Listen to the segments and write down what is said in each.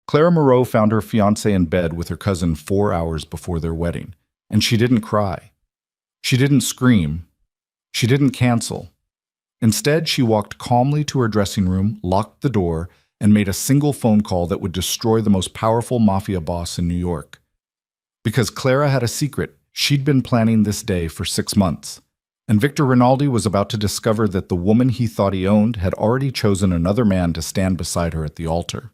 Clara Moreau found her fiancé in bed with her cousin 4 hours before their wedding, and she didn't cry. She didn't scream. She didn't cancel. Instead, she walked calmly to her dressing room, locked the door, and made a single phone call that would destroy the most powerful mafia boss in New York. Because Clara had a secret, she'd been planning this day for 6 months. And Victor Rinaldi was about to discover that the woman he thought he owned had already chosen another man to stand beside her at the altar.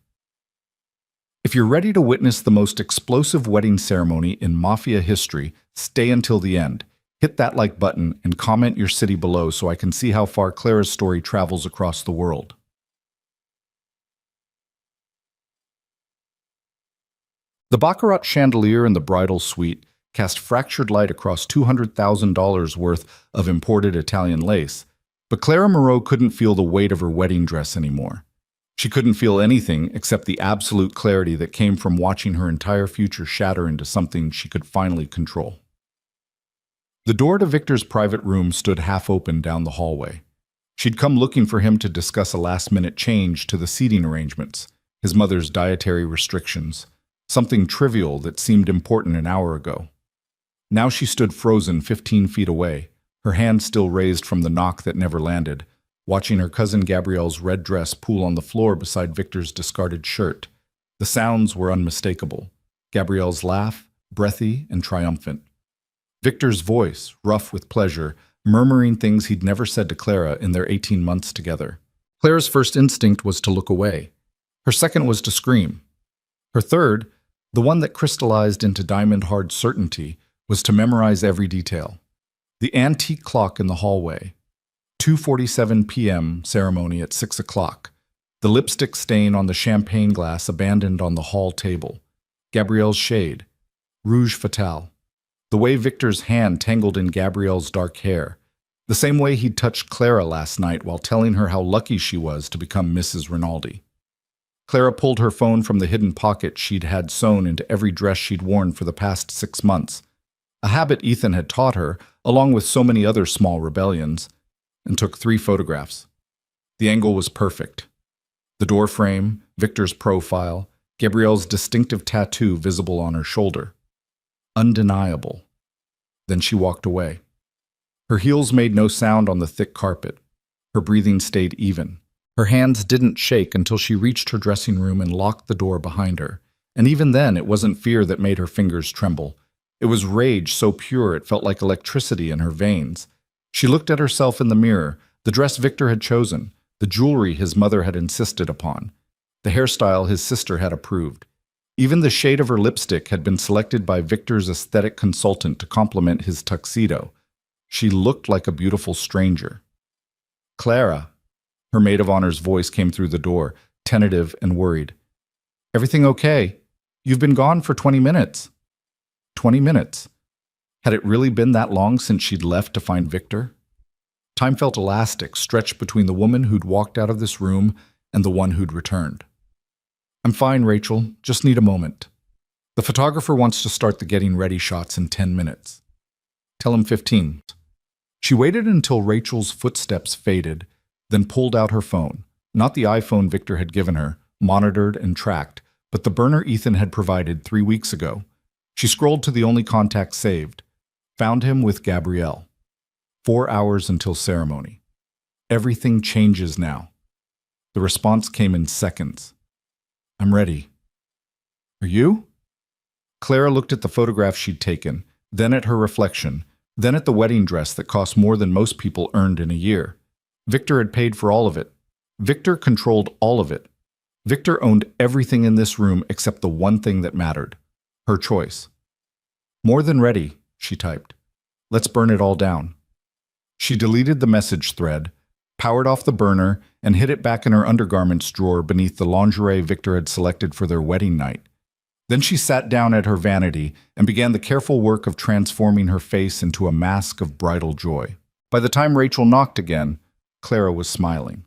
If you're ready to witness the most explosive wedding ceremony in Mafia history, stay until the end. Hit that like button and comment your city below so I can see how far Clara's story travels across the world. The Baccarat chandelier in the bridal suite cast fractured light across $200,000 worth of imported Italian lace, but Clara Moreau couldn't feel the weight of her wedding dress anymore. She couldn't feel anything except the absolute clarity that came from watching her entire future shatter into something she could finally control. The door to Victor's private room stood half open down the hallway. She'd come looking for him to discuss a last-minute change to the seating arrangements, his mother's dietary restrictions, something trivial that seemed important an hour ago. Now she stood frozen 15 feet away, her hand still raised from the knock that never landed, watching her cousin Gabrielle's red dress pool on the floor beside Victor's discarded shirt. The sounds were unmistakable. Gabrielle's laugh, breathy and triumphant. Victor's voice, rough with pleasure, murmuring things he'd never said to Clara in their 18 months together. Clara's first instinct was to look away. Her second was to scream. Her third, the one that crystallized into diamond-hard certainty, was to memorize every detail. The antique clock in the hallway, 2:47 p.m. ceremony at 6 o'clock, the lipstick stain on the champagne glass abandoned on the hall table, Gabrielle's shade, rouge fatale, the way Victor's hand tangled in Gabrielle's dark hair, the same way he'd touched Clara last night while telling her how lucky she was to become Mrs. Rinaldi. Clara pulled her phone from the hidden pocket she'd had sewn into every dress she'd worn for the past 6 months, a habit Ethan had taught her, along with so many other small rebellions, and took 3 photographs. The angle was perfect. The door frame, Victor's profile, Gabrielle's distinctive tattoo visible on her shoulder. Undeniable. Then she walked away. Her heels made no sound on the thick carpet. Her breathing stayed even. Her hands didn't shake until she reached her dressing room and locked the door behind her. And even then, it wasn't fear that made her fingers tremble. It was rage so pure it felt like electricity in her veins. She looked at herself in the mirror, the dress Victor had chosen, the jewelry his mother had insisted upon, the hairstyle his sister had approved. Even the shade of her lipstick had been selected by Victor's aesthetic consultant to complement his tuxedo. She looked like a beautiful stranger. "Clara," her maid of honor's voice came through the door, tentative and worried. "Everything okay? You've been gone for 20 minutes. 20 minutes. Had it really been that long since she'd left to find Victor? Time felt elastic, stretched between the woman who'd walked out of this room and the one who'd returned. "I'm fine, Rachel. Just need a moment. The photographer wants to start the getting ready shots in 10 minutes. Tell him 15. She waited until Rachel's footsteps faded, then pulled out her phone. Not the iPhone Victor had given her, monitored and tracked, but the burner Ethan had provided 3 weeks ago. She scrolled to the only contact saved. Found him with Gabrielle. 4 hours until ceremony. Everything changes now. The response came in seconds. "I'm ready." "Are you?" Clara looked at the photograph she'd taken, then at her reflection, then at the wedding dress that cost more than most people earned in a year. Victor had paid for all of it. Victor controlled all of it. Victor owned everything in this room except the one thing that mattered. Her choice. "More than ready," she typed. "Let's burn it all down." She deleted the message thread, powered off the burner, and hid it back in her undergarments drawer beneath the lingerie Victor had selected for their wedding night. Then she sat down at her vanity and began the careful work of transforming her face into a mask of bridal joy. By the time Rachel knocked again, Clara was smiling.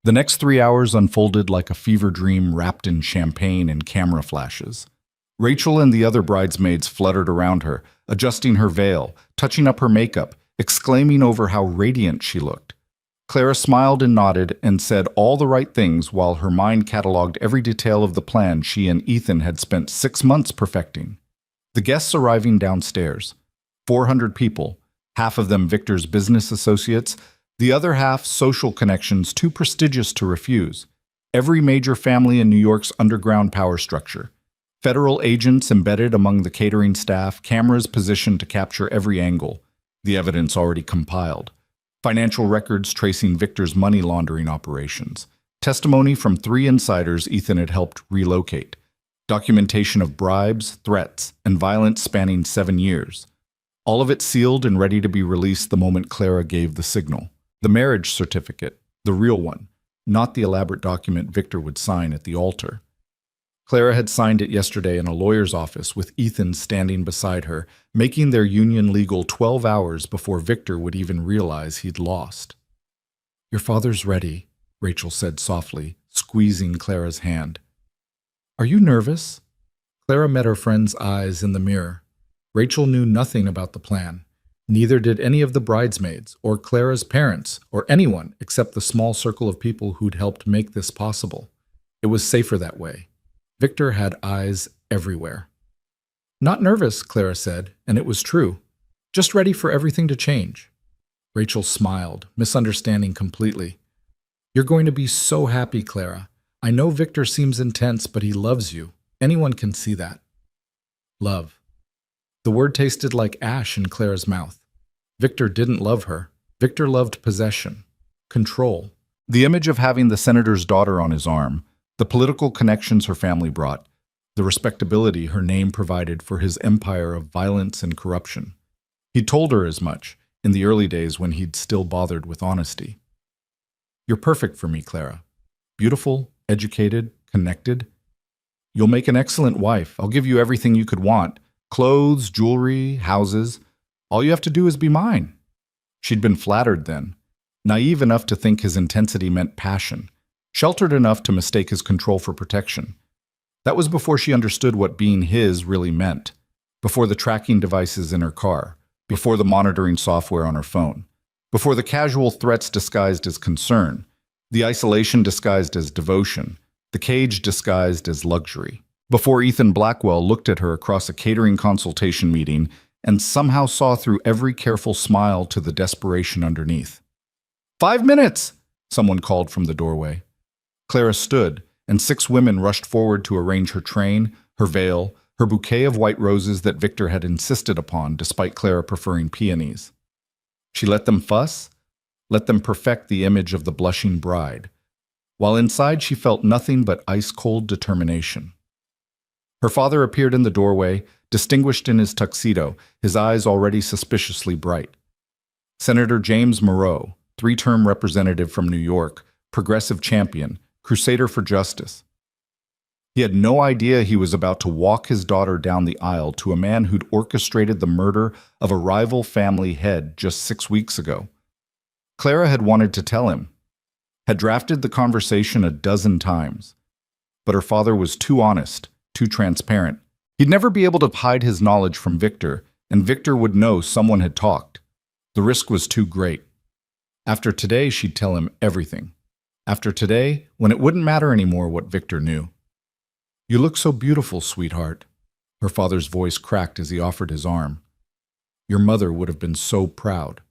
The next 3 hours unfolded like a fever dream wrapped in champagne and camera flashes. Rachel and the other bridesmaids fluttered around her, adjusting her veil, touching up her makeup, exclaiming over how radiant she looked. Clara smiled and nodded and said all the right things while her mind cataloged every detail of the plan she and Ethan had spent 6 months perfecting. The guests arriving downstairs. 400 people, half of them Victor's business associates, the other half social connections too prestigious to refuse. Every major family in New York's underground power structure. Federal agents embedded among the catering staff, cameras positioned to capture every angle, the evidence already compiled. Financial records tracing Victor's money laundering operations. Testimony from 3 insiders Ethan had helped relocate. Documentation of bribes, threats, and violence spanning 7 years. All of it sealed and ready to be released the moment Clara gave the signal. The marriage certificate, the real one, not the elaborate document Victor would sign at the altar. Clara had signed it yesterday in a lawyer's office with Ethan standing beside her, making their union legal 12 hours before Victor would even realize he'd lost. "Your father's ready," Rachel said softly, squeezing Clara's hand. "Are you nervous?" Clara met her friend's eyes in the mirror. Rachel knew nothing about the plan. Neither did any of the bridesmaids, or Clara's parents, or anyone except the small circle of people who'd helped make this possible. It was safer that way. Victor had eyes everywhere. "Not nervous," Clara said, and it was true. "Just ready for everything to change." Rachel smiled, misunderstanding completely. "You're going to be so happy, Clara. I know Victor seems intense, but he loves you. Anyone can see that." Love. The word tasted like ash in Clara's mouth. Victor didn't love her. Victor loved possession, control. The image of having the senator's daughter on his arm, the political connections her family brought, the respectability her name provided for his empire of violence and corruption. He'd told her as much, in the early days when he'd still bothered with honesty. "You're perfect for me, Clara. Beautiful, educated, connected. You'll make an excellent wife. I'll give you everything you could want. Clothes, jewelry, houses. All you have to do is be mine." She'd been flattered then, naive enough to think his intensity meant passion, sheltered enough to mistake his control for protection. That was before she understood what being his really meant, before the tracking devices in her car, before the monitoring software on her phone, before the casual threats disguised as concern, the isolation disguised as devotion, the cage disguised as luxury. Before Ethan Blackwell looked at her across a catering consultation meeting and somehow saw through every careful smile to the desperation underneath. 5 minutes, someone called from the doorway. Clara stood, and 6 women rushed forward to arrange her train, her veil, her bouquet of white roses that Victor had insisted upon despite Clara preferring peonies. She let them fuss, let them perfect the image of the blushing bride, while inside she felt nothing but ice-cold determination. Her father appeared in the doorway, distinguished in his tuxedo, his eyes already suspiciously bright. Senator James Moreau, 3-term representative from New York, progressive champion, crusader for justice. He had no idea he was about to walk his daughter down the aisle to a man who'd orchestrated the murder of a rival family head just 6 weeks ago. Clara had wanted to tell him, had drafted the conversation a dozen times, but her father was too honest, too transparent. He'd never be able to hide his knowledge from Victor, and Victor would know someone had talked. The risk was too great. After today, she'd tell him everything. After today, when it wouldn't matter anymore what Victor knew. "You look so beautiful, sweetheart." Her father's voice cracked as he offered his arm. "Your mother would have been so proud."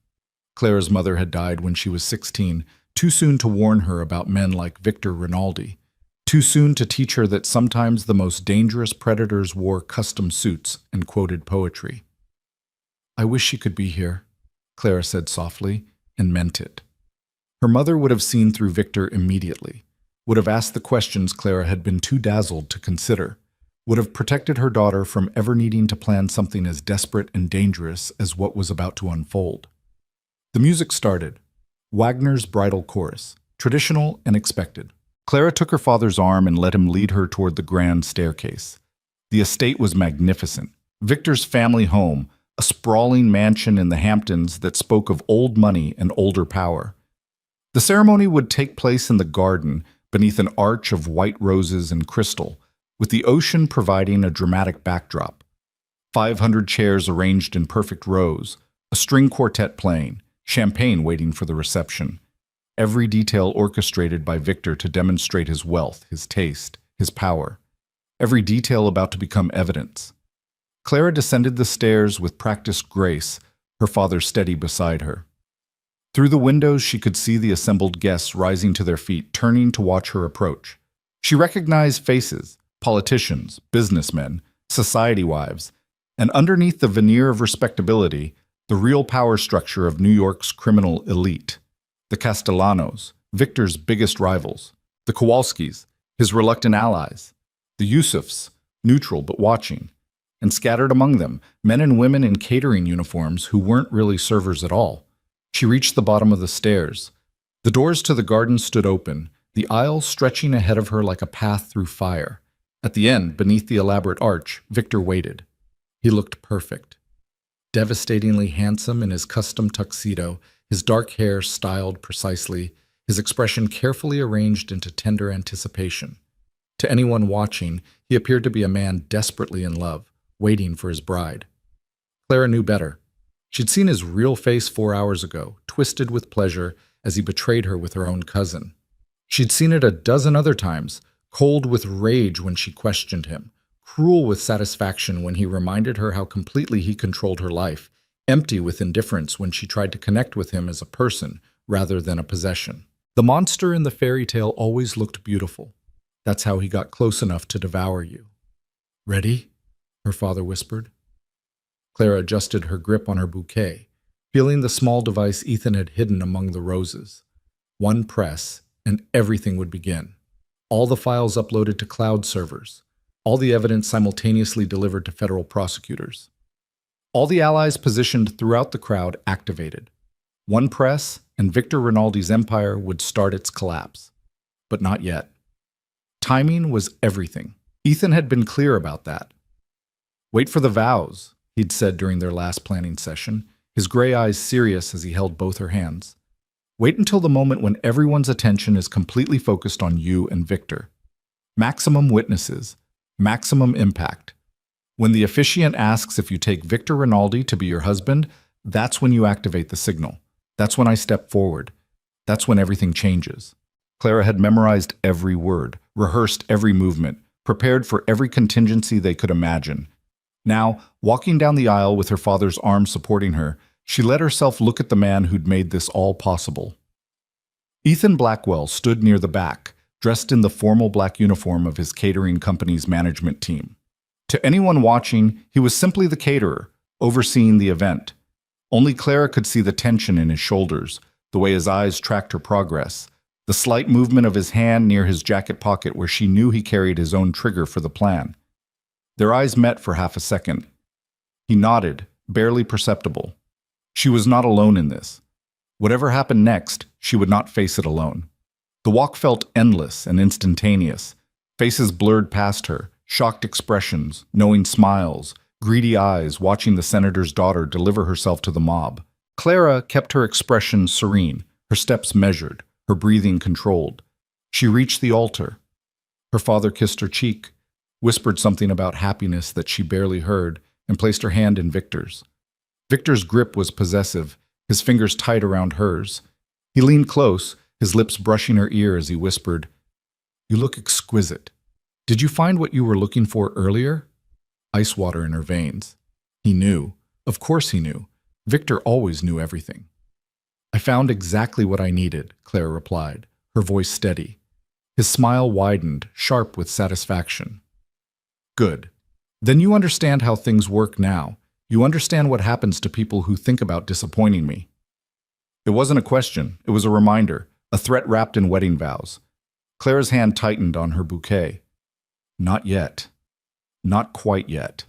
Clara's mother had died when she was 16, too soon to warn her about men like Victor Rinaldi. Too soon to teach her that sometimes the most dangerous predators wore custom suits and quoted poetry. "I wish she could be here," Clara said softly, and meant it. Her mother would have seen through Victor immediately, would have asked the questions Clara had been too dazzled to consider, would have protected her daughter from ever needing to plan something as desperate and dangerous as what was about to unfold. The music started. Wagner's bridal chorus, traditional and expected. Clara took her father's arm and let him lead her toward the grand staircase. The estate was magnificent. Victor's family home, a sprawling mansion in the Hamptons that spoke of old money and older power. The ceremony would take place in the garden, beneath an arch of white roses and crystal, with the ocean providing a dramatic backdrop. 500 chairs arranged in perfect rows, a string quartet playing, champagne waiting for the reception. every detail orchestrated by Victor to demonstrate his wealth, his taste, his power. Every detail about to become evidence. Clara descended the stairs with practiced grace, her father steady beside her. Through the windows, she could see the assembled guests rising to their feet, turning to watch her approach. She recognized faces, politicians, businessmen, society wives, and underneath the veneer of respectability, the real power structure of New York's criminal elite. The Castellanos, Victor's biggest rivals. The Kowalskis, his reluctant allies. The Yusufs, neutral but watching. And scattered among them, men and women in catering uniforms who weren't really servers at all. She reached the bottom of the stairs. The doors to the garden stood open, the aisle stretching ahead of her like a path through fire. At the end, beneath the elaborate arch, Victor waited. He looked perfect. Devastatingly handsome in his custom tuxedo, his dark hair styled precisely, his expression carefully arranged into tender anticipation. To anyone watching, he appeared to be a man desperately in love, waiting for his bride. Clara knew better. She'd seen his real face 4 hours ago, twisted with pleasure as he betrayed her with her own cousin. She'd seen it a dozen other times, cold with rage when she questioned him, cruel with satisfaction when he reminded her how completely he controlled her life, empty with indifference when she tried to connect with him as a person rather than a possession. The monster in the fairy tale always looked beautiful. That's how he got close enough to devour you. "Ready?" her father whispered. Clara adjusted her grip on her bouquet, feeling the small device Ethan had hidden among the roses. One press, and everything would begin. All the files uploaded to cloud servers. All the evidence simultaneously delivered to federal prosecutors. All the allies positioned throughout the crowd activated. One press, and Victor Rinaldi's empire would start its collapse. But not yet. Timing was everything. Ethan had been clear about that. "Wait for the vows," he'd said during their last planning session, his gray eyes serious as he held both her hands. "Wait until the moment when everyone's attention is completely focused on you and Victor. Maximum witnesses, maximum impact. When the officiant asks if you take Victor Rinaldi to be your husband, that's when you activate the signal. That's when I step forward. That's when everything changes." Clara had memorized every word, rehearsed every movement, prepared for every contingency they could imagine. Now, walking down the aisle with her father's arm supporting her, she let herself look at the man who'd made this all possible. Ethan Blackwell stood near the back, dressed in the formal black uniform of his catering company's management team. To anyone watching, he was simply the caterer, overseeing the event. Only Clara could see the tension in his shoulders, the way his eyes tracked her progress, the slight movement of his hand near his jacket pocket where she knew he carried his own trigger for the plan. Their eyes met for half a second. He nodded, barely perceptible. She was not alone in this. Whatever happened next, she would not face it alone. The walk felt endless and instantaneous. Faces blurred past her, shocked expressions, knowing smiles, greedy eyes watching the senator's daughter deliver herself to the mob. Clara kept her expression serene, her steps measured, her breathing controlled. She reached the altar. Her father kissed her cheek, whispered something about happiness that she barely heard, and placed her hand in Victor's. Victor's grip was possessive, his fingers tight around hers. He leaned close, his lips brushing her ear as he whispered, "You look exquisite. Did you find what you were looking for earlier?" Ice water in her veins. He knew. Of course he knew. Victor always knew everything. "I found exactly what I needed," Clara replied, her voice steady. His smile widened, sharp with satisfaction. "Good. Then you understand how things work now. You understand what happens to people who think about disappointing me." It wasn't a question, it was a reminder, a threat wrapped in wedding vows. Clara's hand tightened on her bouquet. Not yet. Not quite yet.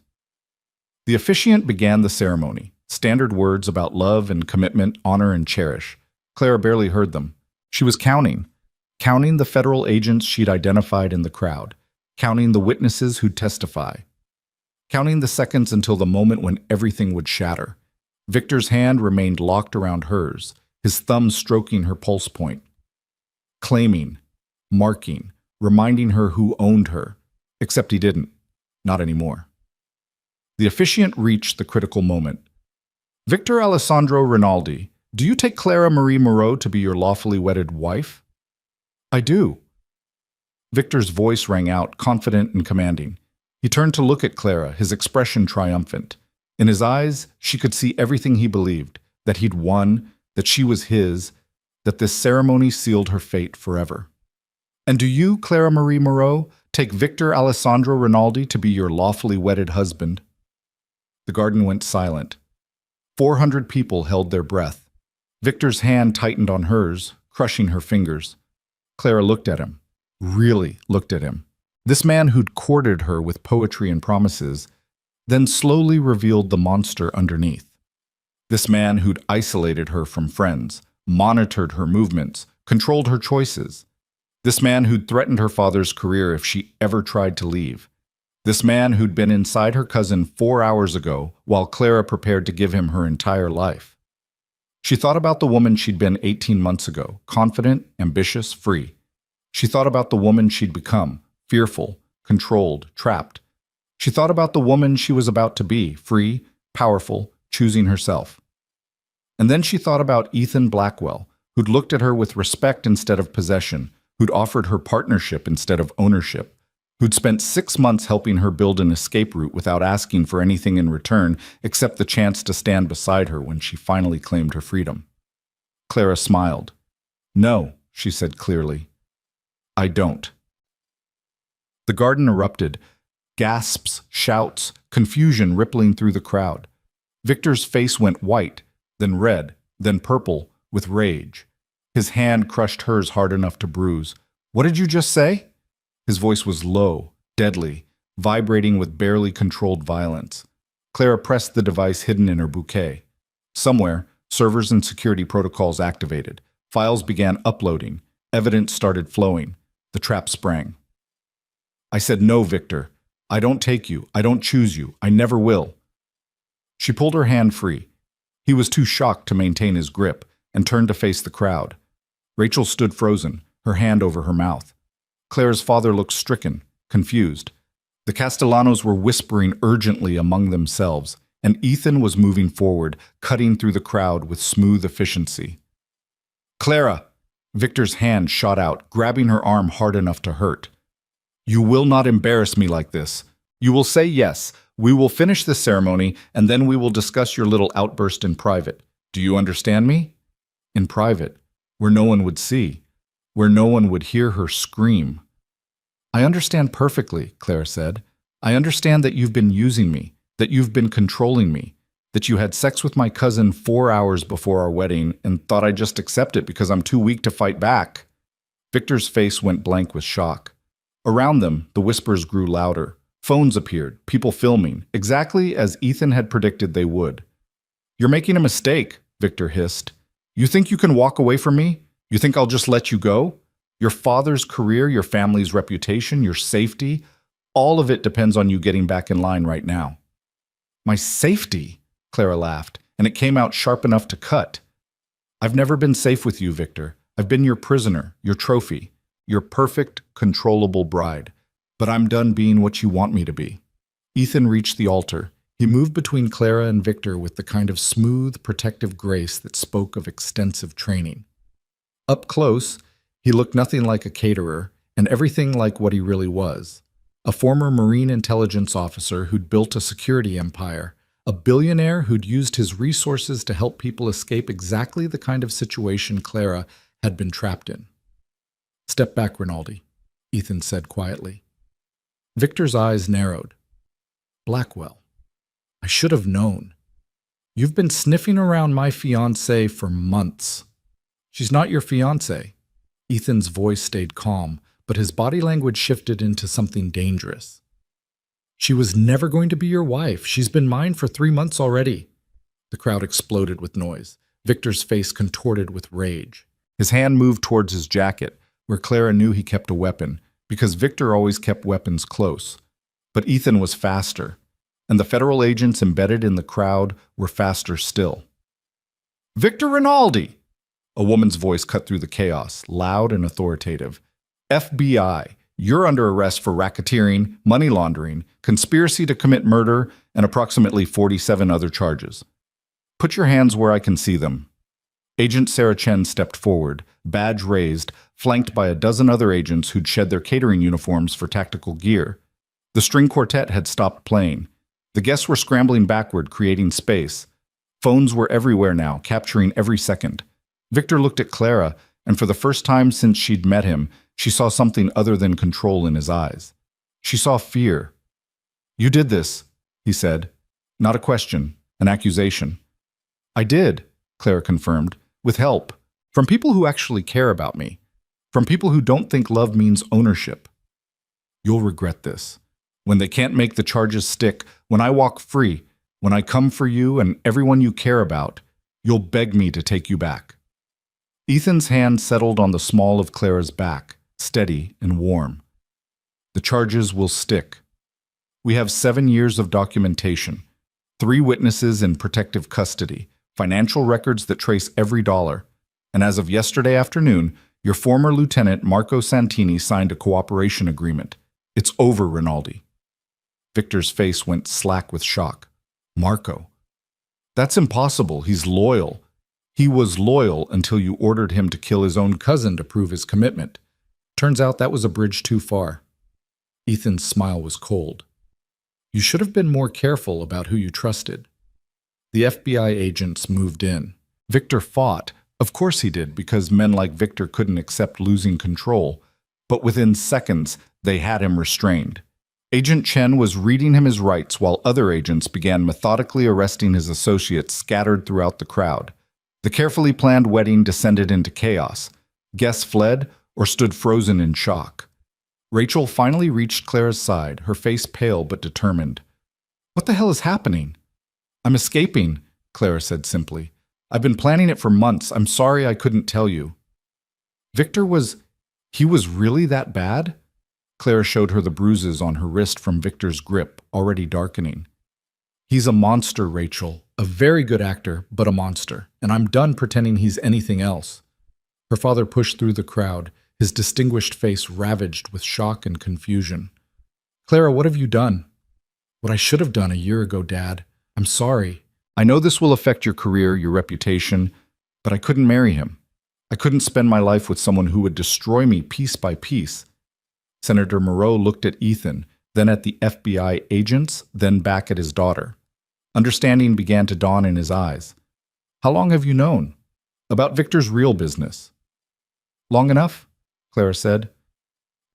The officiant began the ceremony. Standard words about love and commitment, honor and cherish. Clara barely heard them. She was counting the federal agents she'd identified in the crowd, counting the witnesses who'd testify, counting the seconds until the moment when everything would shatter. Victor's hand remained locked around hers, his thumb stroking her pulse point, claiming, marking, reminding her who owned her, except he didn't, not anymore. The officiant reached the critical moment. "Victor Alessandro Rinaldi, Do you take Clara Marie Moreau to be your lawfully wedded wife? I do. Victor's voice rang out, confident and commanding. He turned to look at Clara, his expression triumphant. In his eyes, she could see everything he believed, that he'd won, that she was his, that this ceremony sealed her fate forever. And do you, Clara Marie Moreau, take Victor Alessandro Rinaldi to be your lawfully wedded husband? The garden went silent. 400 people held their breath. Victor's hand tightened on hers, crushing her fingers. Clara looked at him, really looked at him. This man who'd courted her with poetry and promises, then slowly revealed the monster underneath. This man who'd isolated her from friends, monitored her movements, controlled her choices. This man who'd threatened her father's career if she ever tried to leave. This man who'd been inside her cousin 4 hours ago while Clara prepared to give him her entire life. She thought about the woman she'd been 18 months ago, confident, ambitious, free. She thought about the woman she'd become, fearful, controlled, trapped. She thought about the woman she was about to be, free, powerful, choosing herself. And then she thought about Ethan Blackwell, who'd looked at her with respect instead of possession, who'd offered her partnership instead of ownership, who'd spent 6 months helping her build an escape route without asking for anything in return except the chance to stand beside her when she finally claimed her freedom. Clara smiled. "No," she said clearly. "I don't." The garden erupted, gasps, shouts, confusion rippling through the crowd. Victor's face went white, then red, then purple, with rage. His hand crushed hers hard enough to bruise. "What did you just say?" His voice was low, deadly, vibrating with barely controlled violence. Clara pressed the device hidden in her bouquet. Somewhere, servers and security protocols activated. Files began uploading. Evidence started flowing. The trap sprang. "I said no, Victor. I don't take you. I don't choose you. I never will." She pulled her hand free. He was too shocked to maintain his grip and turned to face the crowd. Rachel stood frozen, her hand over her mouth. Clara's father looked stricken, confused. The Castellanos were whispering urgently among themselves, and Ethan was moving forward, cutting through the crowd with smooth efficiency. "Clara!" Victor's hand shot out, grabbing her arm hard enough to hurt. "You will not embarrass me like this. You will say yes. We will finish this ceremony, and then we will discuss your little outburst in private. Do you understand me?" In private, where no one would see, where no one would hear her scream. "I understand perfectly," Clara said. "I understand that you've been using me, that you've been controlling me, that you had sex with my cousin 4 hours before our wedding and thought I'd just accept it because I'm too weak to fight back." Victor's face went blank with shock. Around them, the whispers grew louder. Phones appeared, people filming, exactly as Ethan had predicted they would. "You're making a mistake," Victor hissed. "You think you can walk away from me? You think I'll just let you go? Your father's career, your family's reputation, your safety, all of it depends on you getting back in line right now." "My safety?" Clara laughed, and it came out sharp enough to cut. "I've never been safe with you, Victor. I've been your prisoner, your trophy, your perfect, controllable bride. But I'm done being what you want me to be." Ethan reached the altar. He moved between Clara and Victor with the kind of smooth, protective grace that spoke of extensive training. Up close, he looked nothing like a caterer, and everything like what he really was. A former Marine intelligence officer who'd built a security empire, a billionaire who'd used his resources to help people escape exactly the kind of situation Clara had been trapped in. "Step back, Rinaldi," Ethan said quietly. Victor's eyes narrowed. "Blackwell, I should have known. You've been sniffing around my fiancé for months." "She's not your fiancé." Ethan's voice stayed calm, but his body language shifted into something dangerous. "She was never going to be your wife. She's been mine for 3 months already." The crowd exploded with noise. Victor's face contorted with rage. His hand moved towards his jacket, where Clara knew he kept a weapon, because Victor always kept weapons close. But Ethan was faster, and the federal agents embedded in the crowd were faster still. "Victor Rinaldi!" A woman's voice cut through the chaos, loud and authoritative. "FBI, you're under arrest for racketeering, money laundering, conspiracy to commit murder, and approximately 47 other charges. Put your hands where I can see them." Agent Sarah Chen stepped forward, badge raised, flanked by a dozen other agents who'd shed their catering uniforms for tactical gear. The string quartet had stopped playing. The guests were scrambling backward, creating space. Phones were everywhere now, capturing every second. Victor looked at Clara, and for the first time since she'd met him, she saw something other than control in his eyes. She saw fear. "You did this," he said. Not a question, an accusation. "I did," Clara confirmed, "with help. From people who actually care about me. From people who don't think love means ownership. You'll regret this. When they can't make the charges stick, when I walk free, when I come for you and everyone you care about, you'll beg me to take you back." Ethan's hand settled on the small of Clara's back, steady and warm. "The charges will stick. We have 7 years of documentation, 3 witnesses in protective custody, financial records that trace every dollar. And as of yesterday afternoon, your former lieutenant, Marco Santini, signed a cooperation agreement. It's over, Rinaldi." Victor's face went slack with shock. "Marco? That's impossible. He's loyal. He was loyal until you ordered him to kill his own cousin to prove his commitment. Turns out that was a bridge too far." Ethan's smile was cold. "You should have been more careful about who you trusted." The FBI agents moved in. Victor fought. Of course he did, because men like Victor couldn't accept losing control. But within seconds, they had him restrained. Agent Chen was reading him his rights while other agents began methodically arresting his associates scattered throughout the crowd. The carefully planned wedding descended into chaos. Guests fled or stood frozen in shock. Rachel finally reached Clara's side, her face pale but determined. "What the hell is happening?" "I'm escaping," Clara said simply. "I've been planning it for months. I'm sorry I couldn't tell you." Victor was really that bad? Clara showed her the bruises on her wrist from Victor's grip, already darkening. "He's a monster, Rachel. A very good actor, but a monster. And I'm done pretending he's anything else." Her father pushed through the crowd, his distinguished face ravaged with shock and confusion. "Clara, what have you done?" "What I should have done a year ago, Dad. I'm sorry. I know this will affect your career, your reputation, but I couldn't marry him. I couldn't spend my life with someone who would destroy me piece by piece." Senator Moreau looked at Ethan, then at the FBI agents, then back at his daughter. Understanding began to dawn in his eyes. "How long have you known?" "About Victor's real business." "Long enough?" Clara said.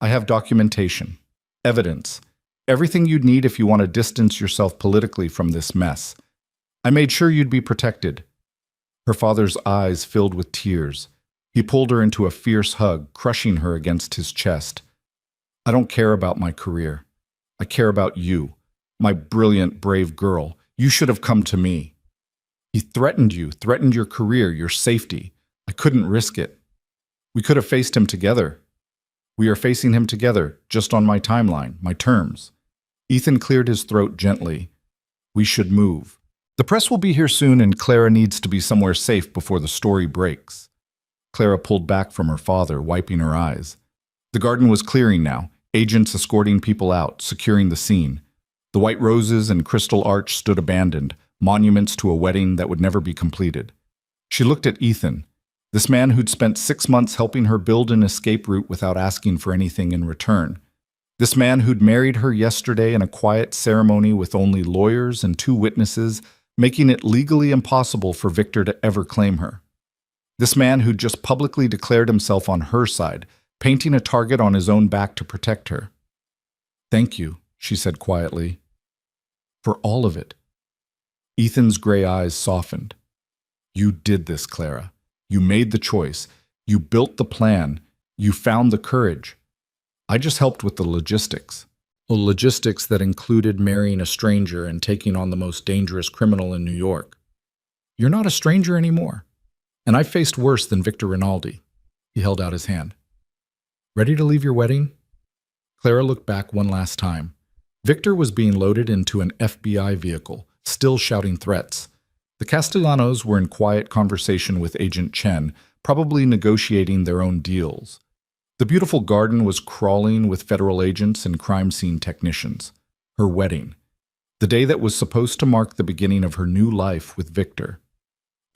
"I have documentation, evidence, everything you'd need if you want to distance yourself politically from this mess. I made sure you'd be protected." Her father's eyes filled with tears. He pulled her into a fierce hug, crushing her against his chest. "I don't care about my career. I care about you, my brilliant, brave girl. You should have come to me. He threatened you, threatened your career, your safety. I couldn't risk it. We could have faced him together. We are facing him together, just on my timeline, my terms." Ethan cleared his throat gently. "We should move. The press will be here soon and Clara needs to be somewhere safe before the story breaks." Clara pulled back from her father, wiping her eyes. The garden was clearing now, agents escorting people out, securing the scene. The white roses and crystal arch stood abandoned, monuments to a wedding that would never be completed. She looked at Ethan, this man who'd spent 6 months helping her build an escape route without asking for anything in return. This man who'd married her yesterday in a quiet ceremony with only lawyers and 2 witnesses, making it legally impossible for Victor to ever claim her. This man who'd just publicly declared himself on her side, painting a target on his own back to protect her. "Thank you," she said quietly. "For all of it." Ethan's gray eyes softened. "You did this, Clara. You made the choice. You built the plan. You found the courage. I just helped with the logistics. The logistics that included marrying a stranger and taking on the most dangerous criminal in New York. You're not a stranger anymore. And I faced worse than Victor Rinaldi." He held out his hand. "Ready to leave your wedding?" Clara looked back one last time. Victor was being loaded into an FBI vehicle, still shouting threats. The Castellanos were in quiet conversation with Agent Chen, probably negotiating their own deals. The beautiful garden was crawling with federal agents and crime scene technicians. Her wedding. The day that was supposed to mark the beginning of her new life with Victor.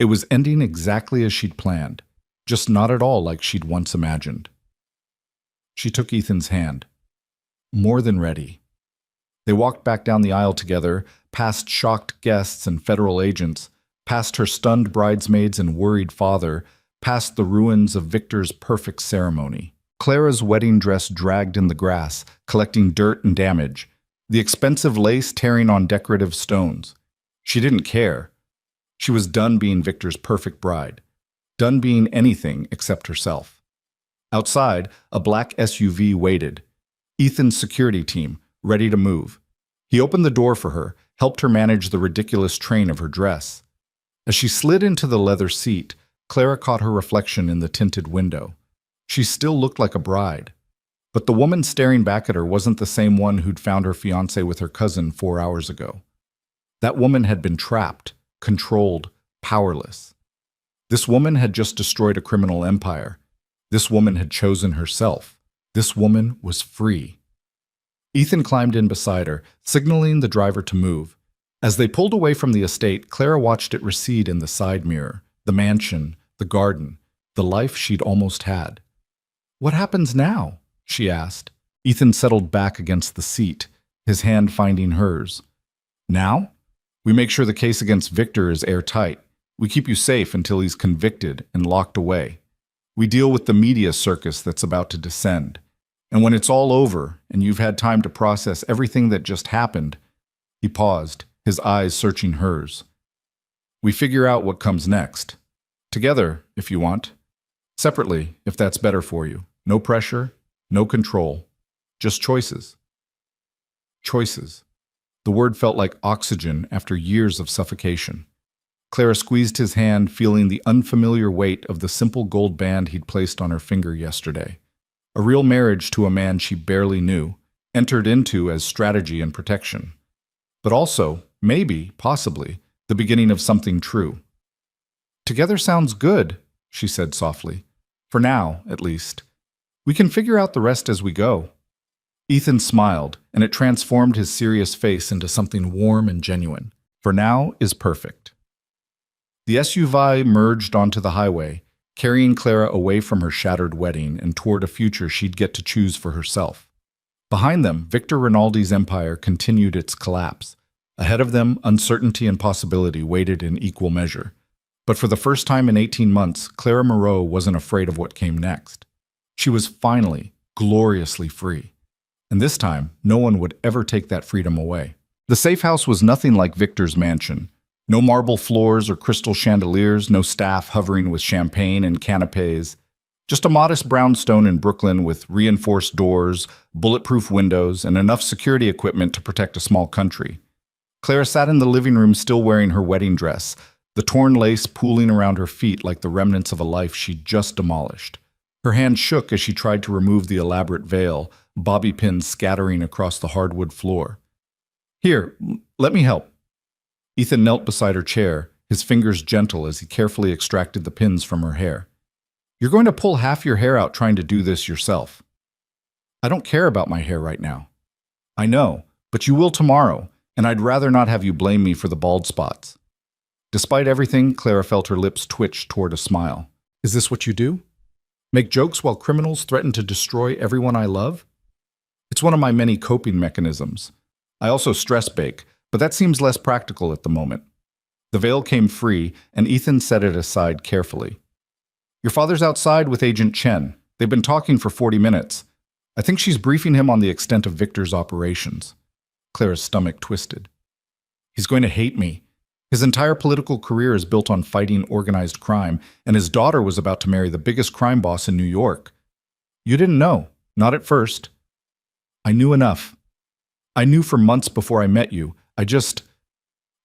It was ending exactly as she'd planned, just not at all like she'd once imagined. She took Ethan's hand. More than ready. They walked back down the aisle together, past shocked guests and federal agents, past her stunned bridesmaids and worried father, past the ruins of Victor's perfect ceremony. Clara's wedding dress dragged in the grass, collecting dirt and damage, the expensive lace tearing on decorative stones. She didn't care. She was done being Victor's perfect bride, done being anything except herself. Outside, a black SUV waited. Ethan's security team, ready to move. He opened the door for her, helped her manage the ridiculous train of her dress. As she slid into the leather seat, Clara caught her reflection in the tinted window. She still looked like a bride. But the woman staring back at her wasn't the same one who'd found her fiancé with her cousin 4 hours ago. That woman had been trapped, controlled, powerless. This woman had just destroyed a criminal empire. This woman had chosen herself. This woman was free. Ethan climbed in beside her, signaling the driver to move. As they pulled away from the estate, Clara watched it recede in the side mirror, the mansion, the garden, the life she'd almost had. "What happens now?" she asked. Ethan settled back against the seat, his hand finding hers. "Now? We make sure the case against Victor is airtight. We keep you safe until he's convicted and locked away. We deal with the media circus that's about to descend. And when it's all over and you've had time to process everything that just happened," he paused, his eyes searching hers. "We figure out what comes next. Together, if you want. Separately, if that's better for you. No pressure, no control. Just choices." Choices. The word felt like oxygen after years of suffocation. Clara squeezed his hand, feeling the unfamiliar weight of the simple gold band he'd placed on her finger yesterday. A real marriage to a man she barely knew, entered into as strategy and protection. But also, maybe, possibly, the beginning of something true. "Together sounds good," she said softly. "For now, at least. We can figure out the rest as we go." Ethan smiled, and it transformed his serious face into something warm and genuine. "For now is perfect." The SUV merged onto the highway, carrying Clara away from her shattered wedding and toward a future she'd get to choose for herself. Behind them, Victor Rinaldi's empire continued its collapse. Ahead of them, uncertainty and possibility waited in equal measure. But for the first time in 18 months, Clara Moreau wasn't afraid of what came next. She was finally, gloriously free. And this time, no one would ever take that freedom away. The safe house was nothing like Victor's mansion. No marble floors or crystal chandeliers, no staff hovering with champagne and canapes. Just a modest brownstone in Brooklyn with reinforced doors, bulletproof windows, and enough security equipment to protect a small country. Clara sat in the living room still wearing her wedding dress, the torn lace pooling around her feet like the remnants of a life she'd just demolished. Her hand shook as she tried to remove the elaborate veil, bobby pins scattering across the hardwood floor. "Here, let me help." Ethan knelt beside her chair, his fingers gentle as he carefully extracted the pins from her hair. "You're going to pull half your hair out trying to do this yourself." "I don't care about my hair right now." "I know, but you will tomorrow, and I'd rather not have you blame me for the bald spots." Despite everything, Clara felt her lips twitch toward a smile. "Is this what you do? Make jokes while criminals threaten to destroy everyone I love?" "It's one of my many coping mechanisms. I also stress bake, but that seems less practical at the moment." The veil came free, and Ethan set it aside carefully. "Your father's outside with Agent Chen. They've been talking for 40 minutes. I think she's briefing him on the extent of Victor's operations." Clara's stomach twisted. "He's going to hate me. His entire political career is built on fighting organized crime, and his daughter was about to marry the biggest crime boss in New York." "You didn't know. Not at first." "I knew enough. I knew for months before I met you. I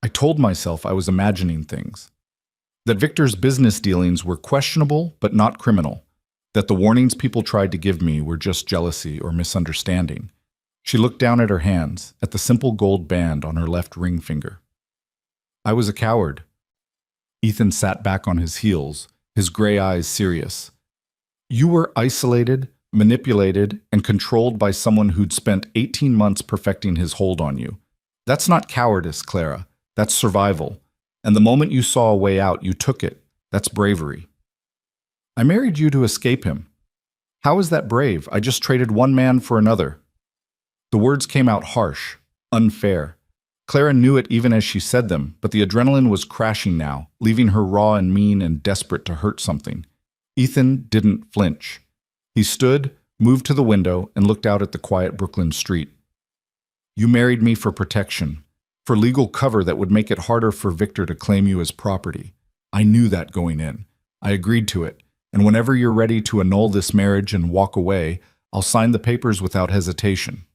told myself I was imagining things. That Victor's business dealings were questionable but not criminal. That the warnings people tried to give me were just jealousy or misunderstanding." She looked down at her hands, at the simple gold band on her left ring finger. "I was a coward." Ethan sat back on his heels, his gray eyes serious. "You were isolated, manipulated, and controlled by someone who'd spent 18 months perfecting his hold on you. That's not cowardice, Clara. That's survival. And the moment you saw a way out, you took it. That's bravery. I married you to escape him. How is that brave? I just traded one man for another. The words came out harsh, unfair. Clara knew it even as she said them, but the adrenaline was crashing now, leaving her raw and mean and desperate to hurt something. Ethan didn't flinch. He stood, moved to the window, and looked out at the quiet Brooklyn street. You married me for protection, for legal cover that would make it harder for Victor to claim you as property. I knew that going in. I agreed to it, and whenever you're ready to annul this marriage and walk away, I'll sign the papers without hesitation.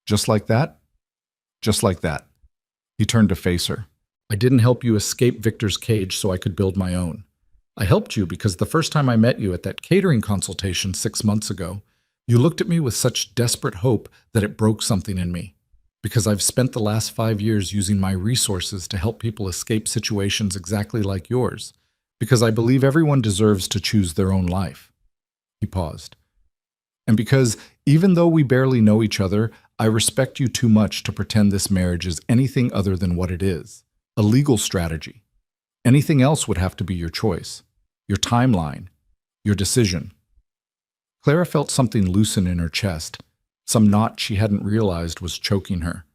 Just like that? Just like that. He turned to face her. I didn't help you escape Victor's cage so I could build my own. I helped you because the first time I met you at that catering consultation 6 months ago, you looked at me with such desperate hope that it broke something in me. Because I've spent the last 5 years using my resources to help people escape situations exactly like yours. Because I believe everyone deserves to choose their own life. He paused. And because, even though we barely know each other, I respect you too much to pretend this marriage is anything other than what it is. A legal strategy. Anything else would have to be your choice, your timeline, your decision. Clara felt something loosen in her chest, some knot she hadn't realized was choking her.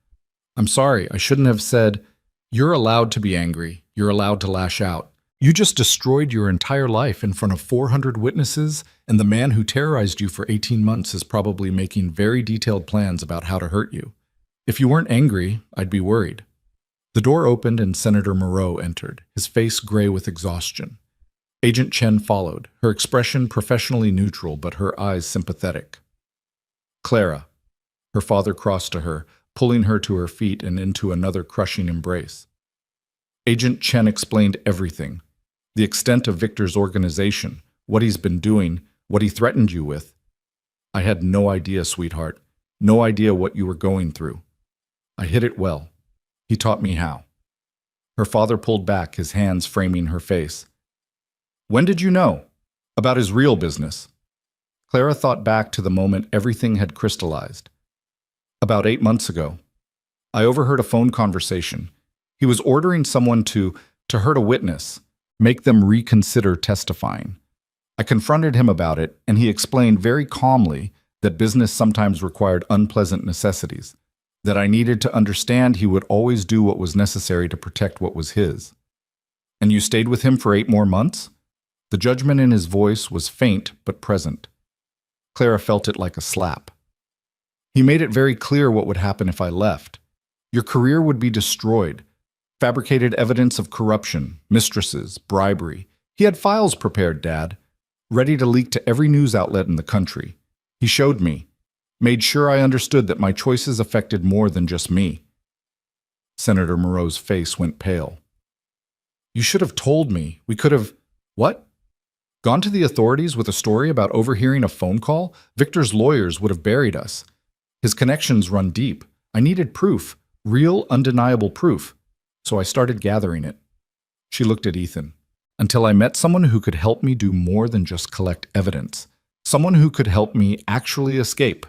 I'm sorry, I shouldn't have said, you're allowed to be angry, you're allowed to lash out. You just destroyed your entire life in front of 400 witnesses, and the man who terrorized you for 18 months is probably making very detailed plans about how to hurt you. If you weren't angry, I'd be worried. The door opened and Senator Moreau entered, his face gray with exhaustion. Agent Chen followed, her expression professionally neutral but her eyes sympathetic. Clara. Her father crossed to her, pulling her to her feet and into another crushing embrace. Agent Chen explained everything. The extent of Victor's organization, what he's been doing, what he threatened you with. I had no idea, sweetheart. No idea what you were going through. I hid it well. He taught me how. Her father pulled back, his hands framing her face. When did you know? About his real business. Clara thought back to the moment everything had crystallized. About 8 months ago. I overheard a phone conversation. He was ordering someone to hurt a witness, make them reconsider testifying. I confronted him about it, and he explained very calmly that business sometimes required unpleasant necessities, that I needed to understand he would always do what was necessary to protect what was his. And you stayed with him for 8 more months? The judgment in his voice was faint but present. Clara felt it like a slap. He made it very clear what would happen if I left. Your career would be destroyed. Fabricated evidence of corruption, mistresses, bribery. He had files prepared, Dad, ready to leak to every news outlet in the country. He showed me, made sure I understood that my choices affected more than just me. Senator Moreau's face went pale. You should have told me. We could have... What? Gone to the authorities with a story about overhearing a phone call? Victor's lawyers would have buried us. His connections run deep. I needed proof, real, undeniable proof. So I started gathering it. She looked at Ethan. Until I met someone who could help me do more than just collect evidence. Someone who could help me actually escape.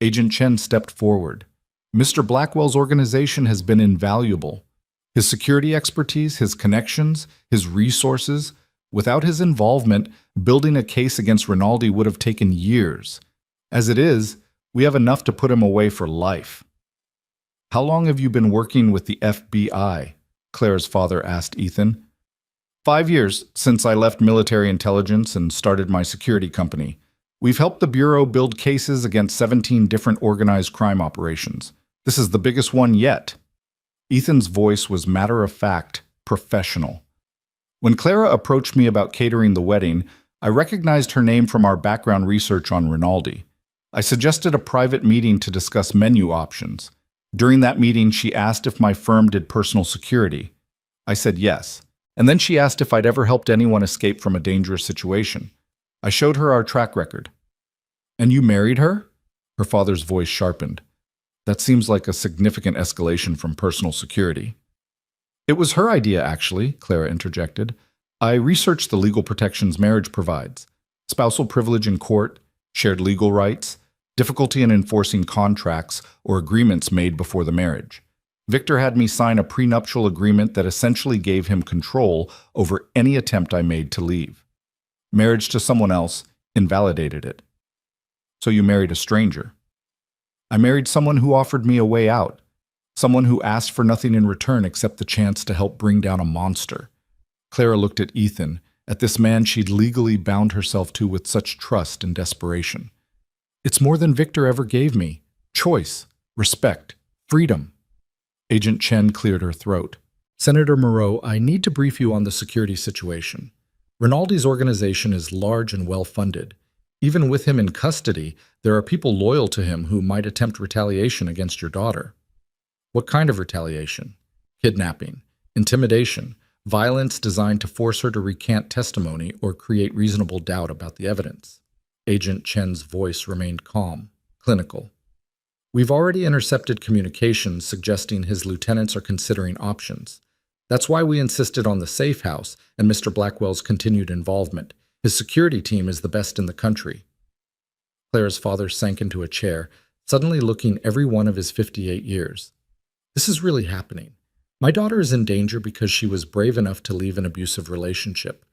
Agent Chen stepped forward. Mr. Blackwell's organization has been invaluable. His security expertise, his connections, his resources. Without his involvement, building a case against Rinaldi would have taken years. As it is, we have enough to put him away for life. How long have you been working with the FBI? Claire's father asked Ethan. 5 years since I left military intelligence and started my security company. We've helped the Bureau build cases against 17 different organized crime operations. This is the biggest one yet. Ethan's voice was matter-of-fact, professional. When Clara approached me about catering the wedding, I recognized her name from our background research on Rinaldi. I suggested a private meeting to discuss menu options. During that meeting, she asked if my firm did personal security. I said yes. And then she asked if I'd ever helped anyone escape from a dangerous situation. I showed her our track record. And you married her? Her father's voice sharpened. That seems like a significant escalation from personal security. It was her idea, actually, Clara interjected. I researched the legal protections marriage provides. Spousal privilege in court, shared legal rights, difficulty in enforcing contracts or agreements made before the marriage. Victor had me sign a prenuptial agreement that essentially gave him control over any attempt I made to leave. Marriage to someone else invalidated it. So you married a stranger. I married someone who offered me a way out, someone who asked for nothing in return except the chance to help bring down a monster. Clara looked at Ethan, at this man she'd legally bound herself to with such trust and desperation. It's more than Victor ever gave me. Choice, respect, freedom. Agent Chen cleared her throat. Senator Moreau, I need to brief you on the security situation. Rinaldi's organization is large and well-funded. Even with him in custody, there are people loyal to him who might attempt retaliation against your daughter. What kind of retaliation? Kidnapping, intimidation, violence designed to force her to recant testimony or create reasonable doubt about the evidence. Agent Chen's voice remained calm, clinical. We've already intercepted communications suggesting his lieutenants are considering options. That's why we insisted on the safe house and Mr. Blackwell's continued involvement. His security team is the best in the country. Clara's father sank into a chair, suddenly looking every one of his 58 years. This is really happening. My daughter is in danger because she was brave enough to leave an abusive relationship.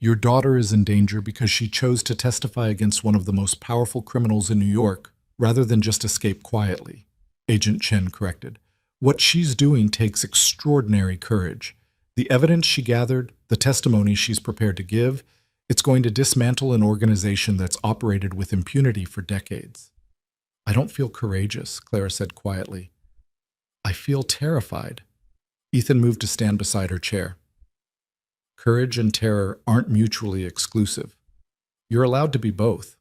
Your daughter is in danger because she chose to testify against one of the most powerful criminals in New York, rather than just escape quietly, Agent Chen corrected. What she's doing takes extraordinary courage. The evidence she gathered, the testimony she's prepared to give, it's going to dismantle an organization that's operated with impunity for decades. I don't feel courageous, Clara said quietly. I feel terrified. Ethan moved to stand beside her chair. Courage and terror aren't mutually exclusive. You're allowed to be both.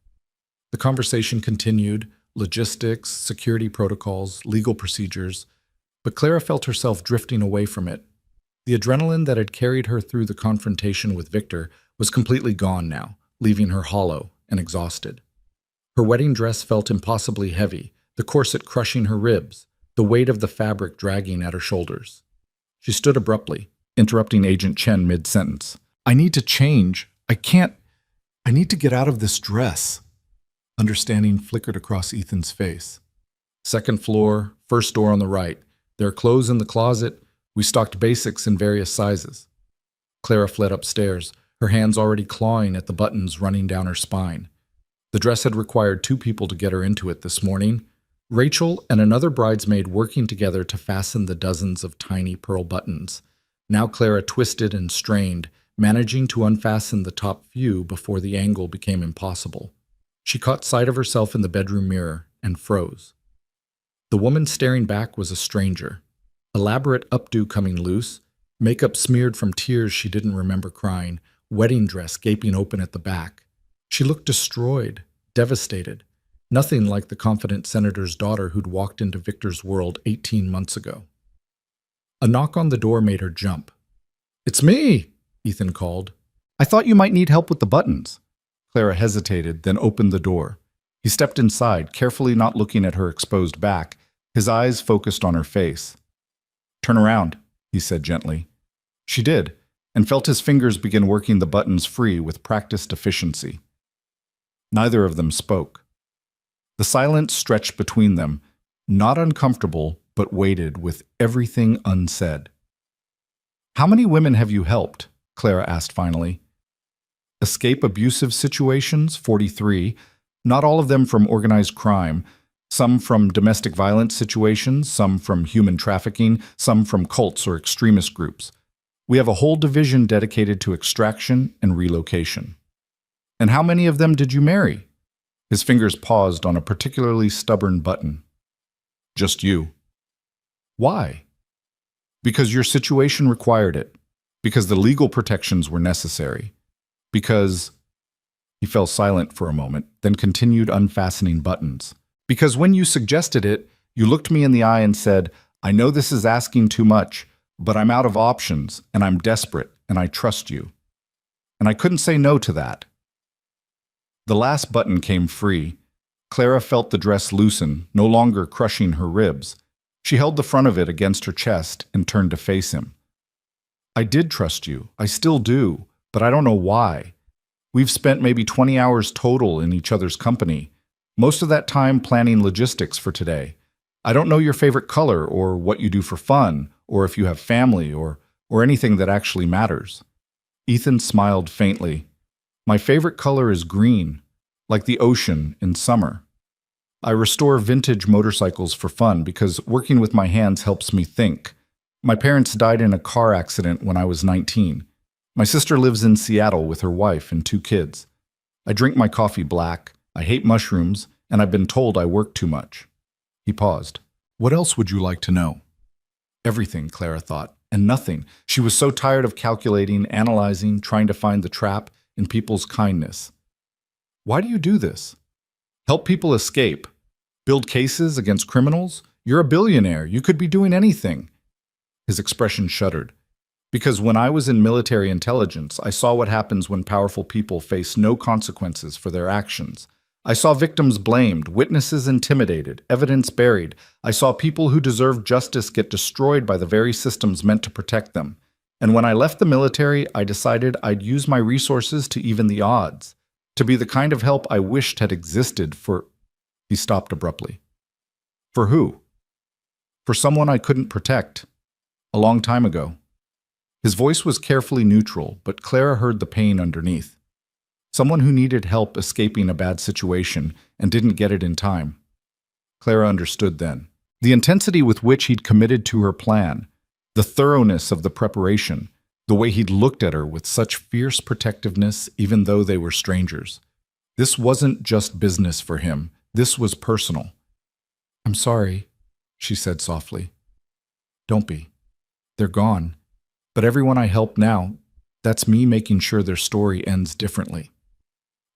The conversation continued, logistics, security protocols, legal procedures, but Clara felt herself drifting away from it. The adrenaline that had carried her through the confrontation with Victor was completely gone now, leaving her hollow and exhausted. Her wedding dress felt impossibly heavy, the corset crushing her ribs, the weight of the fabric dragging at her shoulders. She stood abruptly, interrupting Agent Chen mid-sentence. I need to change. I need to get out of this dress. Understanding flickered across Ethan's face. Second floor, first door on the right. There are clothes in the closet. We stocked basics in various sizes. Clara fled upstairs, her hands already clawing at the buttons running down her spine. The dress had required 2 people to get her into it this morning, Rachel and another bridesmaid working together to fasten the dozens of tiny pearl buttons. Now Clara twisted and strained, managing to unfasten the top few before the angle became impossible. She caught sight of herself in the bedroom mirror and froze. The woman staring back was a stranger. Elaborate updo coming loose, makeup smeared from tears she didn't remember crying, wedding dress gaping open at the back. She looked destroyed, devastated, nothing like the confident senator's daughter who'd walked into Victor's world 18 months ago. A knock on the door made her jump. "It's me," Ethan called. "I thought you might need help with the buttons." Clara hesitated, then opened the door. He stepped inside, carefully not looking at her exposed back, his eyes focused on her face. "Turn around," he said gently. She did, and felt his fingers begin working the buttons free with practiced efficiency. Neither of them spoke. The silence stretched between them, not uncomfortable, but weighted with everything unsaid. "How many women have you helped?" Clara asked finally. Escape abusive situations, 43, not all of them from organized crime, some from domestic violence situations, some from human trafficking, some from cults or extremist groups. We have a whole division dedicated to extraction and relocation. "And how many of them did you marry?" His fingers paused on a particularly stubborn button. "Just you." "Why?" "Because your situation required it. Because the legal protections were necessary. Because—" He fell silent for a moment, then continued unfastening buttons. "Because when you suggested it, you looked me in the eye and said, 'I know this is asking too much, but I'm out of options, and I'm desperate, and I trust you.' And I couldn't say no to that." The last button came free. Clara felt the dress loosen, no longer crushing her ribs. She held the front of it against her chest and turned to face him. "I did trust you. I still do, but I don't know why. We've spent maybe 20 hours total in each other's company, most of that time planning logistics for today. I don't know your favorite color or what you do for fun or if you have family or anything that actually matters. Ethan smiled faintly. My favorite color is green, like the ocean in summer. I restore vintage motorcycles for fun because working with my hands helps me think. My parents died in a car accident when I was 19. My sister lives in Seattle with her wife and 2 kids. I drink my coffee black, I hate mushrooms, and I've been told I work too much. He paused. What else would you like to know? Everything, Clara thought, and nothing. She was so tired of calculating, analyzing, trying to find the trap in people's kindness. Why do you do this? Help people escape. Build cases against criminals? You're a billionaire. You could be doing anything. His expression shuddered. Because when I was in military intelligence, I saw what happens when powerful people face no consequences for their actions. I saw victims blamed, witnesses intimidated, evidence buried. I saw people who deserved justice get destroyed by the very systems meant to protect them. And when I left the military, I decided I'd use my resources to even the odds, to be the kind of help I wished had existed for... He stopped abruptly. For who? For someone I couldn't protect. A long time ago. His voice was carefully neutral, but Clara heard the pain underneath. Someone who needed help escaping a bad situation and didn't get it in time. Clara understood then. The intensity with which he'd committed to her plan, the thoroughness of the preparation, the way he'd looked at her with such fierce protectiveness even though they were strangers. This wasn't just business for him. This was personal. I'm sorry, she said softly. Don't be. They're gone. But everyone I help now, that's me making sure their story ends differently.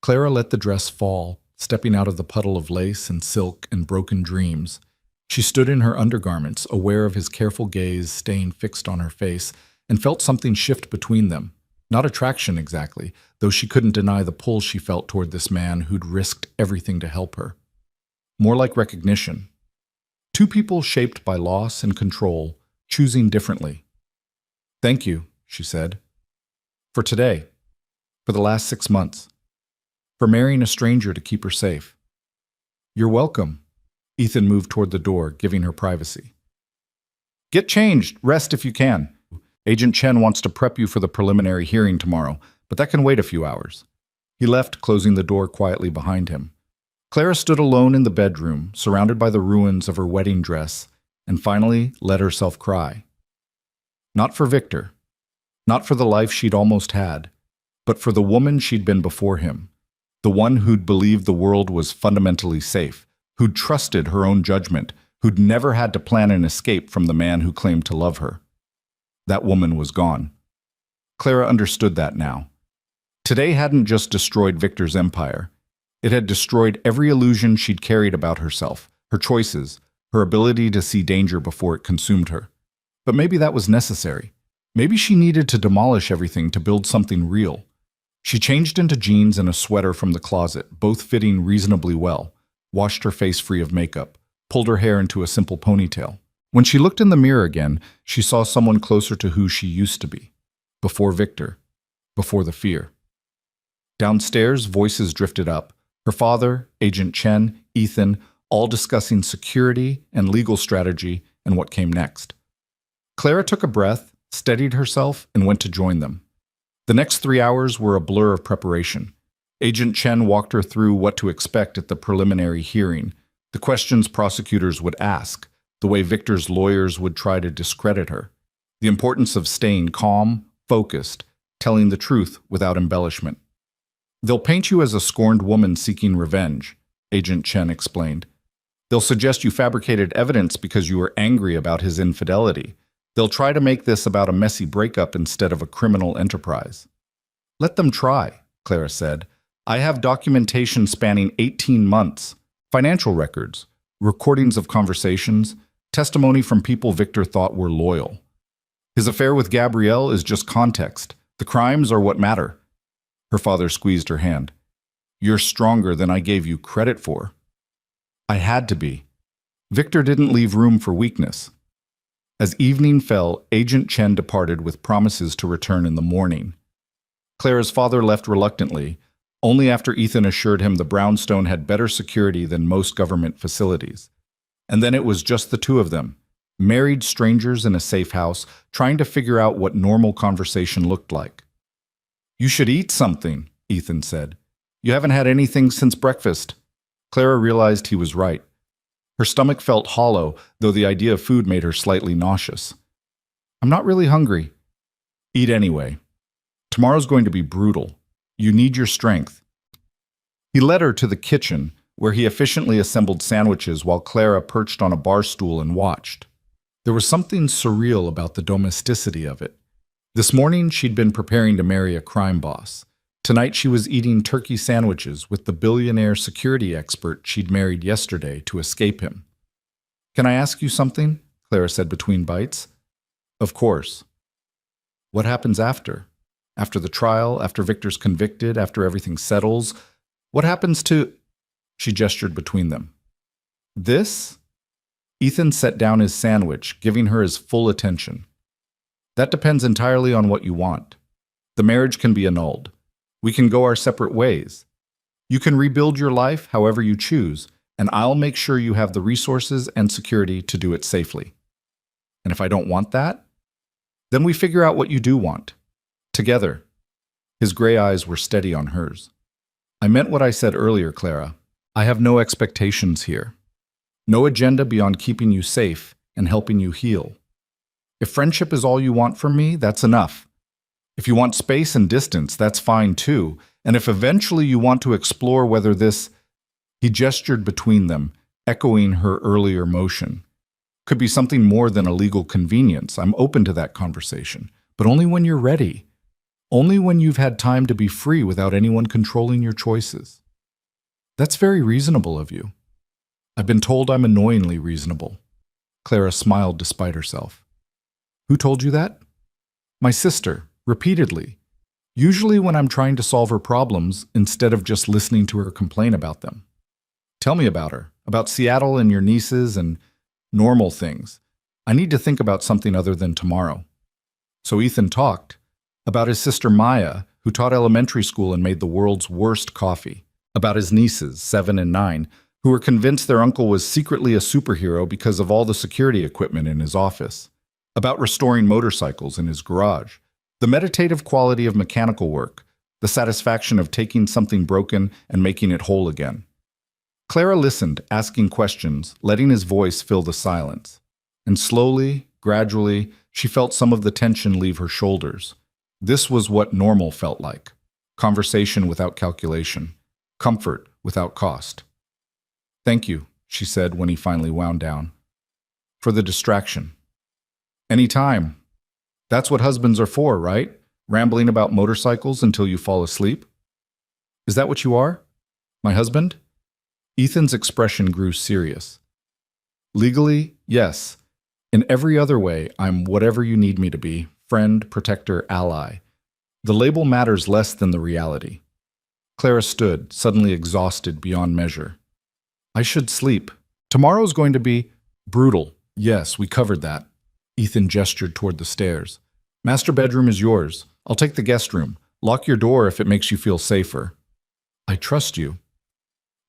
Clara let the dress fall, stepping out of the puddle of lace and silk and broken dreams. She stood in her undergarments, aware of his careful gaze staying fixed on her face, and felt something shift between them. Not attraction exactly, though she couldn't deny the pull she felt toward this man who'd risked everything to help her. More like recognition. 2 people shaped by loss and control, choosing differently. Thank you, she said. For today. For the last 6 months. For marrying a stranger to keep her safe. You're welcome. Ethan moved toward the door, giving her privacy. Get changed. Rest if you can. Agent Chen wants to prep you for the preliminary hearing tomorrow, but that can wait a few hours. He left, closing the door quietly behind him. Clara stood alone in the bedroom, surrounded by the ruins of her wedding dress, and finally let herself cry. Not for Victor. Not for the life she'd almost had, but for the woman she'd been before him. The one who'd believed the world was fundamentally safe, who'd trusted her own judgment, who'd never had to plan an escape from the man who claimed to love her. That woman was gone. Clara understood that now. Today hadn't just destroyed Victor's empire. It had destroyed every illusion she'd carried about herself, her choices, her ability to see danger before it consumed her. But maybe that was necessary. Maybe she needed to demolish everything to build something real. She changed into jeans and a sweater from the closet, both fitting reasonably well, washed her face free of makeup, pulled her hair into a simple ponytail. When she looked in the mirror again, she saw someone closer to who she used to be. Before Victor. Before the fear. Downstairs, voices drifted up. Her father, Agent Chen, Ethan, all discussing security and legal strategy and what came next. Clara took a breath, steadied herself, and went to join them. The next 3 hours were a blur of preparation. Agent Chen walked her through what to expect at the preliminary hearing, the questions prosecutors would ask, the way Victor's lawyers would try to discredit her, the importance of staying calm, focused, telling the truth without embellishment. They'll paint you as a scorned woman seeking revenge, Agent Chen explained. They'll suggest you fabricated evidence because you were angry about his infidelity. They'll try to make this about a messy breakup instead of a criminal enterprise. Let them try, Clara said. I have documentation spanning 18 months, financial records, recordings of conversations, testimony from people Victor thought were loyal. His affair with Gabrielle is just context. The crimes are what matter. Her father squeezed her hand. You're stronger than I gave you credit for. I had to be. Victor didn't leave room for weakness. As evening fell, Agent Chen departed with promises to return in the morning. Clara's father left reluctantly, only after Ethan assured him the brownstone had better security than most government facilities. And then it was just the two of them, married strangers in a safe house, trying to figure out what normal conversation looked like. "You should eat something," Ethan said. "You haven't had anything since breakfast." Clara realized he was right. Her stomach felt hollow, though the idea of food made her slightly nauseous. "I'm not really hungry." "Eat anyway. Tomorrow's going to be brutal. You need your strength." He led her to the kitchen, where he efficiently assembled sandwiches while Clara perched on a bar stool and watched. There was something surreal about the domesticity of it. This morning, she'd been preparing to marry a crime boss. Tonight, she was eating turkey sandwiches with the billionaire security expert she'd married yesterday to escape him. "Can I ask you something?" Clara said between bites. "Of course." "What happens after? After the trial, after Victor's convicted, after everything settles? What happens to—" She gestured between them. "This?" Ethan set down his sandwich, giving her his full attention. "That depends entirely on what you want. The marriage can be annulled. We can go our separate ways. You can rebuild your life however you choose, and I'll make sure you have the resources and security to do it safely. And if I don't want that, then we figure out what you do want. Together." His gray eyes were steady on hers. "I meant what I said earlier, Clara. I have no expectations here. No agenda beyond keeping you safe and helping you heal. If friendship is all you want from me, that's enough. If you want space and distance, that's fine too. And if eventually you want to explore whether this—" He gestured between them, echoing her earlier motion. "Could be something more than a legal convenience. I'm open to that conversation. But only when you're ready. Only when you've had time to be free without anyone controlling your choices." "That's very reasonable of you." "I've been told I'm annoyingly reasonable." Clara smiled despite herself. "Who told you that?" "My sister, repeatedly. Usually when I'm trying to solve her problems, instead of just listening to her complain about them." "Tell me about her, about Seattle and your nieces and normal things. I need to think about something other than tomorrow." So Ethan talked about his sister Maya, who taught elementary school and made the world's worst coffee, about his nieces, 7 and 9, who were convinced their uncle was secretly a superhero because of all the security equipment in his office, about restoring motorcycles in his garage, the meditative quality of mechanical work, the satisfaction of taking something broken and making it whole again. Clara listened, asking questions, letting his voice fill the silence. And slowly, gradually, she felt some of the tension leave her shoulders. This was what normal felt like. Conversation without calculation. Comfort without cost. "Thank you," she said when he finally wound down. "For the distraction." "Any time. That's what husbands are for, right? Rambling about motorcycles until you fall asleep." "Is that what you are? My husband?" Ethan's expression grew serious. "Legally, yes. In every other way, I'm whatever you need me to be, friend, protector, ally. The label matters less than the reality." Clara stood, suddenly exhausted beyond measure. "I should sleep. Tomorrow's going to be brutal." "Yes, we covered that." Ethan gestured toward the stairs. "Master bedroom is yours. I'll take the guest room. Lock your door if it makes you feel safer." "I trust you."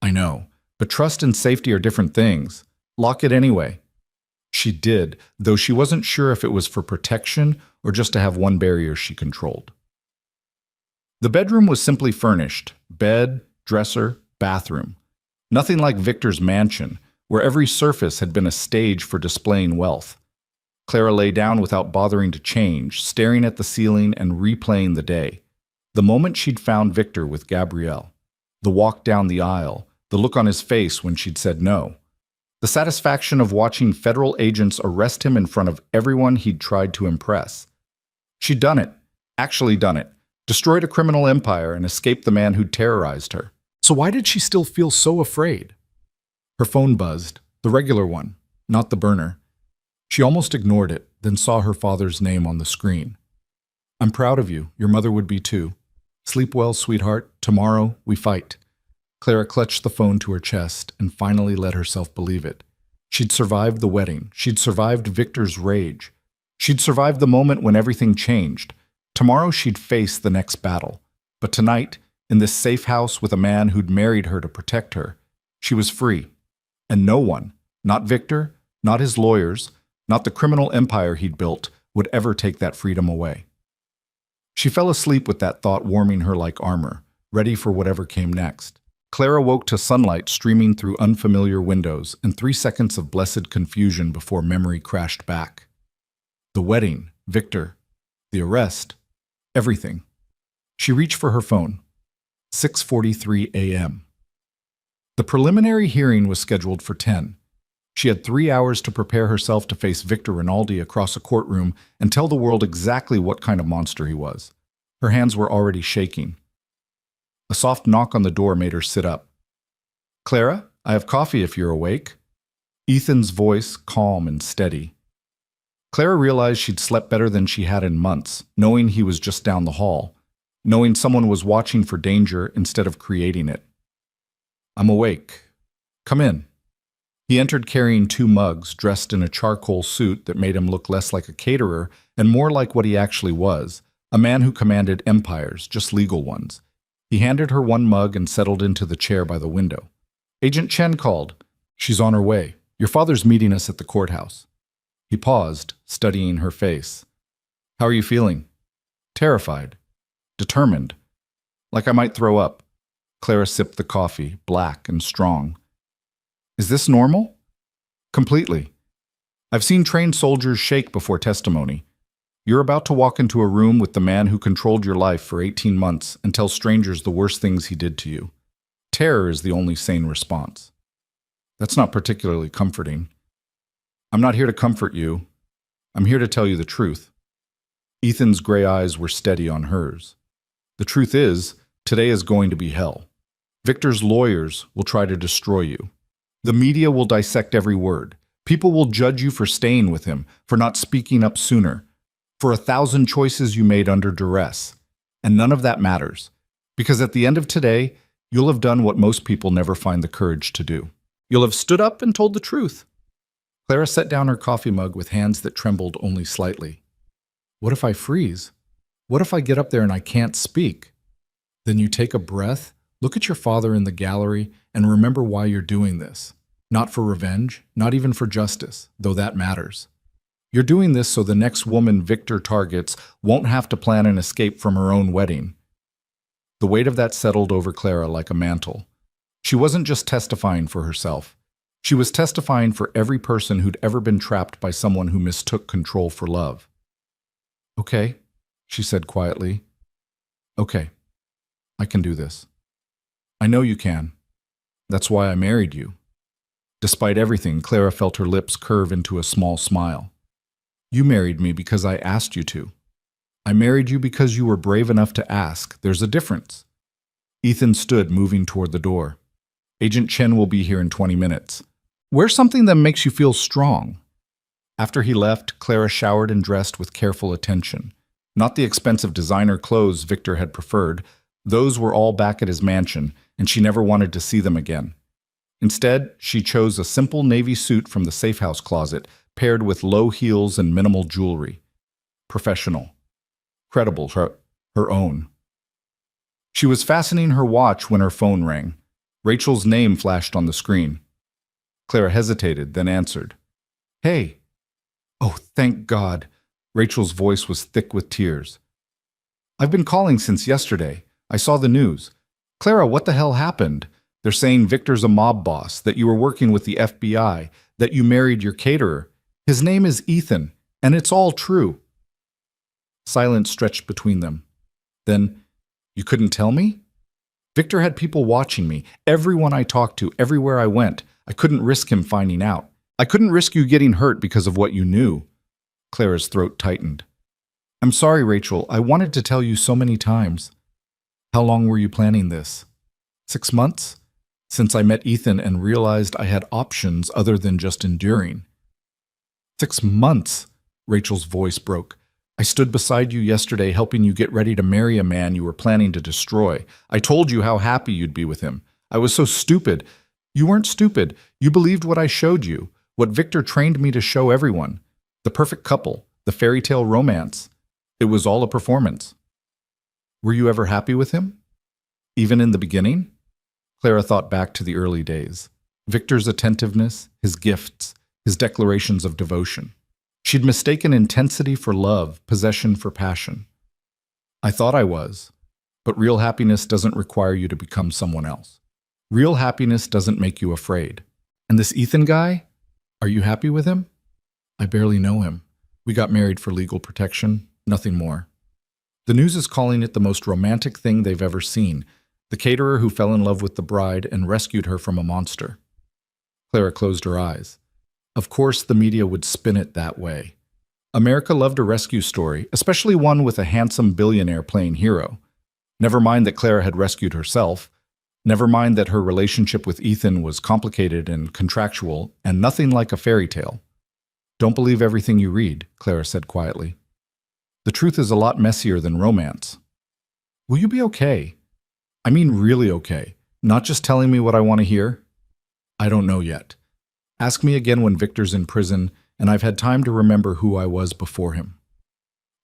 "I know, but trust and safety are different things. Lock it anyway." She did, though she wasn't sure if it was for protection or just to have one barrier she controlled. The bedroom was simply furnished: bed, dresser, bathroom. Nothing like Victor's mansion, where every surface had been a stage for displaying wealth. Clara lay down without bothering to change, staring at the ceiling and replaying the day. The moment she'd found Victor with Gabrielle. The walk down the aisle, the look on his face when she'd said no. The satisfaction of watching federal agents arrest him in front of everyone he'd tried to impress. She'd done it, actually done it, destroyed a criminal empire and escaped the man who'd terrorized her. So why did she still feel so afraid? Her phone buzzed, the regular one, not the burner. She almost ignored it, then saw her father's name on the screen. "I'm proud of you. Your mother would be too. Sleep well, sweetheart. Tomorrow, we fight." Clara clutched the phone to her chest and finally let herself believe it. She'd survived the wedding. She'd survived Victor's rage. She'd survived the moment when everything changed. Tomorrow she'd face the next battle. But tonight, in this safe house with a man who'd married her to protect her, she was free. And no one, Not Victor, not his lawyers, not the criminal empire he'd built would ever take that freedom away. She fell asleep with that thought warming her like armor, ready for whatever came next. Clara woke to sunlight streaming through unfamiliar windows and 3 seconds of blessed confusion before memory crashed back. The wedding, Victor, the arrest, everything. She reached for her phone. 6:43 a.m. The preliminary hearing was scheduled for 10. She had 3 hours to prepare herself to face Victor Rinaldi across a courtroom and tell the world exactly what kind of monster he was. Her hands were already shaking. A soft knock on the door made her sit up. "Clara, I have coffee if you're awake." Ethan's voice, calm and steady. Clara realized she'd slept better than she had in months, knowing he was just down the hall, knowing someone was watching for danger instead of creating it. "I'm awake. Come in." He entered carrying 2 mugs, dressed in a charcoal suit that made him look less like a caterer and more like what he actually was, a man who commanded empires, just legal ones. He handed her 1 mug and settled into the chair by the window. "Agent Chen called. She's on her way. Your father's meeting us at the courthouse." He paused, studying her face. "How are you feeling?" "Terrified. Determined. Like I might throw up." Clara sipped the coffee, black and strong. "Is this normal?" "Completely. I've seen trained soldiers shake before testimony. You're about to walk into a room with the man who controlled your life for 18 months and tell strangers the worst things he did to you. Terror is the only sane response." "That's not particularly comforting." "I'm not here to comfort you. I'm here to tell you the truth." Ethan's gray eyes were steady on hers. "The truth is, today is going to be hell. Victor's lawyers will try to destroy you. The media will dissect every word. People will judge you for staying with him, for not speaking up sooner, for 1,000 choices you made under duress. And none of that matters, because at the end of today, you'll have done what most people never find the courage to do. You'll have stood up and told the truth." Clara set down her coffee mug with hands that trembled only slightly. "What if I freeze? What if I get up there and I can't speak?" "Then you take a breath, look at your father in the gallery, and remember why you're doing this. Not for revenge, not even for justice, though that matters. You're doing this so the next woman Victor targets won't have to plan an escape from her own wedding." The weight of that settled over Clara like a mantle. She wasn't just testifying for herself. She was testifying for every person who'd ever been trapped by someone who mistook control for love. "Okay," she said quietly. "Okay, I can do this. I know you can. That's why I married you." Despite everything, Clara felt her lips curve into a small smile. "You married me because I asked you to. I married you because you were brave enough to ask. There's a difference." Ethan stood, moving toward the door. "Agent Chen will be here in 20 minutes. Wear something that makes you feel strong." After he left, Clara showered and dressed with careful attention. Not the expensive designer clothes Victor had preferred. Those were all back at his mansion, and she never wanted to see them again. Instead, she chose a simple navy suit from the safe house closet, paired with low heels and minimal jewelry. Professional. Credible, her own. She was fastening her watch when her phone rang. Rachel's name flashed on the screen. Clara hesitated, then answered. "Hey." "Oh, thank God." Rachel's voice was thick with tears. "I've been calling since yesterday. I saw the news. Clara, what the hell happened? They're saying Victor's a mob boss, that you were working with the FBI, that you married your caterer. His name is Ethan, and it's all true." Silence stretched between them. Then, "You couldn't tell me?" "Victor had people watching me, everyone I talked to, everywhere I went. I couldn't risk him finding out. I couldn't risk you getting hurt because of what you knew." Clara's throat tightened. "I'm sorry, Rachel. I wanted to tell you so many times." "How long were you planning this?" 6 months? Since I met Ethan and realized I had options other than just enduring." 6 months? Rachel's voice broke. "I stood beside you yesterday helping you get ready to marry a man you were planning to destroy. I told you how happy you'd be with him. I was so stupid. You weren't stupid. You believed what I showed you, what Victor trained me to show everyone. The perfect couple, the fairy tale romance. It was all a performance." "Were you ever happy with him? Even in the beginning?" Clara thought back to the early days. Victor's attentiveness, his gifts, his declarations of devotion. She'd mistaken intensity for love, possession for passion. I thought I was, but real happiness doesn't require you to become someone else. Real happiness doesn't make you afraid. And this Ethan guy? Are you happy with him? I barely know him. We got married for legal protection, nothing more. The news is calling it the most romantic thing they've ever seen. The caterer who fell in love with the bride and rescued her from a monster. Clara closed her eyes. Of course, the media would spin it that way. America loved a rescue story, especially one with a handsome billionaire playing hero. Never mind that Clara had rescued herself. Never mind that her relationship with Ethan was complicated and contractual and nothing like a fairy tale. Don't believe everything you read, Clara said quietly. The truth is a lot messier than romance. Will you be okay? I mean really okay, not just telling me what I want to hear? I don't know yet. Ask me again when Victor's in prison and I've had time to remember who I was before him.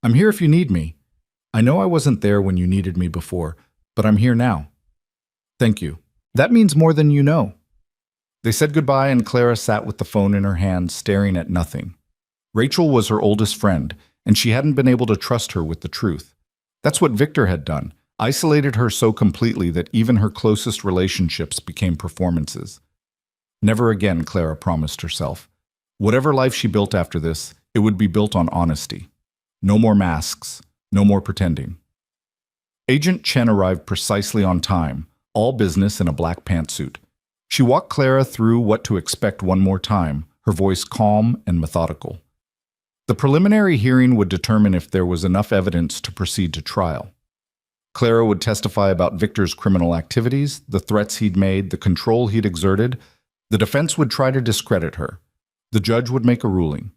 I'm here if you need me. I know I wasn't there when you needed me before, but I'm here now. Thank you. That means more than you know. They said goodbye and Clara sat with the phone in her hand, staring at nothing. Rachel was her oldest friend, and she hadn't been able to trust her with the truth. That's what Victor had done, isolated her so completely that even her closest relationships became performances. Never again, Clara promised herself. Whatever life she built after this, it would be built on honesty. No more masks, no more pretending. Agent Chen arrived precisely on time, all business in a black pantsuit. She walked Clara through what to expect one more time, her voice calm and methodical. The preliminary hearing would determine if there was enough evidence to proceed to trial. Clara would testify about Victor's criminal activities, the threats he'd made, the control he'd exerted. The defense would try to discredit her. The judge would make a ruling.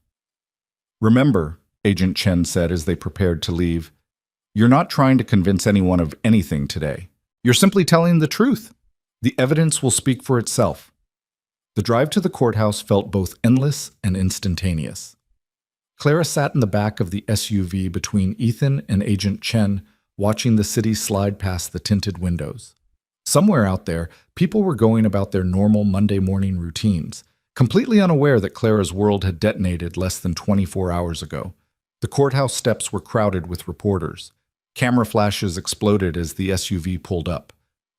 Remember, Agent Chen said as they prepared to leave, you're not trying to convince anyone of anything today. You're simply telling the truth. The evidence will speak for itself. The drive to the courthouse felt both endless and instantaneous. Clara sat in the back of the SUV between Ethan and Agent Chen, watching the city slide past the tinted windows. Somewhere out there, people were going about their normal Monday morning routines, completely unaware that Clara's world had detonated less than 24 hours ago. The courthouse steps were crowded with reporters. Camera flashes exploded as the SUV pulled up.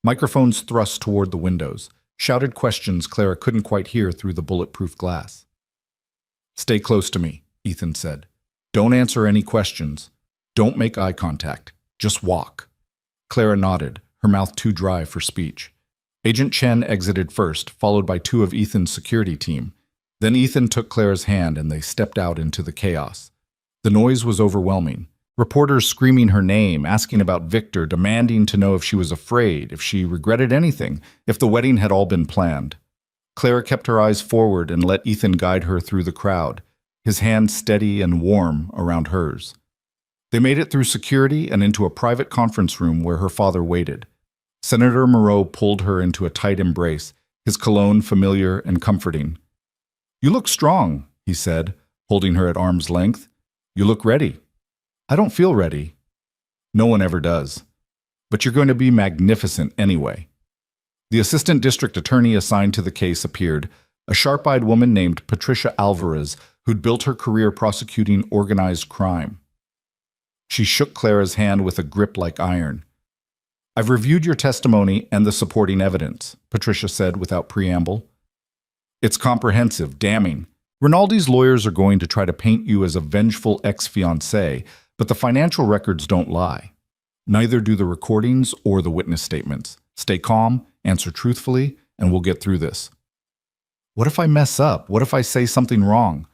Microphones thrust toward the windows, shouted questions Clara couldn't quite hear through the bulletproof glass. Stay close to me, Ethan said. Don't answer any questions. Don't make eye contact. Just walk. Clara nodded, her mouth too dry for speech. Agent Chen exited first, followed by two of Ethan's security team. Then Ethan took Clara's hand and they stepped out into the chaos. The noise was overwhelming. Reporters screaming her name, asking about Victor, demanding to know if she was afraid, if she regretted anything, if the wedding had all been planned. Clara kept her eyes forward and let Ethan guide her through the crowd, his hand steady and warm around hers. They made it through security and into a private conference room where her father waited. Senator Moreau pulled her into a tight embrace, his cologne familiar and comforting. You look strong, he said, holding her at arm's length. You look ready. I don't feel ready. No one ever does. But you're going to be magnificent anyway. The assistant district attorney assigned to the case appeared, a sharp-eyed woman named Patricia Alvarez, who'd built her career prosecuting organized crime. She shook Clara's hand with a grip like iron. I've reviewed your testimony and the supporting evidence, Patricia said without preamble. It's comprehensive, damning. Rinaldi's lawyers are going to try to paint you as a vengeful ex-fiancé, but the financial records don't lie. Neither do the recordings or the witness statements. Stay calm, answer truthfully, and we'll get through this. What if I mess up? What if I say something wrong?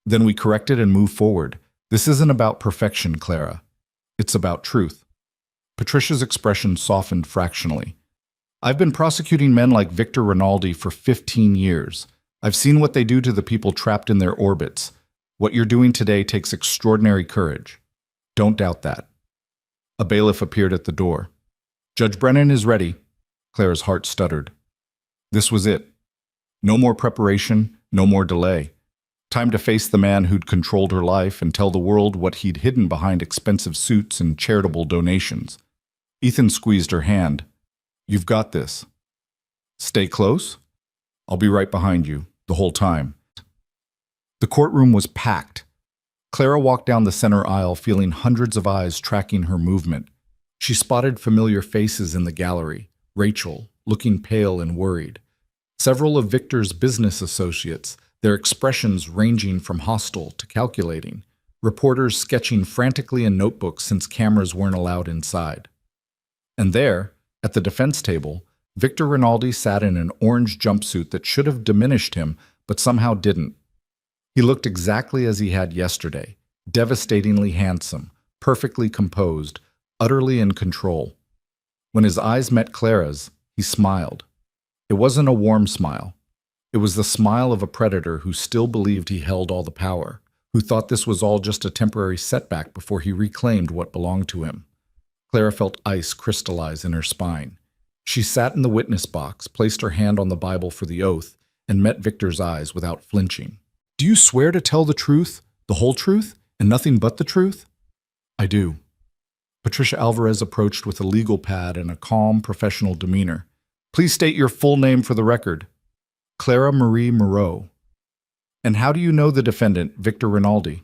Then we correct it and move forward. This isn't about perfection, Clara. It's about truth. Patricia's expression softened fractionally. I've been prosecuting men like Victor Rinaldi for 15 years. I've seen what they do to the people trapped in their orbits. What you're doing today takes extraordinary courage. Don't doubt that. A bailiff appeared at the door. Judge Brennan is ready. Clara's heart stuttered. This was it. No more preparation, no more delay. Time to face the man who'd controlled her life and tell the world what he'd hidden behind expensive suits and charitable donations. Ethan squeezed her hand. You've got this. Stay close? I'll be right behind you, the whole time. The courtroom was packed. Clara walked down the center aisle, feeling hundreds of eyes tracking her movement. She spotted familiar faces in the gallery. Rachel, looking pale and worried. Several of Victor's business associates, their expressions ranging from hostile to calculating. Reporters sketching frantically in notebooks since cameras weren't allowed inside. And there, at the defense table, Victor Rinaldi sat in an orange jumpsuit that should have diminished him, but somehow didn't. He looked exactly as he had yesterday, devastatingly handsome, perfectly composed, utterly in control. When his eyes met Clara's, he smiled. It wasn't a warm smile. It was the smile of a predator who still believed he held all the power, who thought this was all just a temporary setback before he reclaimed what belonged to him. Clara felt ice crystallize in her spine. She sat in the witness box, placed her hand on the Bible for the oath, and met Victor's eyes without flinching. "Do you swear to tell the truth, the whole truth, and nothing but the truth?" "I do." Patricia Alvarez approached with a legal pad and a calm, professional demeanor. "Please state your full name for the record." "Clara Marie Moreau." "And how do you know the defendant, Victor Rinaldi?"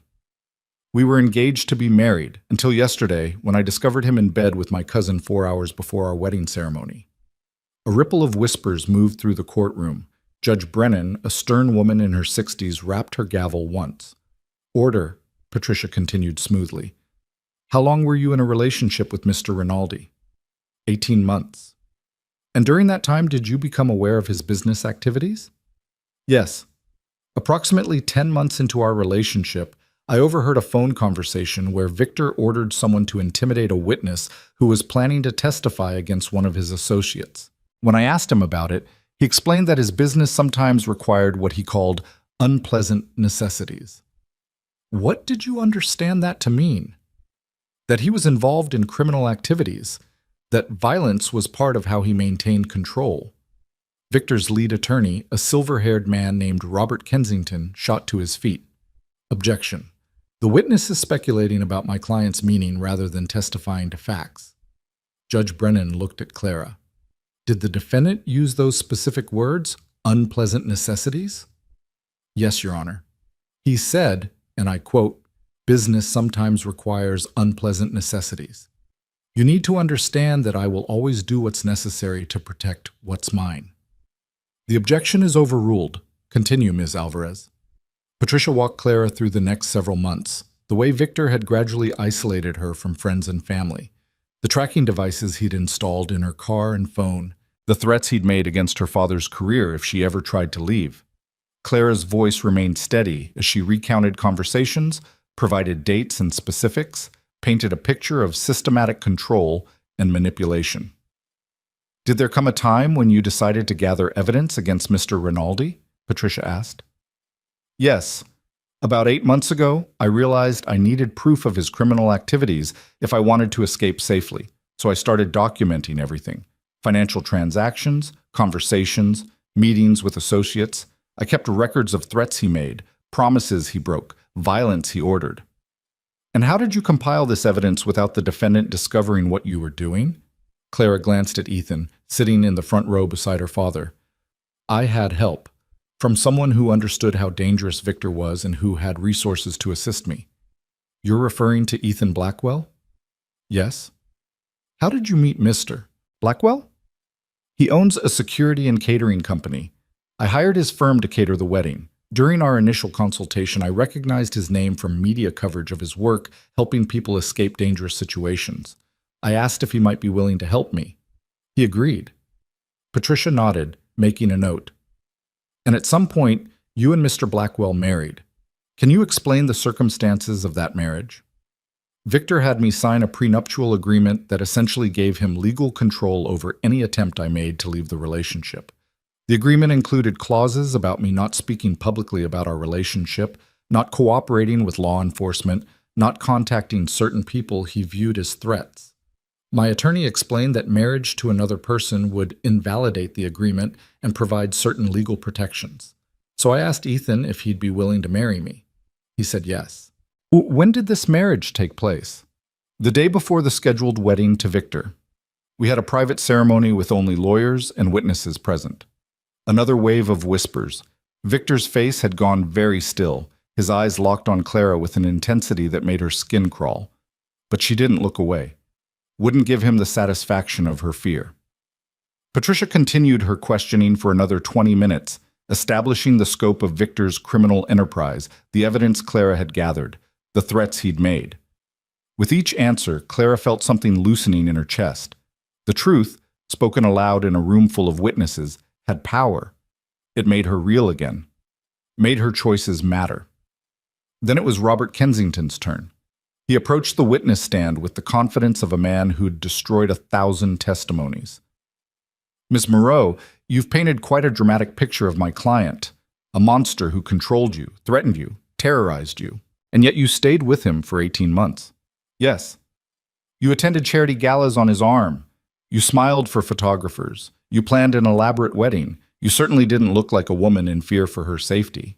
"We were engaged to be married until yesterday when I discovered him in bed with my cousin 4 hours before our wedding ceremony." A ripple of whispers moved through the courtroom. Judge Brennan, a stern woman in her 60s, rapped her gavel once. "Order," Patricia continued smoothly. "How long were you in a relationship with Mr. Rinaldi?" 18 months. "And during that time, did you become aware of his business activities?" "Yes. Approximately 10 months into our relationship, I overheard a phone conversation where Victor ordered someone to intimidate a witness who was planning to testify against one of his associates. When I asked him about it, he explained that his business sometimes required what he called unpleasant necessities." "What did you understand that to mean?" "That he was involved in criminal activities, that violence was part of how he maintained control." Victor's lead attorney, a silver-haired man named Robert Kensington, shot to his feet. "Objection. The witness is speculating about my client's meaning rather than testifying to facts." Judge Brennan looked at Clara. "Did the defendant use those specific words, unpleasant necessities?" "Yes, Your Honor. He said, and I quote, 'Business sometimes requires unpleasant necessities. You need to understand that I will always do what's necessary to protect what's mine.'" "The objection is overruled. Continue, Ms. Alvarez." Patricia walked Clara through the next several months, the way Victor had gradually isolated her from friends and family, the tracking devices he'd installed in her car and phone, the threats he'd made against her father's career if she ever tried to leave. Clara's voice remained steady as she recounted conversations, provided dates and specifics, painted a picture of systematic control and manipulation. "Did there come a time when you decided to gather evidence against Mr. Rinaldi?" Patricia asked. "Yes. About 8 months ago, I realized I needed proof of his criminal activities if I wanted to escape safely, so I started documenting everything. Financial transactions, conversations, meetings with associates. I kept records of threats he made, promises he broke, violence he ordered." "And how did you compile this evidence without the defendant discovering what you were doing?" Clara glanced at Ethan, sitting in the front row beside her father. "I had help. From someone who understood how dangerous Victor was and who had resources to assist me." "You're referring to Ethan Blackwell?" "Yes." "How did you meet Mr. Blackwell?" "He owns a security and catering company. I hired his firm to cater the wedding. During our initial consultation, I recognized his name from media coverage of his work helping people escape dangerous situations. I asked if he might be willing to help me. He agreed." Patricia nodded, making a note. "And at some point, you and Mr. Blackwell married. Can you explain the circumstances of that marriage?" "Victor had me sign a prenuptial agreement that essentially gave him legal control over any attempt I made to leave the relationship. The agreement included clauses about me not speaking publicly about our relationship, not cooperating with law enforcement, not contacting certain people he viewed as threats. My attorney explained that marriage to another person would invalidate the agreement and provide certain legal protections. So I asked Ethan if he'd be willing to marry me. He said yes." "When did this marriage take place?" "The day before the scheduled wedding to Victor. We had a private ceremony with only lawyers and witnesses present." Another wave of whispers. Victor's face had gone very still, his eyes locked on Clara with an intensity that made her skin crawl. But she didn't look away. Wouldn't give him the satisfaction of her fear. Patricia continued her questioning for another 20 minutes, establishing the scope of Victor's criminal enterprise, the evidence Clara had gathered, the threats he'd made. With each answer, Clara felt something loosening in her chest. The truth, spoken aloud in a room full of witnesses, had power. It made her real again. Made her choices matter. Then it was Robert Kensington's turn. He approached the witness stand with the confidence of a man who'd destroyed 1,000 testimonies. Miss Moreau, you've painted quite a dramatic picture of my client, a monster who controlled you, threatened you, terrorized you, and yet you stayed with him for 18 months. Yes. You attended charity galas on his arm. You smiled for photographers. You planned an elaborate wedding. You certainly didn't look like a woman in fear for her safety.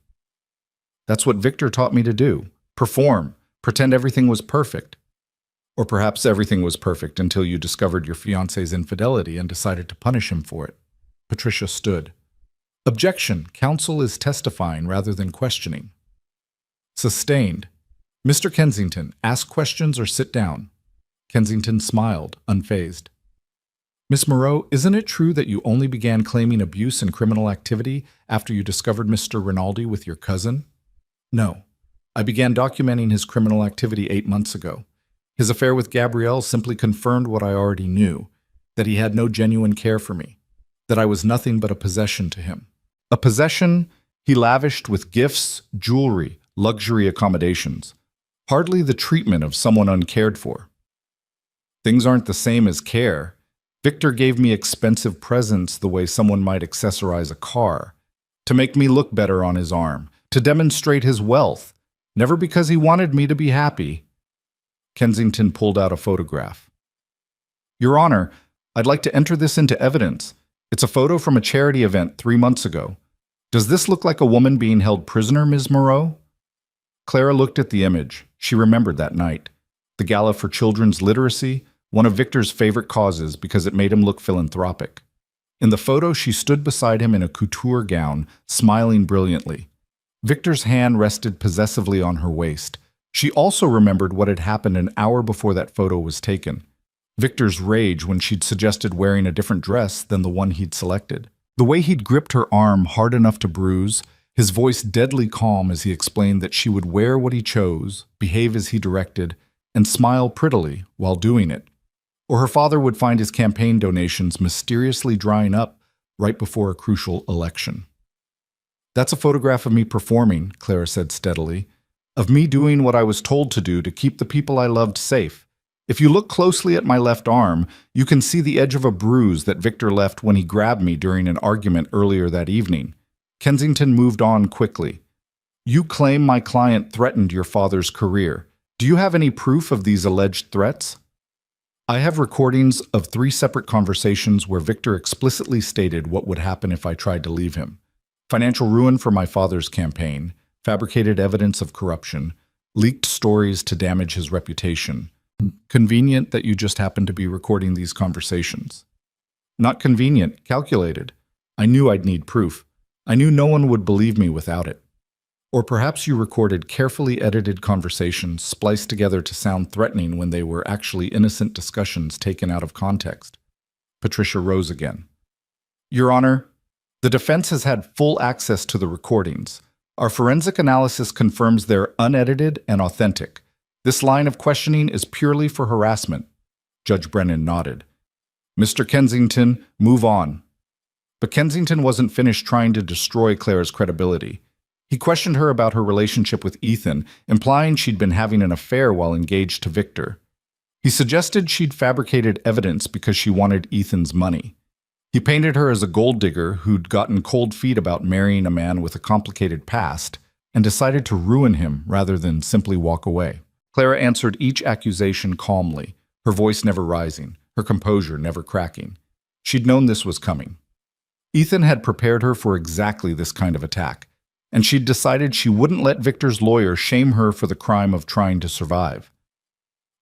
That's what Victor taught me to do. Perform. Pretend everything was perfect. Or perhaps everything was perfect until you discovered your fiancé's infidelity and decided to punish him for it. Patricia stood. Objection. Counsel is testifying rather than questioning. Sustained. Mr. Kensington, ask questions or sit down. Kensington smiled, unfazed. Miss Moreau, isn't it true that you only began claiming abuse and criminal activity after you discovered Mr. Rinaldi with your cousin? No. I began documenting his criminal activity 8 months ago. His affair with Gabrielle simply confirmed what I already knew, that he had no genuine care for me, that I was nothing but a possession to him. A possession he lavished with gifts, jewelry, luxury accommodations. Hardly the treatment of someone uncared for. Things aren't the same as care. Victor gave me expensive presents the way someone might accessorize a car, to make me look better on his arm, to demonstrate his wealth, never because he wanted me to be happy. Kensington pulled out a photograph. Your Honor, I'd like to enter this into evidence. It's a photo from a charity event 3 months ago. Does this look like a woman being held prisoner, Ms. Moreau? Clara looked at the image. She remembered that night. The gala for children's literacy, one of Victor's favorite causes because it made him look philanthropic. In the photo, she stood beside him in a couture gown, smiling brilliantly. Victor's hand rested possessively on her waist. She also remembered what had happened an hour before that photo was taken. Victor's rage when she'd suggested wearing a different dress than the one he'd selected. The way he'd gripped her arm hard enough to bruise, his voice deadly calm as he explained that she would wear what he chose, behave as he directed, and smile prettily while doing it. Or her father would find his campaign donations mysteriously drying up right before a crucial election. That's a photograph of me performing, Clara said steadily, of me doing what I was told to do to keep the people I loved safe. If you look closely at my left arm, you can see the edge of a bruise that Victor left when he grabbed me during an argument earlier that evening. Kensington moved on quickly. You claim my client threatened your father's career. Do you have any proof of these alleged threats? I have recordings of 3 separate conversations where Victor explicitly stated what would happen if I tried to leave him. Financial ruin for my father's campaign, fabricated evidence of corruption, leaked stories to damage his reputation. Convenient that you just happened to be recording these conversations. Not convenient, calculated. I knew I'd need proof. I knew no one would believe me without it. Or perhaps you recorded carefully edited conversations spliced together to sound threatening when they were actually innocent discussions taken out of context. Patricia rose again. Your Honor, the defense has had full access to the recordings. Our forensic analysis confirms they're unedited and authentic. This line of questioning is purely for harassment. Judge Brennan nodded. Mr. Kensington, move on. But Kensington wasn't finished trying to destroy Clara's credibility. He questioned her about her relationship with Ethan, implying she'd been having an affair while engaged to Victor. He suggested she'd fabricated evidence because she wanted Ethan's money. He painted her as a gold digger who'd gotten cold feet about marrying a man with a complicated past and decided to ruin him rather than simply walk away. Clara answered each accusation calmly, her voice never rising, her composure never cracking. She'd known this was coming. Ethan had prepared her for exactly this kind of attack, and she'd decided she wouldn't let Victor's lawyer shame her for the crime of trying to survive.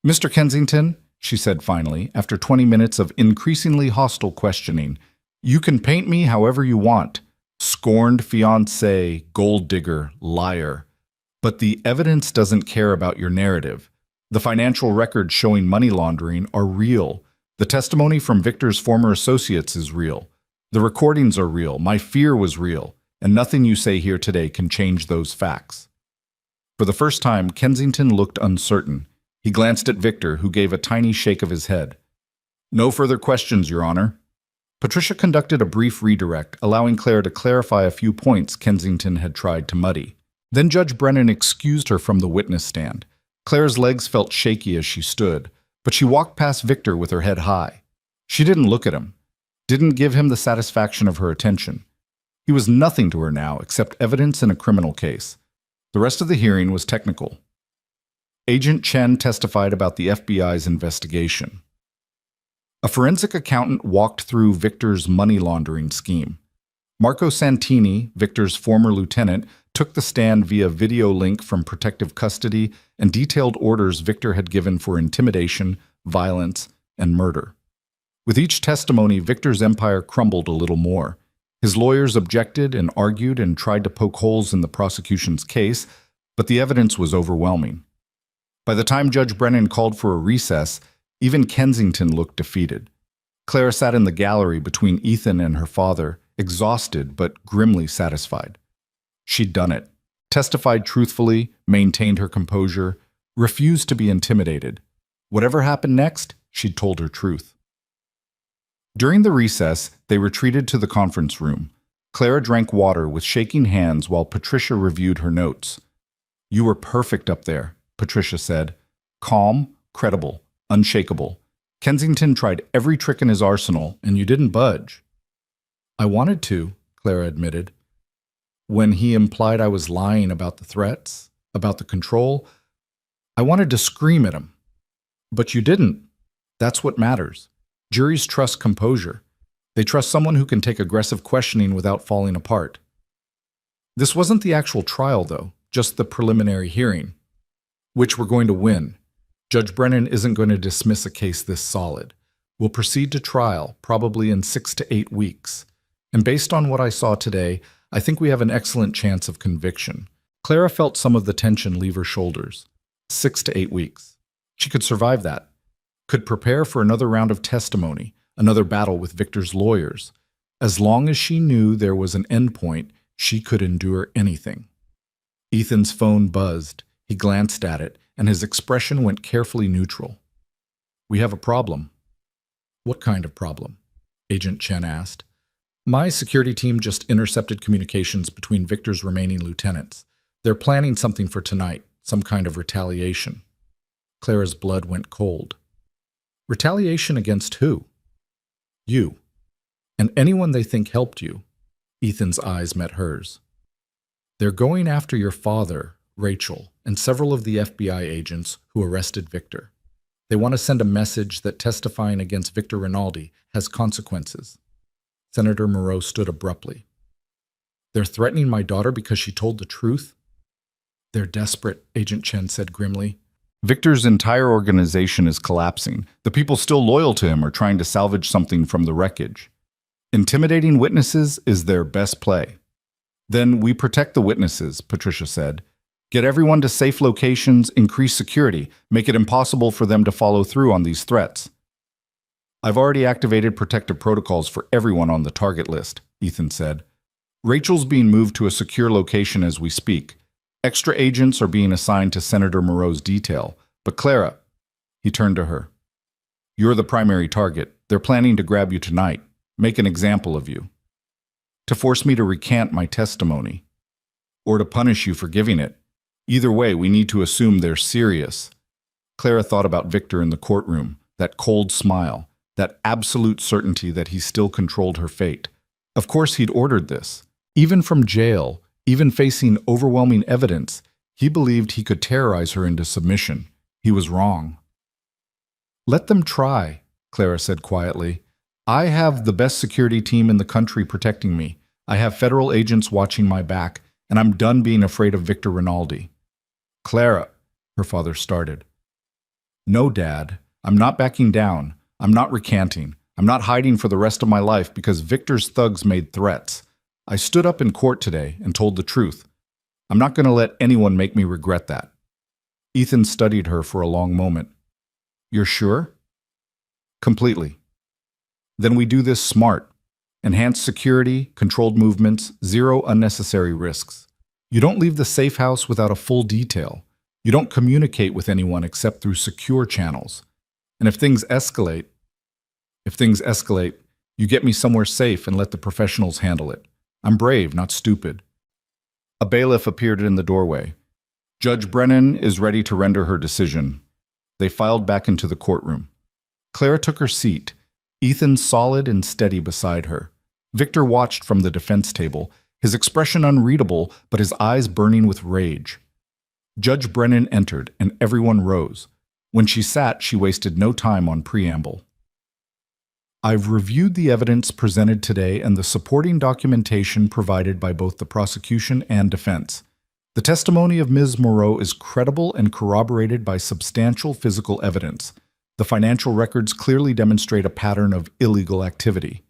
Mr. Kensington, she said finally, after 20 minutes of increasingly hostile questioning, you can paint me however you want, Scorned fiancé, gold digger, liar. But the evidence doesn't care about your narrative. The financial records showing money laundering are real. The testimony from Victor's former associates is real. The recordings are real. My fear was real. And nothing you say here today can change those facts. For the first time, Kensington looked uncertain. He glanced at Victor, who gave a tiny shake of his head. No further questions, Your Honor. Patricia conducted a brief redirect, allowing Claire to clarify a few points Kensington had tried to muddy. Then Judge Brennan excused her from the witness stand. Claire's legs felt shaky as she stood, but she walked past Victor with her head high. She didn't look at him, didn't give him the satisfaction of her attention. He was nothing to her now except evidence in a criminal case. The rest of the hearing was technical. Agent Chen testified about the FBI's investigation. A forensic accountant walked through Victor's money laundering scheme. Marco Santini, Victor's former lieutenant, took the stand via video link from protective custody and detailed orders Victor had given for intimidation, violence, and murder. With each testimony, Victor's empire crumbled a little more. His lawyers objected and argued and tried to poke holes in the prosecution's case, but the evidence was overwhelming. By the time Judge Brennan called for a recess, even Kensington looked defeated. Claire sat in the gallery between Ethan and her father, exhausted but grimly satisfied. She'd done it, testified truthfully, maintained her composure, refused to be intimidated. Whatever happened next, she'd told her truth. During the recess, they retreated to the conference room. Clara drank water with shaking hands while Patricia reviewed her notes. "You were perfect up there," Patricia said. "Calm, credible, unshakable. Kensington tried every trick in his arsenal, and you didn't budge." "I wanted to," Clara admitted. "When he implied I was lying about the threats, about the control, I wanted to scream at him. But you didn't. That's what matters. Juries trust composure. They trust someone who can take aggressive questioning without falling apart." This wasn't the actual trial, though, just the preliminary hearing, which we're going to win. Judge Brennan isn't going to dismiss a case this solid. We'll proceed to trial, probably in 6 to 8 weeks. And based on what I saw today, I think we have an excellent chance of conviction. Clara felt some of the tension leave her shoulders. 6 to 8 weeks. She could survive that. Could prepare for another round of testimony, another battle with Victor's lawyers. As long as she knew there was an endpoint, she could endure anything. Ethan's phone buzzed. He glanced at it, and his expression went carefully neutral. "We have a problem." "What kind of problem?" Agent Chen asked. "My security team just intercepted communications between Victor's remaining lieutenants. They're planning something for tonight, some kind of retaliation." Clara's blood went cold. "Retaliation against who?" "You. And anyone they think helped you." Ethan's eyes met hers. "They're going after your father, Rachel, and several of the FBI agents who arrested Victor. They want to send a message that testifying against Victor Rinaldi has consequences." Senator Moreau stood abruptly. "They're threatening my daughter because she told the truth?" "They're desperate," Agent Chen said grimly. "Victor's entire organization is collapsing. The people still loyal to him are trying to salvage something from the wreckage. Intimidating witnesses is their best play." "Then we protect the witnesses," Patricia said. "Get everyone to safe locations, increase security, make it impossible for them to follow through on these threats." "I've already activated protective protocols for everyone on the target list," Ethan said. "Rachel's being moved to a secure location as we speak. Extra agents are being assigned to Senator Moreau's detail. But Clara," he turned to her, "you're the primary target. They're planning to grab you tonight, make an example of you. To force me to recant my testimony. Or to punish you for giving it. Either way, we need to assume they're serious." Clara thought about Victor in the courtroom, that cold smile, that absolute certainty that he still controlled her fate. Of course he'd ordered this. Even from jail, even facing overwhelming evidence, he believed he could terrorize her into submission. He was wrong. "Let them try," Clara said quietly. "I have the best security team in the country protecting me. I have federal agents watching my back, and I'm done being afraid of Victor Rinaldi." "Clara," her father started. "No, Dad, I'm not backing down. I'm not recanting. I'm not hiding for the rest of my life because Victor's thugs made threats. I stood up in court today and told the truth. I'm not going to let anyone make me regret that. Ethan studied her for a long moment. You're sure? Completely. Then we do this smart. Enhanced security, controlled movements, zero unnecessary risks. You don't leave the safe house without a full detail. You don't communicate with anyone except through secure channels. And if things escalate, you get me somewhere safe and let the professionals handle it. I'm brave, not stupid. A bailiff appeared in the doorway. Judge Brennan is ready to render her decision. They filed back into the courtroom. Clara took her seat, Ethan solid and steady beside her. Victor watched from the defense table, his expression unreadable, but his eyes burning with rage. Judge Brennan entered, and everyone rose. When she sat, she wasted no time on preamble. I've reviewed the evidence presented today and the supporting documentation provided by both the prosecution and defense. The testimony of Ms. Moreau is credible and corroborated by substantial physical evidence. The financial records clearly demonstrate a pattern of illegal activity.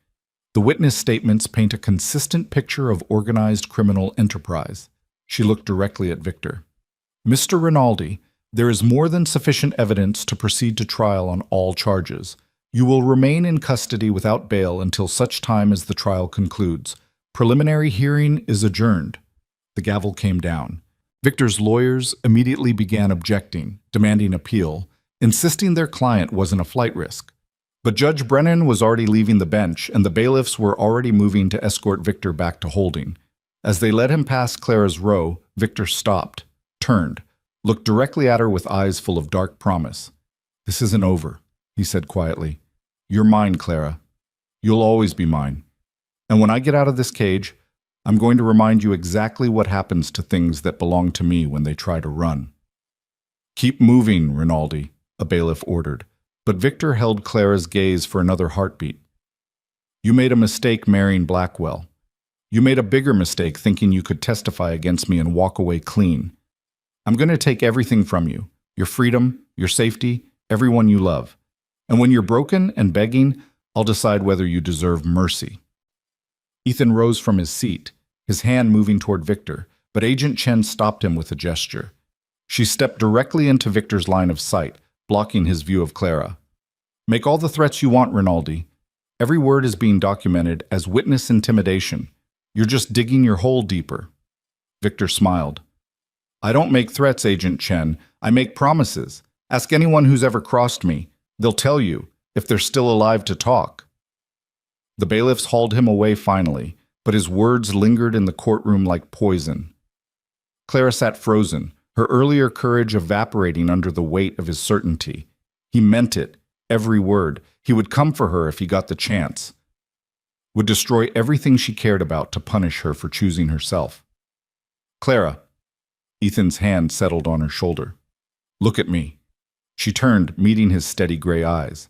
The witness statements paint a consistent picture of organized criminal enterprise. She looked directly at Victor. Mr. Rinaldi, there is more than sufficient evidence to proceed to trial on all charges. You will remain in custody without bail until such time as the trial concludes. Preliminary hearing is adjourned. The gavel came down. Victor's lawyers immediately began objecting, demanding appeal, insisting their client wasn't a flight risk. But Judge Brennan was already leaving the bench, and the bailiffs were already moving to escort Victor back to holding. As they led him past Clara's row, Victor stopped, turned, looked directly at her with eyes full of dark promise. "This isn't over," he said quietly. "You're mine, Clara. You'll always be mine. And when I get out of this cage, I'm going to remind you exactly what happens to things that belong to me when they try to run." "Keep moving, Rinaldi," a bailiff ordered. But Victor held Clara's gaze for another heartbeat. "You made a mistake marrying Blackwell. You made a bigger mistake thinking you could testify against me and walk away clean. I'm going to take everything from you, your freedom, your safety, everyone you love. And when you're broken and begging, I'll decide whether you deserve mercy." Ethan rose from his seat, his hand moving toward Victor, but Agent Chen stopped him with a gesture. She stepped directly into Victor's line of sight, blocking his view of Clara. "Make all the threats you want, Rinaldi. Every word is being documented as witness intimidation. You're just digging your hole deeper." Victor smiled. "I don't make threats, Agent Chen. I make promises. Ask anyone who's ever crossed me. They'll tell you, if they're still alive to talk." The bailiffs hauled him away finally, but his words lingered in the courtroom like poison. Clara sat frozen, her earlier courage evaporating under the weight of his certainty. He meant it, every word. He would come for her if he got the chance. Would destroy everything she cared about to punish her for choosing herself. "Clara." Ethan's hand settled on her shoulder. "Look at me." She turned, meeting his steady gray eyes.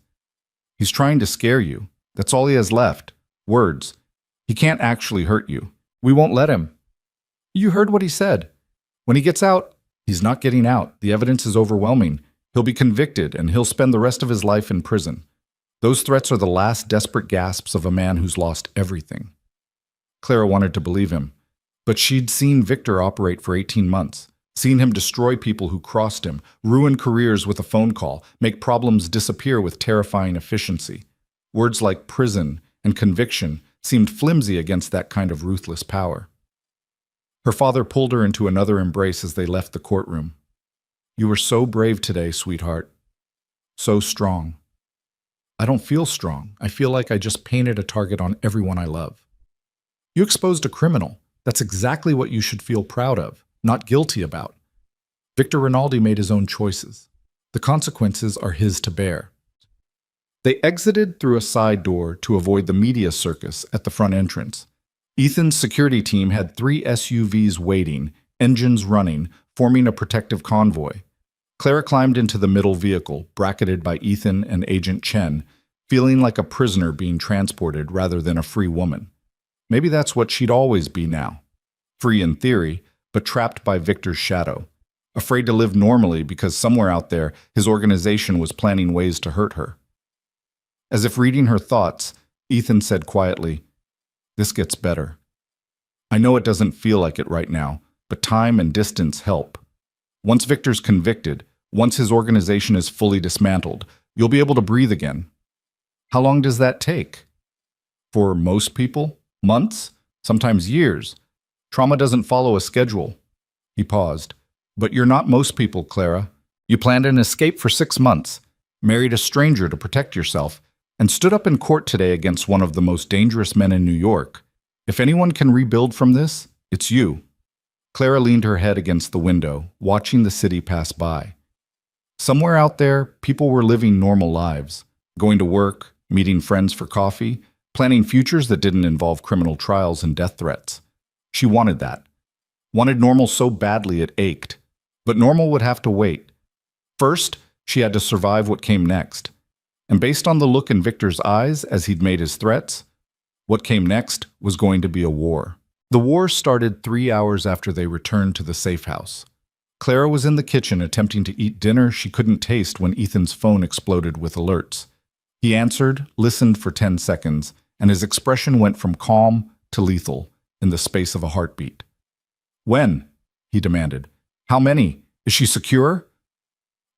"He's trying to scare you. That's all he has left. Words. He can't actually hurt you. We won't let him." "You heard what he said. When he gets out, he's not getting out. The evidence is overwhelming. He'll be convicted, and he'll spend the rest of his life in prison. Those threats are the last desperate gasps of a man who's lost everything." Clara wanted to believe him, but she'd seen Victor operate for 18 months, seen him destroy people who crossed him, ruin careers with a phone call, make problems disappear with terrifying efficiency. Words like prison and conviction seemed flimsy against that kind of ruthless power. Her father pulled her into another embrace as they left the courtroom. "You were so brave today, sweetheart. So strong." "I don't feel strong. I feel like I just painted a target on everyone I love." "You exposed a criminal. That's exactly what you should feel proud of, not guilty about." Victor Rinaldi made his own choices. The consequences are his to bear. They exited through a side door to avoid the media circus at the front entrance. Ethan's security team had 3 SUVs waiting, engines running, forming a protective convoy. Clara climbed into the middle vehicle, bracketed by Ethan and Agent Chen, feeling like a prisoner being transported rather than a free woman. Maybe that's what she'd always be now. Free in theory, but trapped by Victor's shadow. Afraid to live normally because somewhere out there, his organization was planning ways to hurt her. As if reading her thoughts, Ethan said quietly, "This gets better." I know it doesn't feel like it right now, but time and distance help. Once Victor's convicted, once his organization is fully dismantled, you'll be able to breathe again. How long does that take? For most people, months, sometimes years. Trauma doesn't follow a schedule. He paused. But you're not most people, Clara. You planned an escape for 6 months, married a stranger to protect yourself, and stood up in court today against one of the most dangerous men in New York. If anyone can rebuild from this, it's you. Clara leaned her head against the window, watching the city pass by. Somewhere out there, people were living normal lives, going to work, meeting friends for coffee, planning futures that didn't involve criminal trials and death threats. She wanted that. Wanted normal so badly it ached. But normal would have to wait. First, she had to survive what came next. And based on the look in Victor's eyes as he'd made his threats, what came next was going to be a war. The war started 3 hours after they returned to the safe house. Clara was in the kitchen attempting to eat dinner she couldn't taste when Ethan's phone exploded with alerts. He answered, listened for 10 seconds, and his expression went from calm to lethal in the space of a heartbeat. When? He demanded. How many? Is she secure?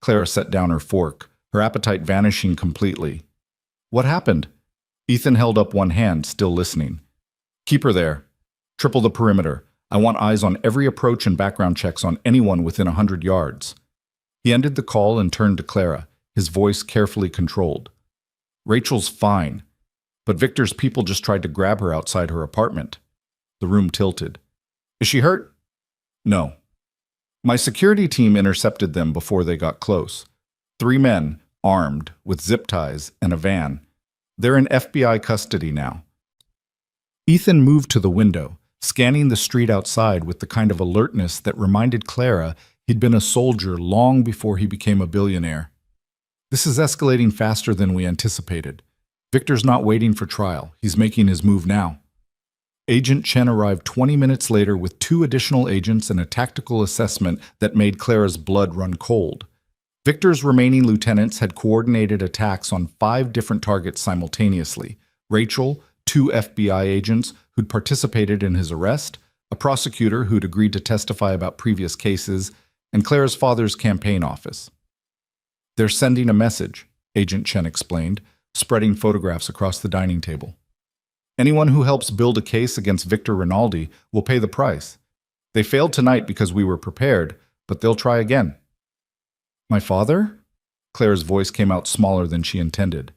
Clara set down her fork, her appetite vanishing completely. What happened? Ethan held up one hand, still listening. Keep her there. Triple the perimeter. I want eyes on every approach and background checks on anyone within 100 yards. He ended the call and turned to Clara, his voice carefully controlled. Rachel's fine, but Victor's people just tried to grab her outside her apartment. The room tilted. Is she hurt? No. My security team intercepted them before they got close. 3 men, armed, with zip ties and a van. They're in FBI custody now. Ethan moved to the window, scanning the street outside with the kind of alertness that reminded Clara he'd been a soldier long before he became a billionaire. This is escalating faster than we anticipated. Victor's not waiting for trial. He's making his move now. Agent Chen arrived 20 minutes later with 2 additional agents and a tactical assessment that made Clara's blood run cold. Victor's remaining lieutenants had coordinated attacks on 5 different targets simultaneously. Rachel, 2 FBI agents who'd participated in his arrest, a prosecutor who'd agreed to testify about previous cases, and Clara's father's campaign office. They're sending a message, Agent Chen explained, spreading photographs across the dining table. Anyone who helps build a case against Victor Rinaldi will pay the price. They failed tonight because we were prepared, but they'll try again. My father? Clara's voice came out smaller than she intended.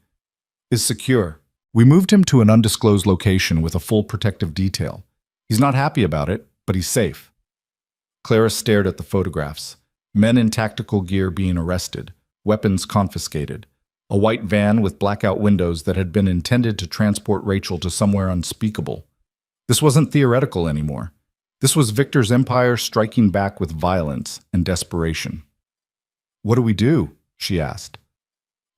Is secure. We moved him to an undisclosed location with a full protective detail. He's not happy about it, but he's safe. Clara stared at the photographs. Men in tactical gear being arrested, weapons confiscated, a white van with blackout windows that had been intended to transport Rachel to somewhere unspeakable. This wasn't theoretical anymore. This was Victor's empire striking back with violence and desperation. What do we do? She asked.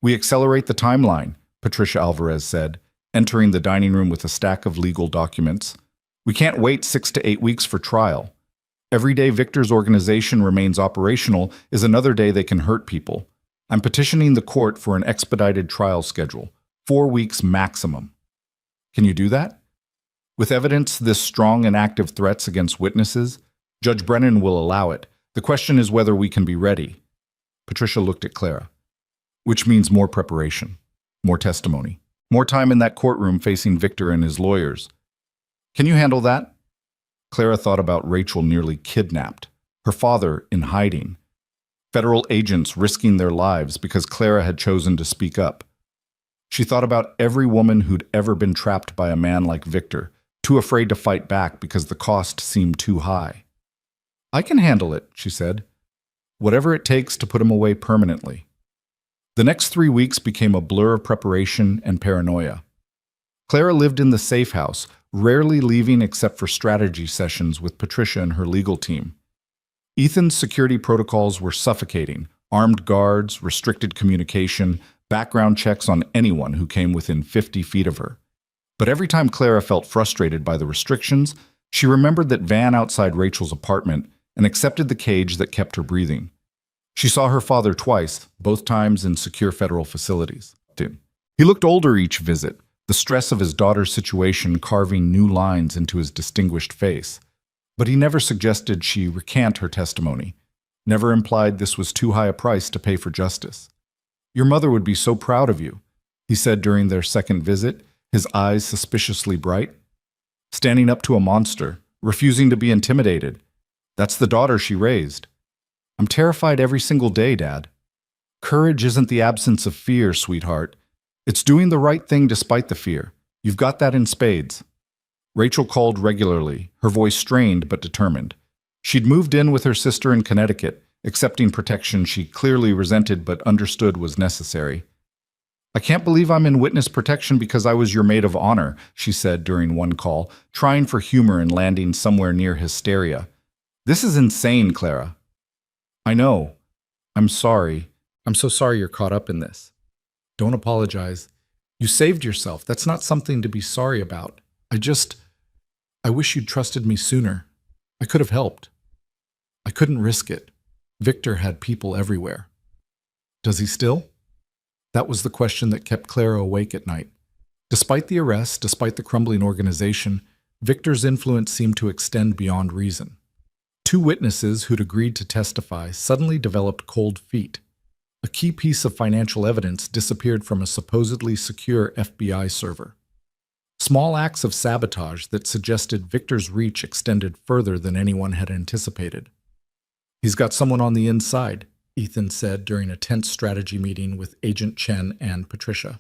We accelerate the timeline, Patricia Alvarez said, entering the dining room with a stack of legal documents. We can't wait 6 to 8 weeks for trial. Every day Victor's organization remains operational is another day they can hurt people. I'm petitioning the court for an expedited trial schedule, 4 weeks maximum. Can you do that? With evidence this strong and active threats against witnesses, Judge Brennan will allow it. The question is whether we can be ready. Patricia looked at Clara. Which means more preparation, more testimony, more time in that courtroom facing Victor and his lawyers. Can you handle that? Clara thought about Rachel nearly kidnapped, her father in hiding, federal agents risking their lives because Clara had chosen to speak up. She thought about every woman who'd ever been trapped by a man like Victor, too afraid to fight back because the cost seemed too high. I can handle it, she said. Whatever it takes to put him away permanently. The next 3 weeks became a blur of preparation and paranoia. Clara lived in the safe house, rarely leaving except for strategy sessions with Patricia and her legal team. Ethan's security protocols were suffocating: armed guards, restricted communication, background checks on anyone who came within 50 feet of her. But every time Clara felt frustrated by the restrictions, she remembered that van outside Rachel's apartment and accepted the cage that kept her breathing. She saw her father twice, both times in secure federal facilities. He looked older each visit, the stress of his daughter's situation carving new lines into his distinguished face. But he never suggested she recant her testimony, never implied this was too high a price to pay for justice. "Your mother would be so proud of you," he said during their second visit, his eyes suspiciously bright. "Standing up to a monster, refusing to be intimidated. That's the daughter she raised. I'm terrified every single day, Dad. Courage isn't the absence of fear, sweetheart. It's doing the right thing despite the fear. You've got that in spades." Rachel called regularly, her voice strained but determined. She'd moved in with her sister in Connecticut, accepting protection she clearly resented but understood was necessary. "I can't believe I'm in witness protection because I was your maid of honor," she said during one call, trying for humor and landing somewhere near hysteria. "This is insane, Clara." "I know. I'm sorry. I'm so sorry you're caught up in this." "Don't apologize. You saved yourself. That's not something to be sorry about. I wish you'd trusted me sooner. I could have helped. I couldn't risk it. Victor had people everywhere." "Does he still?" That was the question that kept Clara awake at night. Despite the arrest, despite the crumbling organization, Victor's influence seemed to extend beyond reason. Two witnesses who'd agreed to testify suddenly developed cold feet. A key piece of financial evidence disappeared from a supposedly secure FBI server. Small acts of sabotage that suggested Victor's reach extended further than anyone had anticipated. "He's got someone on the inside," Ethan said during a tense strategy meeting with Agent Chen and Patricia.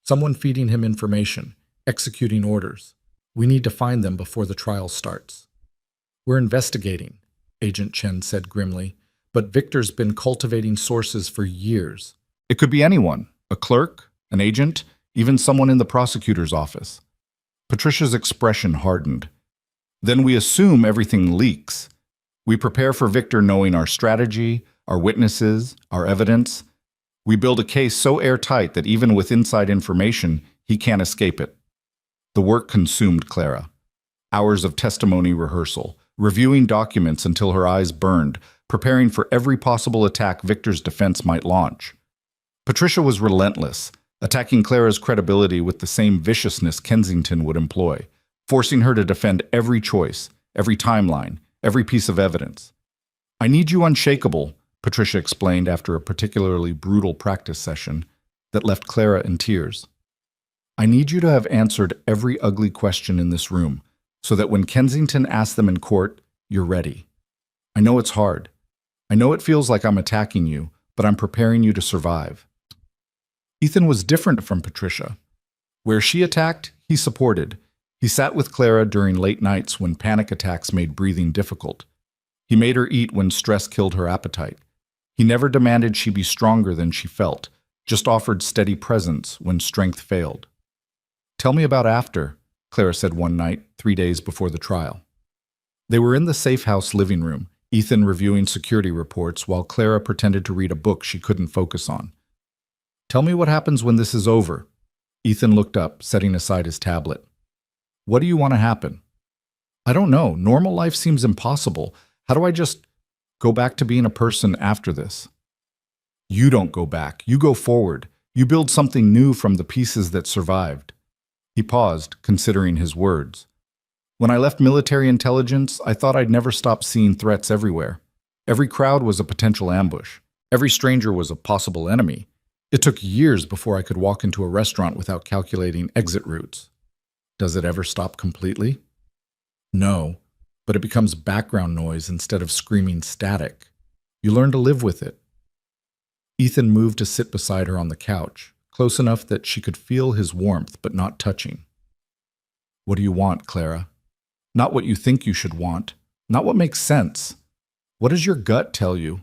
"Someone feeding him information, executing orders. We need to find them before the trial starts." "We're investigating," Agent Chen said grimly, "but Victor's been cultivating sources for years." "It could be anyone, a clerk, an agent, even someone in the prosecutor's office." Patricia's expression hardened. "Then we assume everything leaks. We prepare for Victor knowing our strategy, our witnesses, our evidence. We build a case so airtight that even with inside information, he can't escape it." The work consumed Clara. Hours of testimony rehearsal, reviewing documents until her eyes burned, preparing for every possible attack Victor's defense might launch. Patricia was relentless, attacking Clara's credibility with the same viciousness Kensington would employ, forcing her to defend every choice, every timeline, every piece of evidence. "I need you unshakable," Patricia explained after a particularly brutal practice session that left Clara in tears. "I need you to have answered every ugly question in this room, so that when Kensington asks them in court, you're ready. I know it's hard. I know it feels like I'm attacking you, but I'm preparing you to survive." Ethan was different from Patricia. Where she attacked, he supported. He sat with Clara during late nights when panic attacks made breathing difficult. He made her eat when stress killed her appetite. He never demanded she be stronger than she felt, just offered steady presence when strength failed. "Tell me about after," Clara said one night, 3 days before the trial. They were in the safe house living room, Ethan reviewing security reports while Clara pretended to read a book she couldn't focus on. "Tell me what happens when this is over." Ethan looked up, setting aside his tablet. "What do you want to happen?" "I don't know. Normal life seems impossible. How do I just go back to being a person after this?" "You don't go back. You go forward. You build something new from the pieces that survived." He paused, considering his words. "When I left military intelligence, I thought I'd never stop seeing threats everywhere. Every crowd was a potential ambush. Every stranger was a possible enemy. It took years before I could walk into a restaurant without calculating exit routes. Does it ever stop completely? No, but it becomes background noise instead of screaming static. You learn to live with it." Ethan moved to sit beside her on the couch, close enough that she could feel his warmth but not touching. "What do you want, Clara? Not what you think you should want, not what makes sense. What does your gut tell you?"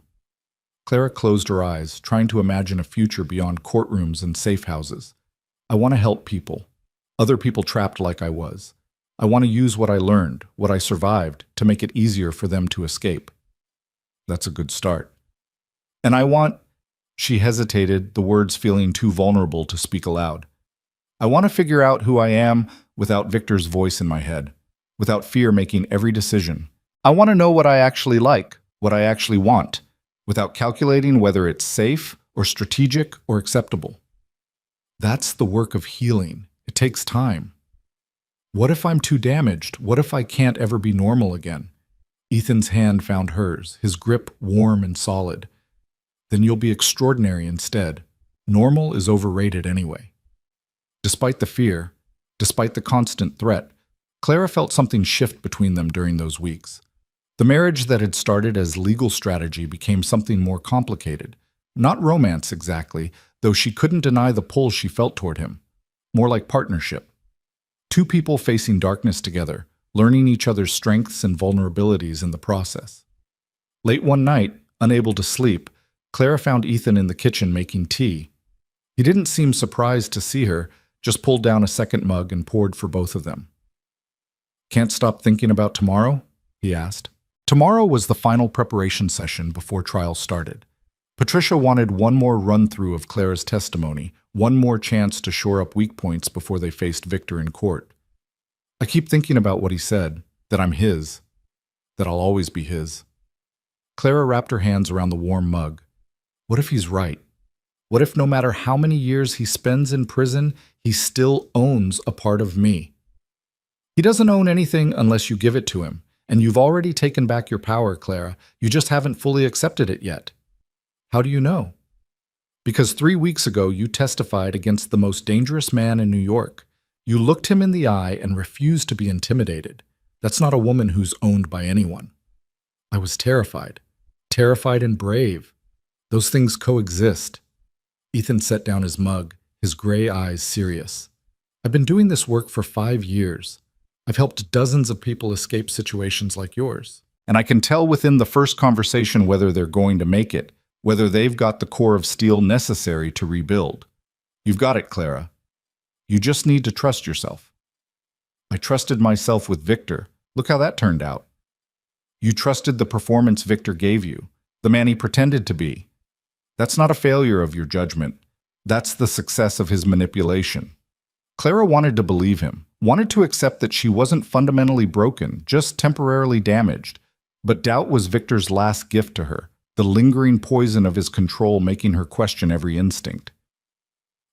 Clara closed her eyes, trying to imagine a future beyond courtrooms and safe houses. "I want to help people, other people trapped like I was. I want to use what I learned, what I survived, to make it easier for them to escape." "That's a good start." "And I want—" She hesitated, the words feeling too vulnerable to speak aloud. "I want to figure out who I am without Victor's voice in my head, without fear making every decision. I want to know what I actually like, what I actually want, without calculating whether it's safe or strategic or acceptable." That's the work of healing. It takes time. What if I'm too damaged? What if I can't ever be normal again? Ethan's hand found hers, his grip warm and solid. Then you'll be extraordinary instead. Normal is overrated anyway. Despite the fear, despite the constant threat, Clara felt something shift between them during those weeks. The marriage that had started as legal strategy became something more complicated. Not romance exactly, though she couldn't deny the pull she felt toward him. More like partnership. Two people facing darkness together, learning each other's strengths and vulnerabilities in the process. Late one night, unable to sleep, Clara found Ethan in the kitchen making tea. He didn't seem surprised to see her, just pulled down a second mug and poured for both of them. "Can't stop thinking about tomorrow?" he asked. Tomorrow was the final preparation session before trial started. Patricia wanted one more run-through of Clara's testimony, one more chance to shore up weak points before they faced Victor in court. "I keep thinking about what he said, that I'm his, that I'll always be his." Clara wrapped her hands around the warm mug. What if he's right? What if no matter how many years he spends in prison, he still owns a part of me? He doesn't own anything unless you give it to him, and you've already taken back your power, Clara. You just haven't fully accepted it yet. How do you know? Because 3 weeks ago you testified against the most dangerous man in New York. You looked him in the eye and refused to be intimidated. That's not a woman who's owned by anyone. I was terrified. Terrified and brave. Those things coexist. Ethan set down his mug, his gray eyes serious. I've been doing this work for 5 years. I've helped dozens of people escape situations like yours. And I can tell within the first conversation whether they're going to make it, whether they've got the core of steel necessary to rebuild. You've got it, Clara. You just need to trust yourself. I trusted myself with Victor. Look how that turned out. You trusted the performance Victor gave you, the man he pretended to be. That's not a failure of your judgment. That's the success of his manipulation. Clara wanted to believe him, wanted to accept that she wasn't fundamentally broken, just temporarily damaged. But doubt was Victor's last gift to her, the lingering poison of his control making her question every instinct.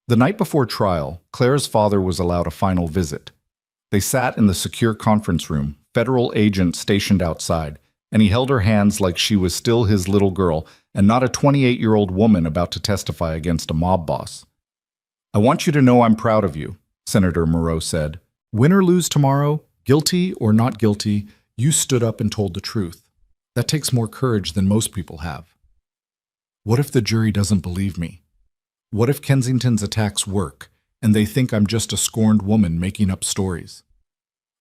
The night before trial, Clara's father was allowed a final visit. They sat in the secure conference room, federal agents stationed outside, and he held her hands like she was still his little girl and not a 28-year-old woman about to testify against a mob boss. "I want you to know I'm proud of you," Senator Moreau said. "Win or lose tomorrow, guilty or not guilty, you stood up and told the truth. That takes more courage than most people have." What if the jury doesn't believe me? What if Kensington's attacks work, and they think I'm just a scorned woman making up stories?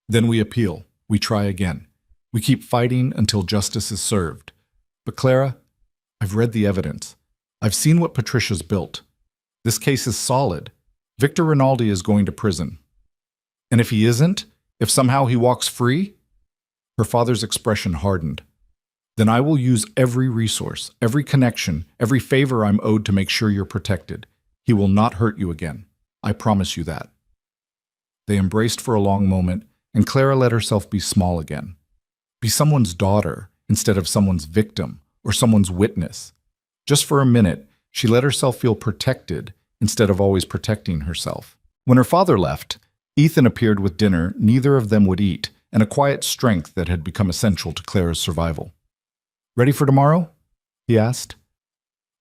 Then we appeal. We try again. We keep fighting until justice is served. But Clara, I've read the evidence. I've seen what Patricia's built. This case is solid. Victor Rinaldi is going to prison. And if he isn't, if somehow he walks free? Her father's expression hardened. Then I will use every resource, every connection, every favor I'm owed to make sure you're protected. He will not hurt you again. I promise you that. They embraced for a long moment, and Clara let herself be small again. Be someone's daughter instead of someone's victim or someone's witness. Just for a minute, she let herself feel protected instead of always protecting herself. When her father left, Ethan appeared with dinner neither of them would eat and a quiet strength that had become essential to Clara's survival. "Ready for tomorrow?" he asked.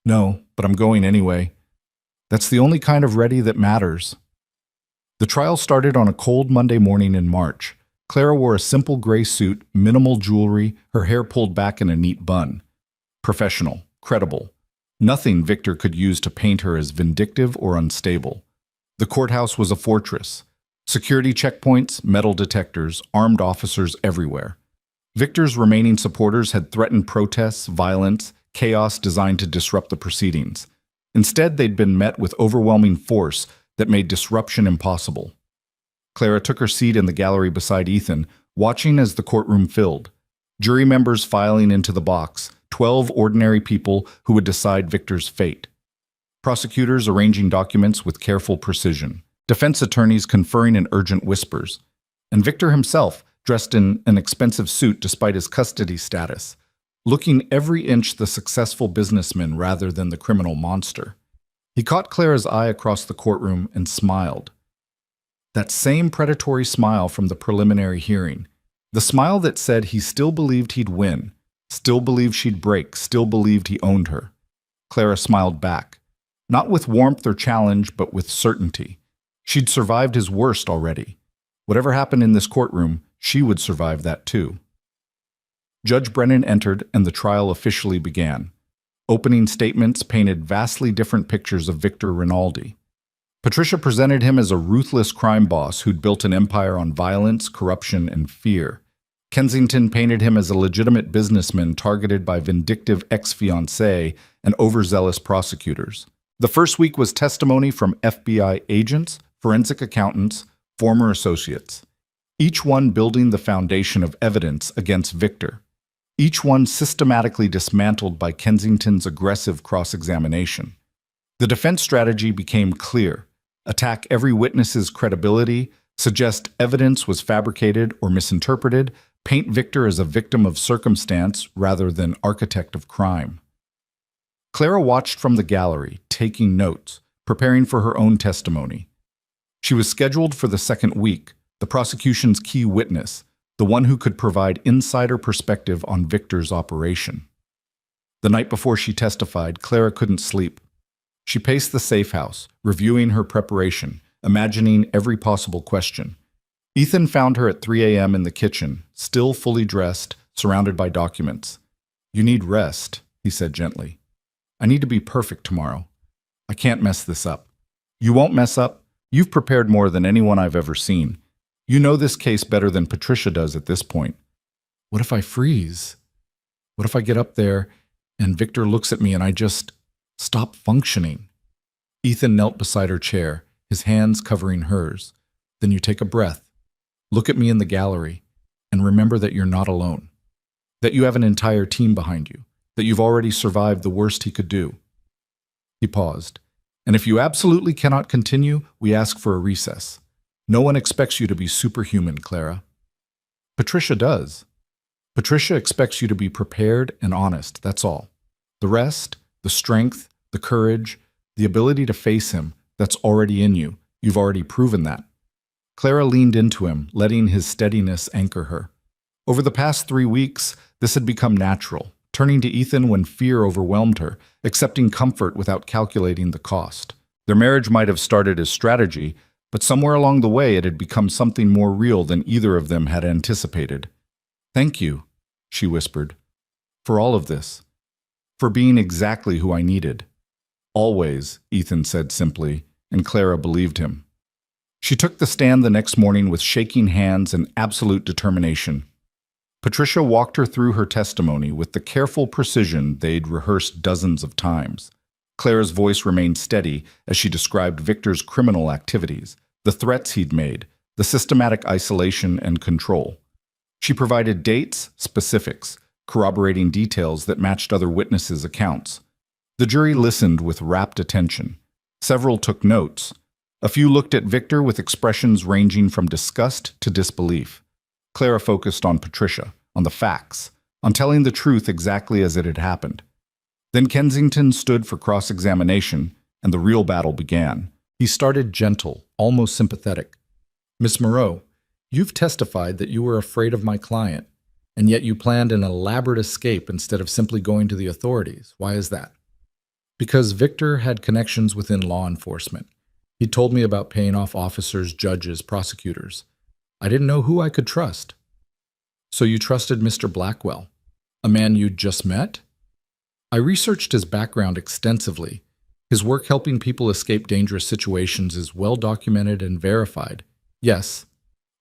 "No, but I'm going anyway. That's the only kind of ready that matters." The trial started on a cold Monday morning in March. Clara wore a simple gray suit, minimal jewelry, her hair pulled back in a neat bun. Professional, credible. Nothing Victor could use to paint her as vindictive or unstable. The courthouse was a fortress. Security checkpoints, metal detectors, armed officers everywhere. Victor's remaining supporters had threatened protests, violence, chaos designed to disrupt the proceedings. Instead, they'd been met with overwhelming force that made disruption impossible. Clara took her seat in the gallery beside Ethan, watching as the courtroom filled. Jury members filing into the box, 12 ordinary people who would decide Victor's fate. Prosecutors arranging documents with careful precision. Defense attorneys conferring in urgent whispers. And Victor himself, dressed in an expensive suit despite his custody status, looking every inch the successful businessman rather than the criminal monster. He caught Clara's eye across the courtroom and smiled. That same predatory smile from the preliminary hearing. The smile that said he still believed he'd win, still believed she'd break, still believed he owned her. Clara smiled back, not with warmth or challenge, but with certainty. She'd survived his worst already. Whatever happened in this courtroom, she would survive that too. Judge Brennan entered and the trial officially began. Opening statements painted vastly different pictures of Victor Rinaldi. Patricia presented him as a ruthless crime boss who'd built an empire on violence, corruption, and fear. Kensington painted him as a legitimate businessman targeted by vindictive ex-fiancé and overzealous prosecutors. The first week was testimony from FBI agents, forensic accountants, former associates, each one building the foundation of evidence against Victor, each one systematically dismantled by Kensington's aggressive cross-examination. The defense strategy became clear: attack every witness's credibility, suggest evidence was fabricated or misinterpreted, paint Victor as a victim of circumstance rather than architect of crime. Clara watched from the gallery, taking notes, preparing for her own testimony. She was scheduled for the second week, the prosecution's key witness, the one who could provide insider perspective on Victor's operation. The night before she testified, Clara couldn't sleep. She paced the safe house, reviewing her preparation, imagining every possible question. Ethan found her at 3 a.m. in the kitchen, still fully dressed, surrounded by documents. "You need rest," he said gently. "I need to be perfect tomorrow. I can't mess this up." "You won't mess up. You've prepared more than anyone I've ever seen. You know this case better than Patricia does at this point." "What if I freeze? What if I get up there and Victor looks at me and I just stop functioning?" Ethan knelt beside her chair, his hands covering hers. "Then you take a breath. Look at me in the gallery and remember that you're not alone, that you have an entire team behind you, that you've already survived the worst he could do." He paused. "And if you absolutely cannot continue, we ask for a recess. No one expects you to be superhuman, Clara." "Patricia does. Patricia expects you to be prepared and honest, that's all. The rest, the strength, the courage, the ability to face him, that's already in you. You've already proven that." Clara leaned into him, letting his steadiness anchor her. Over the past 3 weeks, this had become natural, turning to Ethan when fear overwhelmed her, accepting comfort without calculating the cost. Their marriage might have started as strategy, but somewhere along the way it had become something more real than either of them had anticipated. "Thank you," she whispered, "for all of this, for being exactly who I needed." "Always," Ethan said simply, and Clara believed him. She took the stand the next morning with shaking hands and absolute determination. Patricia walked her through her testimony with the careful precision they'd rehearsed dozens of times. Clara's voice remained steady as she described Victor's criminal activities, the threats he'd made, the systematic isolation and control. She provided dates, specifics, corroborating details that matched other witnesses' accounts. The jury listened with rapt attention. Several took notes. A few looked at Victor with expressions ranging from disgust to disbelief. Clara focused on Patricia, on the facts, on telling the truth exactly as it had happened. Then Kensington stood for cross-examination, and the real battle began. He started gentle, almost sympathetic. "Miss Moreau, you've testified that you were afraid of my client, and yet you planned an elaborate escape instead of simply going to the authorities. Why is that?" "Because Victor had connections within law enforcement. He told me about paying off officers, judges, prosecutors. I didn't know who I could trust." "So you trusted Mr. Blackwell, a man you'd just met?" "I researched his background extensively. His work helping people escape dangerous situations is well documented and verified. Yes,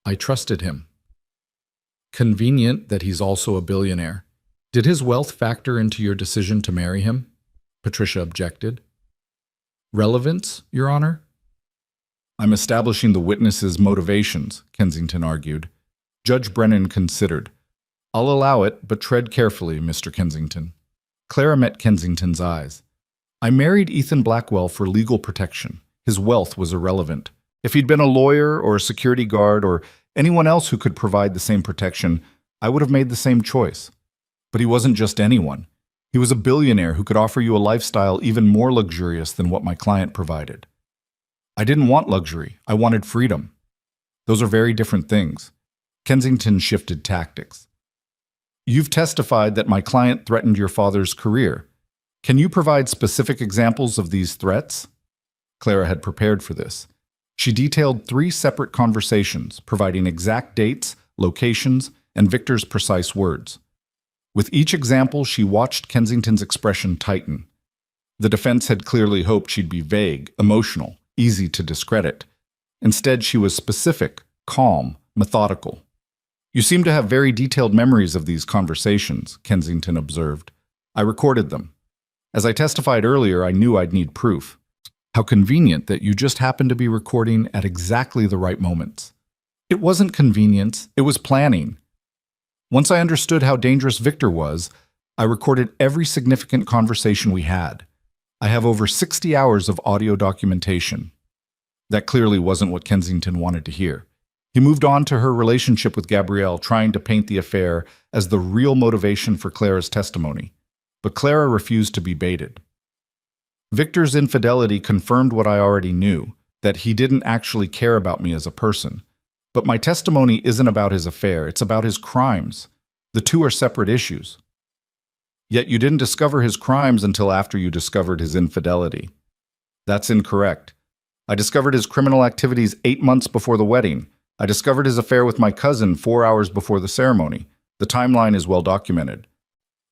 I trusted him." "Convenient that he's also a billionaire. Did his wealth factor into your decision to marry him?" Patricia objected. "Relevance, Your Honor?" "I'm establishing the witness's motivations," Kensington argued. Judge Brennan considered. "I'll allow it, but tread carefully, Mr. Kensington." Clara met Kensington's eyes. "I married Ethan Blackwell for legal protection. His wealth was irrelevant. If he'd been a lawyer or a security guard or anyone else who could provide the same protection, I would have made the same choice. But he wasn't just anyone. He was a billionaire who could offer you a lifestyle even more luxurious than what my client provided. I didn't want luxury. I wanted freedom. Those are very different things. Kensington shifted tactics. You've testified that my client threatened your father's career. Can you provide specific examples of these threats? Clara had prepared for this. She detailed 3 separate conversations, providing exact dates, locations, and Victor's precise words. With each example, she watched Kensington's expression tighten. The defense had clearly hoped she'd be vague, emotional, easy to discredit. Instead, she was specific, calm, methodical. You seem to have very detailed memories of these conversations, Kensington observed. I recorded them. As I testified earlier, I knew I'd need proof. How convenient that you just happened to be recording at exactly the right moments. It wasn't convenience, it was planning. Once I understood how dangerous Victor was, I recorded every significant conversation we had. I have over 60 hours of audio documentation. That clearly wasn't what Kensington wanted to hear. He moved on to her relationship with Gabrielle, trying to paint the affair as the real motivation for Clara's testimony. But Clara refused to be baited. Victor's infidelity confirmed what I already knew, that he didn't actually care about me as a person. But my testimony isn't about his affair, it's about his crimes. The two are separate issues. Yet you didn't discover his crimes until after you discovered his infidelity. That's incorrect. I discovered his criminal activities 8 months before the wedding. I discovered his affair with my cousin 4 hours before the ceremony. The timeline is well documented.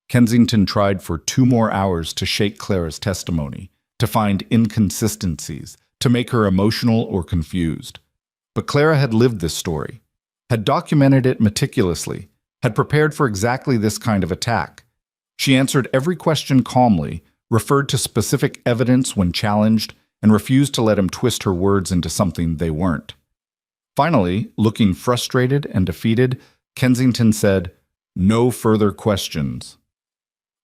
Kensington tried for 2 more hours to shake Clara's testimony, to find inconsistencies, to make her emotional or confused. But Clara had lived this story, had documented it meticulously, had prepared for exactly this kind of attack. She answered every question calmly, referred to specific evidence when challenged, and refused to let him twist her words into something they weren't. Finally, looking frustrated and defeated, Kensington said, "No further questions."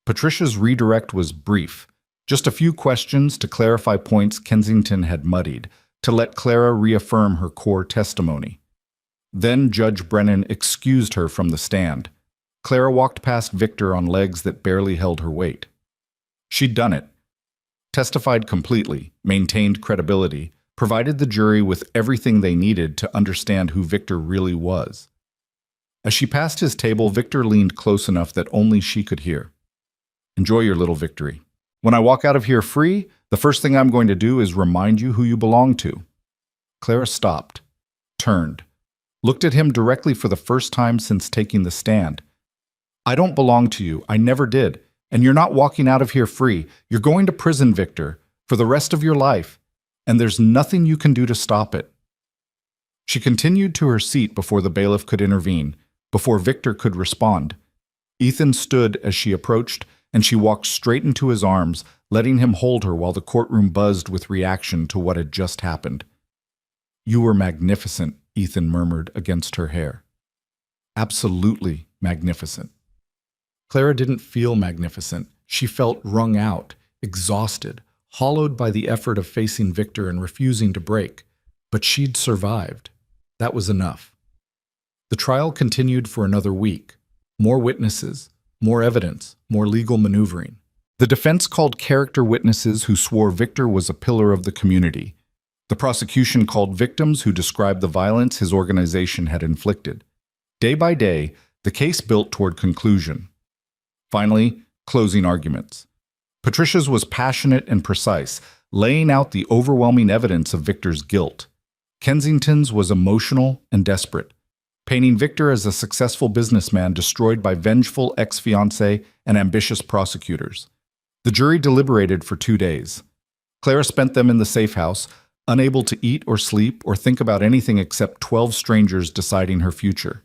Patricia's redirect was brief, just a few questions to clarify points Kensington had muddied, to let Clara reaffirm her core testimony. Then Judge Brennan excused her from the stand. Clara walked past Victor on legs that barely held her weight. She'd done it. Testified completely, maintained credibility, provided the jury with everything they needed to understand who Victor really was. As she passed his table, Victor leaned close enough that only she could hear. "Enjoy your little victory. When I walk out of here free, the first thing I'm going to do is remind you who you belong to." Clara stopped, turned, looked at him directly for the first time since taking the stand. "I don't belong to you. I never did. And you're not walking out of here free. You're going to prison, Victor, for the rest of your life. And there's nothing you can do to stop it." She continued to her seat before the bailiff could intervene, before Victor could respond. Ethan stood as she approached, and she walked straight into his arms, letting him hold her while the courtroom buzzed with reaction to what had just happened. "You were magnificent," Ethan murmured against her hair. "Absolutely magnificent." Clara didn't feel magnificent. She felt wrung out, exhausted, hollowed by the effort of facing Victor and refusing to break. But she'd survived. That was enough. The trial continued for another week. More witnesses, more evidence, more legal maneuvering. The defense called character witnesses who swore Victor was a pillar of the community. The prosecution called victims who described the violence his organization had inflicted. Day by day, the case built toward conclusion. Finally, closing arguments. Patricia's was passionate and precise, laying out the overwhelming evidence of Victor's guilt. Kensington's was emotional and desperate, painting Victor as a successful businessman destroyed by vengeful ex-fiancé and ambitious prosecutors. The jury deliberated for 2 days. Clara spent them in the safe house, unable to eat or sleep or think about anything except 12 strangers deciding her future.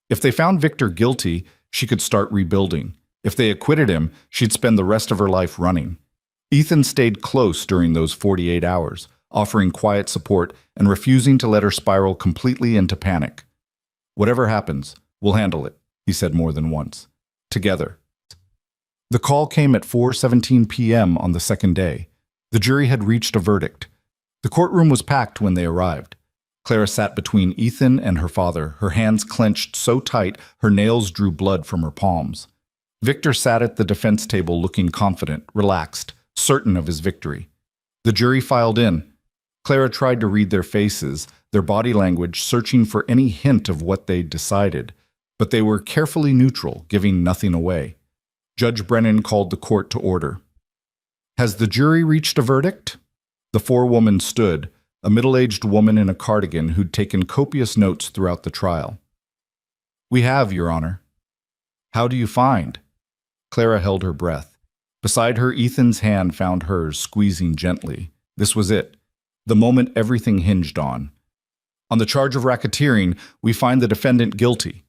If they found Victor guilty, she could start rebuilding. If they acquitted him, she'd spend the rest of her life running. Ethan stayed close during those 48 hours, offering quiet support and refusing to let her spiral completely into panic. "Whatever happens, we'll handle it," he said more than once. "Together." The call came at 4:17 p.m. on the second day. The jury had reached a verdict. The courtroom was packed when they arrived. Clara sat between Ethan and her father, her hands clenched so tight her nails drew blood from her palms. Victor sat at the defense table looking confident, relaxed, certain of his victory. The jury filed in. Clara tried to read their faces, their body language, searching for any hint of what they'd decided, but they were carefully neutral, giving nothing away. Judge Brennan called the court to order. "Has the jury reached a verdict?" The forewoman stood, a middle-aged woman in a cardigan who'd taken copious notes throughout the trial. "We have, Your Honor." "How do you find?" Clara held her breath. Beside her, Ethan's hand found hers, squeezing gently. This was it, the moment everything hinged on. "On the charge of racketeering, we find the defendant guilty."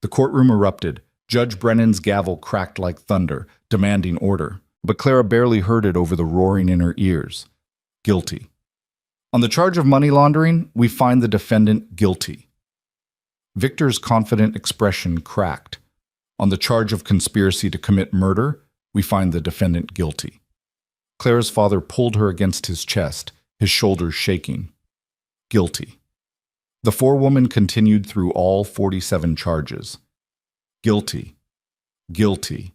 The courtroom erupted. Judge Brennan's gavel cracked like thunder, demanding order. But Clara barely heard it over the roaring in her ears. Guilty. "On the charge of money laundering, we find the defendant guilty." Victor's confident expression cracked. "On the charge of conspiracy to commit murder, we find the defendant guilty." Clara's father pulled her against his chest, his shoulders shaking. "Guilty." The forewoman continued through all 47 charges. "Guilty. Guilty.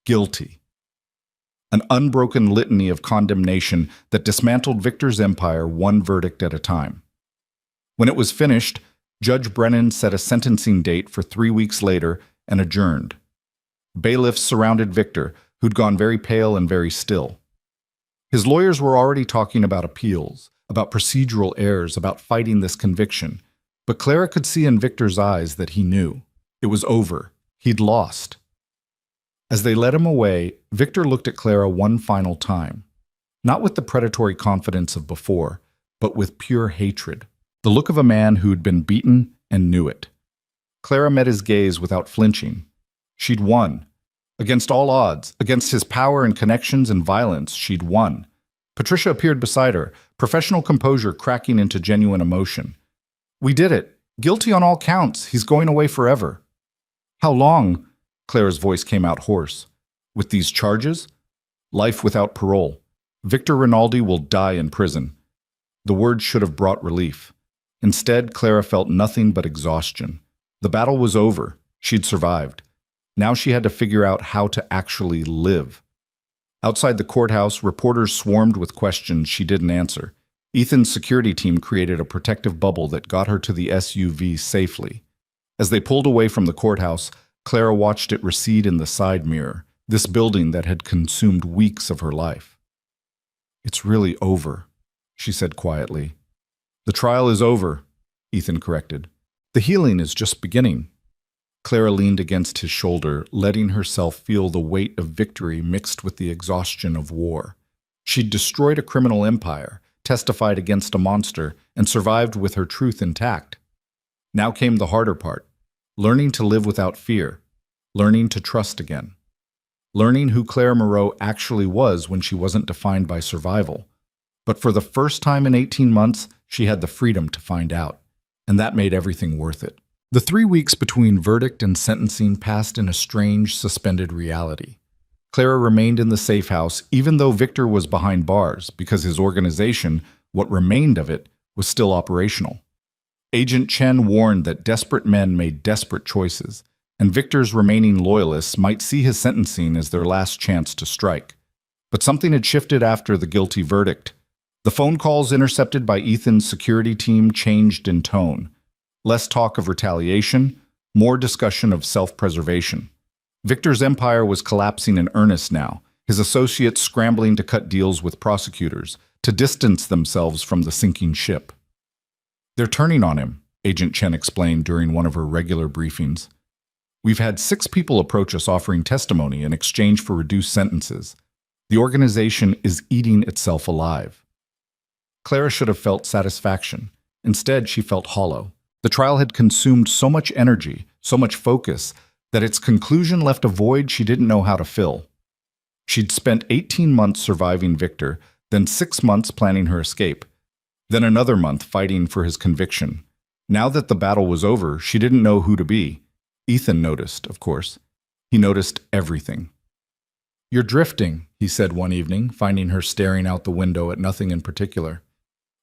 Guilty." An unbroken litany of condemnation that dismantled Victor's empire one verdict at a time. When it was finished, Judge Brennan set a sentencing date for 3 weeks later and adjourned. Bailiffs surrounded Victor, who'd gone very pale and very still. His lawyers were already talking about appeals, about procedural errors, about fighting this conviction. But Clara could see in Victor's eyes that he knew. It was over. He'd lost. As they led him away, Victor looked at Clara one final time. Not with the predatory confidence of before, but with pure hatred. The look of a man who'd been beaten and knew it. Clara met his gaze without flinching. She'd won. Against all odds, against his power and connections and violence, she'd won. Patricia appeared beside her, professional composure cracking into genuine emotion. "We did it. Guilty on all counts. He's going away forever." "How long?" Clara's voice came out hoarse. "With these charges? Life without parole. Victor Rinaldi will die in prison." The words should have brought relief. Instead, Clara felt nothing but exhaustion. The battle was over. She'd survived. Now she had to figure out how to actually live. Outside the courthouse, reporters swarmed with questions she didn't answer. Ethan's security team created a protective bubble that got her to the SUV safely. As they pulled away from the courthouse, Clara watched it recede in the side mirror, this building that had consumed weeks of her life. "It's really over," she said quietly. "The trial is over," Ethan corrected. "The healing is just beginning." Clara leaned against his shoulder, letting herself feel the weight of victory mixed with the exhaustion of war. She'd destroyed a criminal empire, testified against a monster, and survived with her truth intact. Now came the harder part. Learning to live without fear, learning to trust again, learning who Clara Moreau actually was when she wasn't defined by survival. But for the first time in 18 months, she had the freedom to find out, and that made everything worth it. The 3 weeks between verdict and sentencing passed in a strange, suspended reality. Clara remained in the safe house even though Victor was behind bars because his organization, what remained of it, was still operational. Agent Chen warned that desperate men made desperate choices, and Victor's remaining loyalists might see his sentencing as their last chance to strike. But something had shifted after the guilty verdict. The phone calls intercepted by Ethan's security team changed in tone. Less talk of retaliation, more discussion of self-preservation. Victor's empire was collapsing in earnest now, his associates scrambling to cut deals with prosecutors, to distance themselves from the sinking ship. "They're turning on him," Agent Chen explained during one of her regular briefings. "We've had 6 people approach us offering testimony in exchange for reduced sentences. The organization is eating itself alive." Clara should have felt satisfaction. Instead, she felt hollow. The trial had consumed so much energy, so much focus, that its conclusion left a void she didn't know how to fill. She'd spent 18 months surviving Victor, then 6 months planning her escape, then another month fighting for his conviction. Now that the battle was over, she didn't know who to be. Ethan noticed, of course. He noticed everything. "You're drifting," he said one evening, finding her staring out the window at nothing in particular.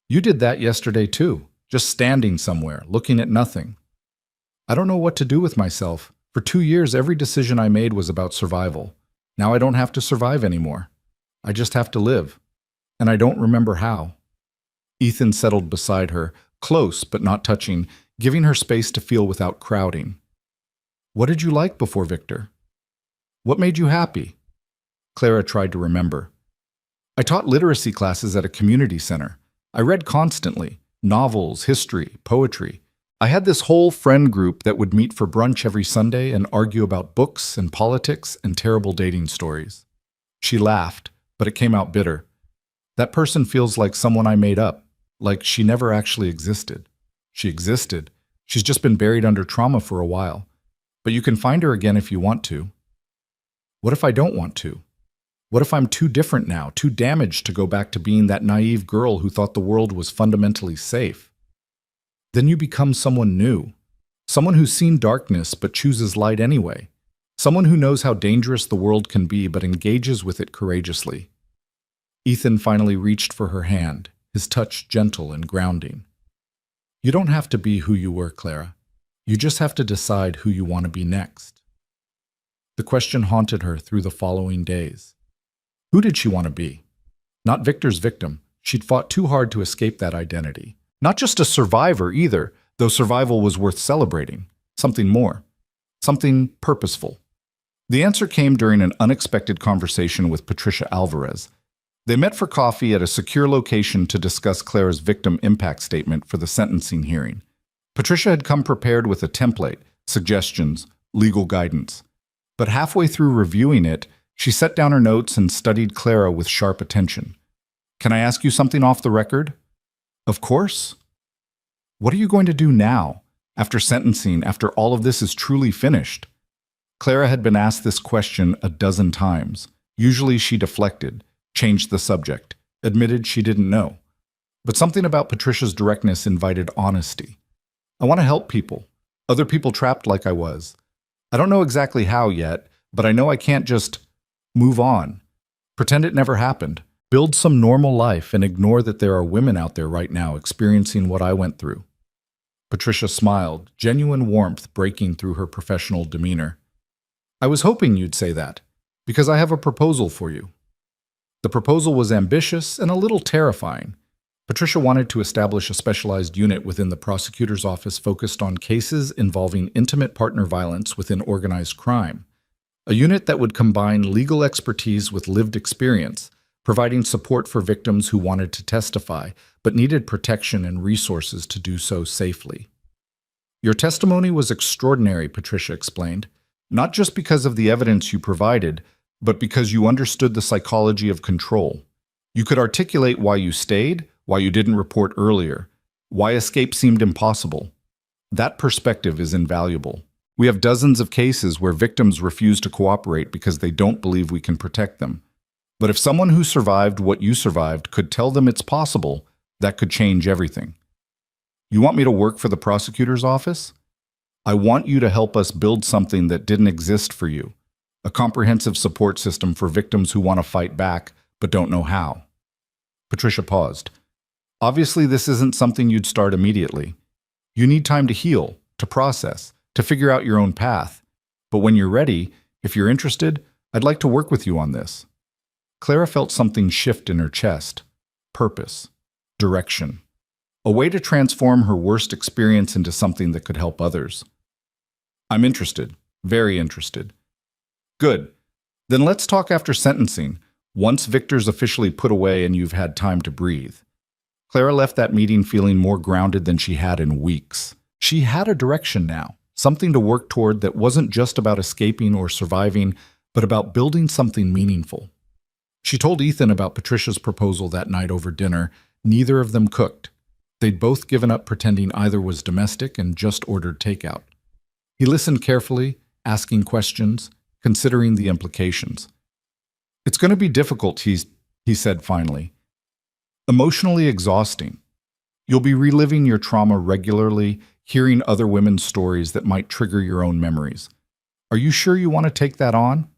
"You did that yesterday too, just standing somewhere, looking at nothing." "I don't know what to do with myself. For 2 years, every decision I made was about survival. Now I don't have to survive anymore. I just have to live. And I don't remember how." Ethan settled beside her, close but not touching, giving her space to feel without crowding. What did you like before Victor? What made you happy? Clara tried to remember. I taught literacy classes at a community center. I read constantly, novels, history, poetry. I had this whole friend group that would meet for brunch every Sunday and argue about books and politics and terrible dating stories. She laughed, but it came out bitter. That person feels like someone I made up, like she never actually existed. She existed. She's just been buried under trauma for a while. But you can find her again if you want to. What if I don't want to? What if I'm too different now, too damaged to go back to being that naive girl who thought the world was fundamentally safe? Then you become someone new, someone who's seen darkness but chooses light anyway, someone who knows how dangerous the world can be but engages with it courageously. Ethan finally reached for her hand, his touch gentle and grounding. You don't have to be who you were, Clara. You just have to decide who you want to be next. The question haunted her through the following days. Who did she want to be? Not Victor's victim. She'd fought too hard to escape that identity. Not just a survivor either, though survival was worth celebrating. Something more. Something purposeful. The answer came during an unexpected conversation with Patricia Alvarez. They met for coffee at a secure location to discuss Clara's victim impact statement for the sentencing hearing. Patricia had come prepared with a template, suggestions, legal guidance. But halfway through reviewing it, she set down her notes and studied Clara with sharp attention. Can I ask you something off the record? Of course. What are you going to do now, after sentencing, after all of this is truly finished? Clara had been asked this question a dozen times. Usually she deflected, changed the subject, admitted she didn't know. But something about Patricia's directness invited honesty. I want to help people, other people trapped like I was. I don't know exactly how yet, but I know I can't just move on, pretend it never happened, build some normal life and ignore that there are women out there right now experiencing what I went through. Patricia smiled, genuine warmth breaking through her professional demeanor. I was hoping you'd say that, because I have a proposal for you. The proposal was ambitious and a little terrifying. Patricia wanted to establish a specialized unit within the prosecutor's office focused on cases involving intimate partner violence within organized crime. A unit that would combine legal expertise with lived experience, providing support for victims who wanted to testify but needed protection and resources to do so safely. Your testimony was extraordinary, Patricia explained, not just because of the evidence you provided, but because you understood the psychology of control. You could articulate why you stayed, why you didn't report earlier, why escape seemed impossible. That perspective is invaluable. We have dozens of cases where victims refuse to cooperate because they don't believe we can protect them. But if someone who survived what you survived could tell them it's possible, that could change everything. You want me to work for the prosecutor's office? I want you to help us build something that didn't exist for you, a comprehensive support system for victims who want to fight back but don't know how. Patricia paused. Obviously, this isn't something you'd start immediately. You need time to heal, to process, to figure out your own path. But when you're ready, if you're interested, I'd like to work with you on this. Clara felt something shift in her chest. Purpose. Direction. A way to transform her worst experience into something that could help others. I'm interested. Very interested. Good. Then let's talk after sentencing, once Victor's officially put away and you've had time to breathe. Clara left that meeting feeling more grounded than she had in weeks. She had a direction now, something to work toward that wasn't just about escaping or surviving, but about building something meaningful. She told Ethan about Patricia's proposal that night over dinner. Neither of them cooked. They'd both given up pretending either was domestic and just ordered takeout. He listened carefully, asking questions, considering the implications. It's going to be difficult, he said finally. Emotionally exhausting. You'll be reliving your trauma regularly, hearing other women's stories that might trigger your own memories. Are you sure you want to take that on?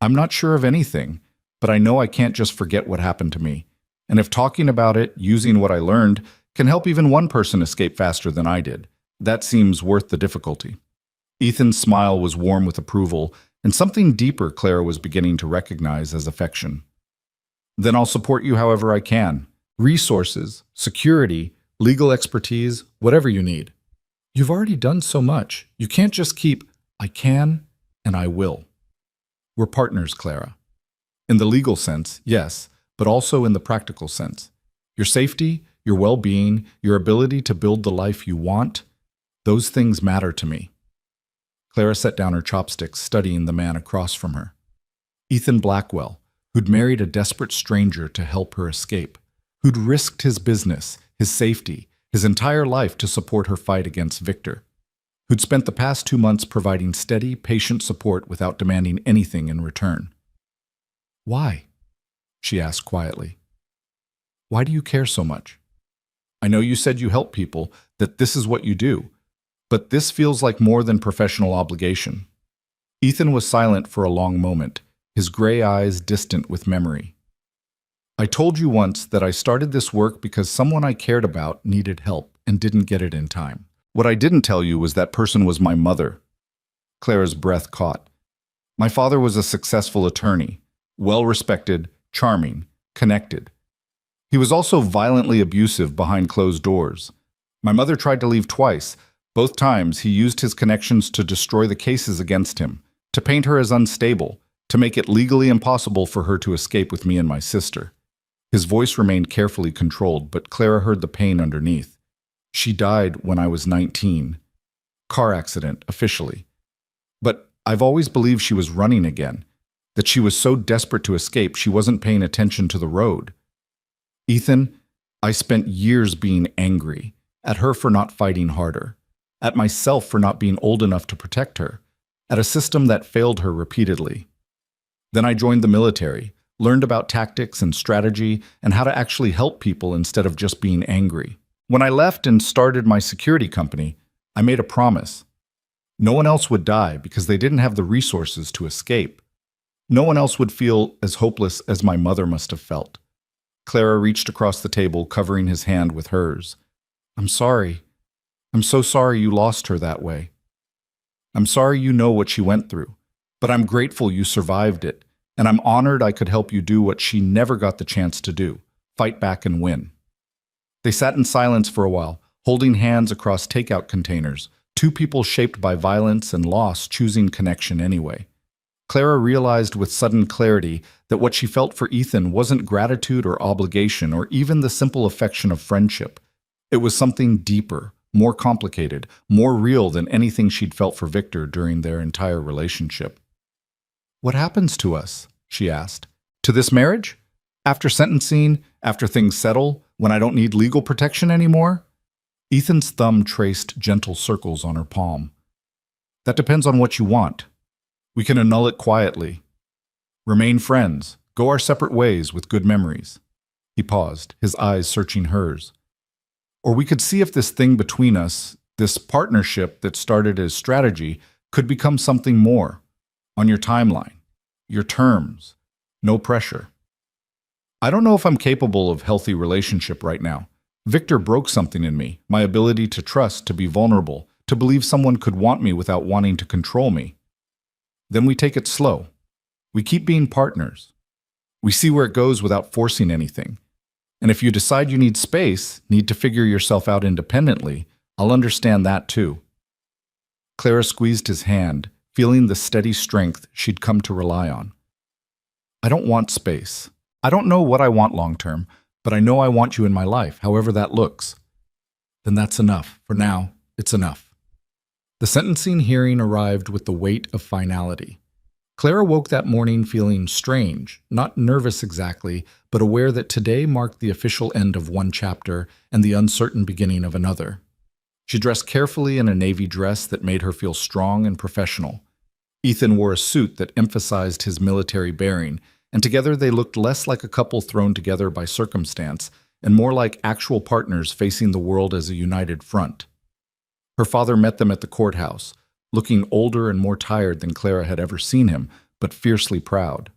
I'm not sure of anything, but I know I can't just forget what happened to me. And if talking about it, using what I learned, can help even one person escape faster than I did, that seems worth the difficulty. Ethan's smile was warm with approval, and something deeper Clara was beginning to recognize as affection. Then I'll support you however I can. resources, security, legal expertise, whatever you need. You've already done so much. You can't just keep, I can and I will. We're partners, Clara. In the legal sense, yes, but also in the practical sense. Your safety, your well-being, your ability to build the life you want, those things matter to me. Clara set down her chopsticks, studying the man across from her. Ethan Blackwell, who'd married a desperate stranger to help her escape, who'd risked his business, his safety, his entire life to support her fight against Victor, who'd spent the past 2 months providing steady, patient support without demanding anything in return. Why? She asked quietly. Why do you care so much? I know you said you help people, that this is what you do, but this feels like more than professional obligation. Ethan was silent for a long moment, his gray eyes distant with memory. I told you once that I started this work because someone I cared about needed help and didn't get it in time. What I didn't tell you was that person was my mother. Clara's breath caught. My father was a successful attorney, well-respected, charming, connected. He was also violently abusive behind closed doors. My mother tried to leave twice. Both times he used his connections to destroy the cases against him, to paint her as unstable, to make it legally impossible for her to escape with me and my sister. His voice remained carefully controlled, but Clara heard the pain underneath. She died when I was 19. Car accident, officially. But I've always believed she was running again, that she was so desperate to escape she wasn't paying attention to the road. Ethan, I spent years being angry, at her for not fighting harder, at myself for not being old enough to protect her, at a system that failed her repeatedly. Then I joined the military, learned about tactics and strategy and how to actually help people instead of just being angry. When I left and started my security company, I made a promise. No one else would die because they didn't have the resources to escape. No one else would feel as hopeless as my mother must have felt. Clara reached across the table, covering his hand with hers. I'm sorry. I'm so sorry you lost her that way. I'm sorry you know what she went through, but I'm grateful you survived it, and I'm honored I could help you do what she never got the chance to do, fight back and win. They sat in silence for a while, holding hands across takeout containers, two people shaped by violence and loss choosing connection anyway. Clara realized with sudden clarity that what she felt for Ethan wasn't gratitude or obligation or even the simple affection of friendship. It was something deeper, more complicated, more real than anything she'd felt for Victor during their entire relationship. What happens to us? She asked. To this marriage? After sentencing, after things settle, when I don't need legal protection anymore? Ethan's thumb traced gentle circles on her palm. That depends on what you want. We can annul it quietly. Remain friends, go our separate ways with good memories. He paused, his eyes searching hers. Or we could see if this thing between us, this partnership that started as strategy, could become something more. On your timeline, your terms, no pressure. I don't know if I'm capable of healthy relationship right now. Victor broke something in me, my ability to trust, to be vulnerable, to believe someone could want me without wanting to control me. Then we take it slow. We keep being partners. We see where it goes without forcing anything. And if you decide you need space, need to figure yourself out independently, I'll understand that too. Clara squeezed his hand, feeling the steady strength she'd come to rely on. I don't want space. I don't know what I want long-term, but I know I want you in my life, however that looks. Then that's enough. For now, it's enough. The sentencing hearing arrived with the weight of finality. Clara woke that morning feeling strange, not nervous exactly, but aware that today marked the official end of one chapter and the uncertain beginning of another. She dressed carefully in a navy dress that made her feel strong and professional. Ethan wore a suit that emphasized his military bearing, and together they looked less like a couple thrown together by circumstance and more like actual partners facing the world as a united front. Her father met them at the courthouse, looking older and more tired than Clara had ever seen him, but fiercely proud.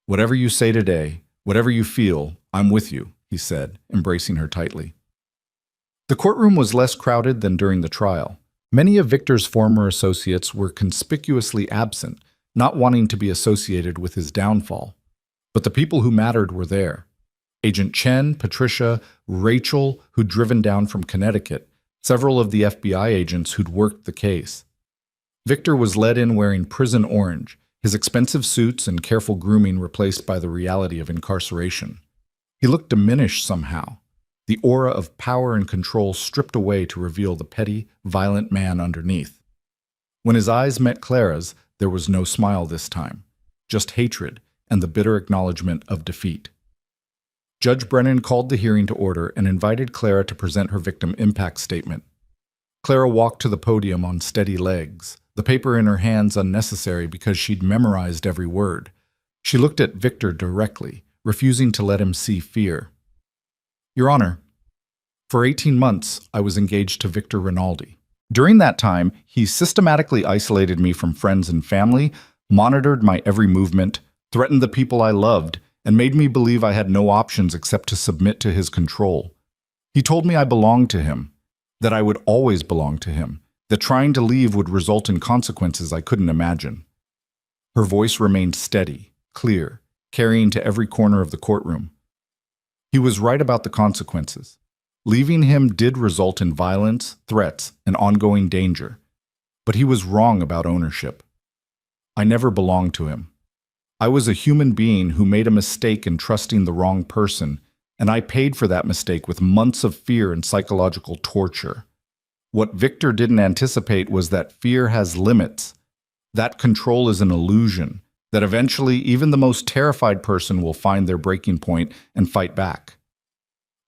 Whatever you say today, whatever you feel, I'm with you, he said, embracing her tightly. The courtroom was less crowded than during the trial. Many of Victor's former associates were conspicuously absent, not wanting to be associated with his downfall. But the people who mattered were there. Agent Chen, Patricia, Rachel, who'd driven down from Connecticut, several of the FBI agents who'd worked the case. Victor was led in wearing prison orange, his expensive suits and careful grooming replaced by the reality of incarceration. He looked diminished somehow, the aura of power and control stripped away to reveal the petty, violent man underneath. When his eyes met Clara's, there was no smile this time, just hatred and the bitter acknowledgement of defeat. Judge Brennan called the hearing to order and invited Clara to present her victim impact statement. Clara walked to the podium on steady legs, the paper in her hands unnecessary because she'd memorized every word. She looked at Victor directly, refusing to let him see fear. Your Honor, for 18 months, I was engaged to Victor Rinaldi. During that time, he systematically isolated me from friends and family, monitored my every movement, threatened the people I loved, and made me believe I had no options except to submit to his control. He told me I belonged to him, that I would always belong to him, that trying to leave would result in consequences I couldn't imagine. Her voice remained steady, clear, carrying to every corner of the courtroom. He was right about the consequences. Leaving him did result in violence, threats, and ongoing danger. But he was wrong about ownership. I never belonged to him. I was a human being who made a mistake in trusting the wrong person, and I paid for that mistake with months of fear and psychological torture. What Victor didn't anticipate was that fear has limits, that control is an illusion, that eventually even the most terrified person will find their breaking point and fight back.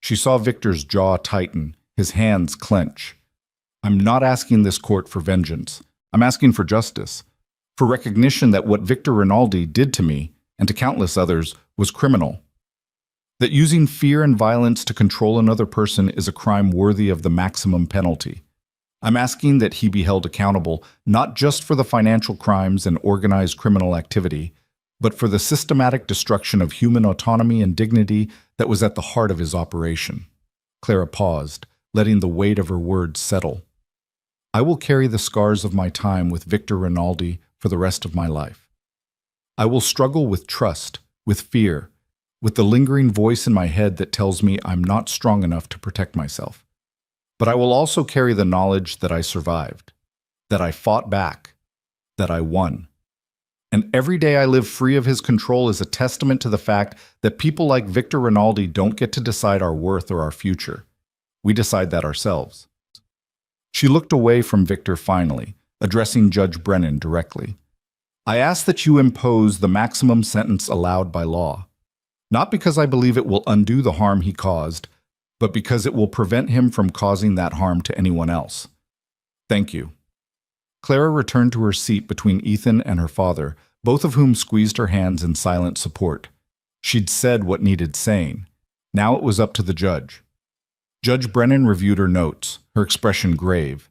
She saw Victor's jaw tighten, his hands clench. I'm not asking this court for vengeance. I'm asking for justice, for recognition that what Victor Rinaldi did to me, and to countless others, was criminal. That using fear and violence to control another person is a crime worthy of the maximum penalty. I'm asking that he be held accountable not just for the financial crimes and organized criminal activity, but for the systematic destruction of human autonomy and dignity that was at the heart of his operation. Clara paused, letting the weight of her words settle. I will carry the scars of my time with Victor Rinaldi for the rest of my life. I will struggle with trust, with fear, with the lingering voice in my head that tells me I'm not strong enough to protect myself. But I will also carry the knowledge that I survived, that I fought back, that I won. And every day I live free of his control is a testament to the fact that people like Victor Rinaldi don't get to decide our worth or our future. We decide that ourselves. She looked away from Victor finally, addressing Judge Brennan directly. I ask that you impose the maximum sentence allowed by law, not because I believe it will undo the harm he caused, but because it will prevent him from causing that harm to anyone else. Thank you. Clara returned to her seat between Ethan and her father, both of whom squeezed her hands in silent support. She'd said what needed saying. Now it was up to the judge. Judge Brennan reviewed her notes, her expression grave.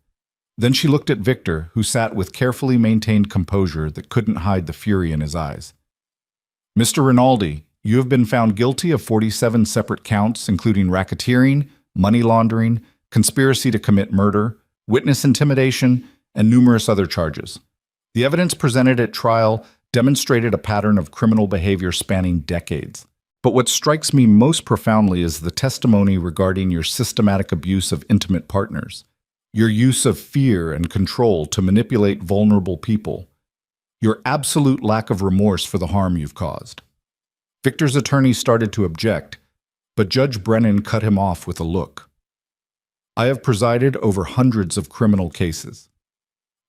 Then she looked at Victor, who sat with carefully maintained composure that couldn't hide the fury in his eyes. Mr. Rinaldi, you have been found guilty of 47 separate counts, including racketeering, money laundering, conspiracy to commit murder, witness intimidation, and numerous other charges. The evidence presented at trial demonstrated a pattern of criminal behavior spanning decades. But what strikes me most profoundly is the testimony regarding your systematic abuse of intimate partners, your use of fear and control to manipulate vulnerable people, your absolute lack of remorse for the harm you've caused. Victor's attorney started to object, but Judge Brennan cut him off with a look. I have presided over hundreds of criminal cases.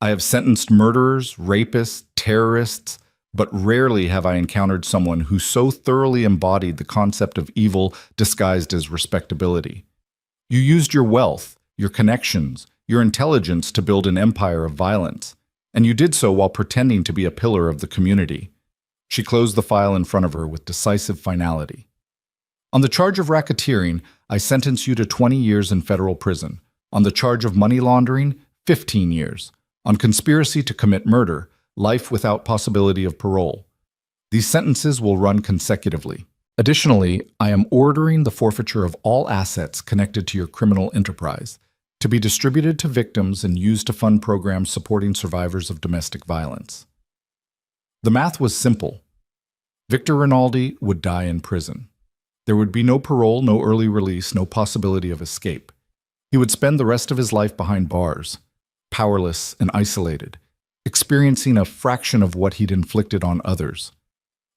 I have sentenced murderers, rapists, terrorists, but rarely have I encountered someone who so thoroughly embodied the concept of evil disguised as respectability. You used your wealth, your connections, your intelligence to build an empire of violence, and you did so while pretending to be a pillar of the community. She closed the file in front of her with decisive finality. On the charge of racketeering, I sentence you to 20 years in federal prison. On the charge of money laundering, 15 years. On conspiracy to commit murder, life without possibility of parole. These sentences will run consecutively. Additionally, I am ordering the forfeiture of all assets connected to your criminal enterprise to be distributed to victims and used to fund programs supporting survivors of domestic violence. The math was simple. Victor Rinaldi would die in prison. There would be no parole, no early release, no possibility of escape. He would spend the rest of his life behind bars, powerless and isolated, experiencing a fraction of what he'd inflicted on others.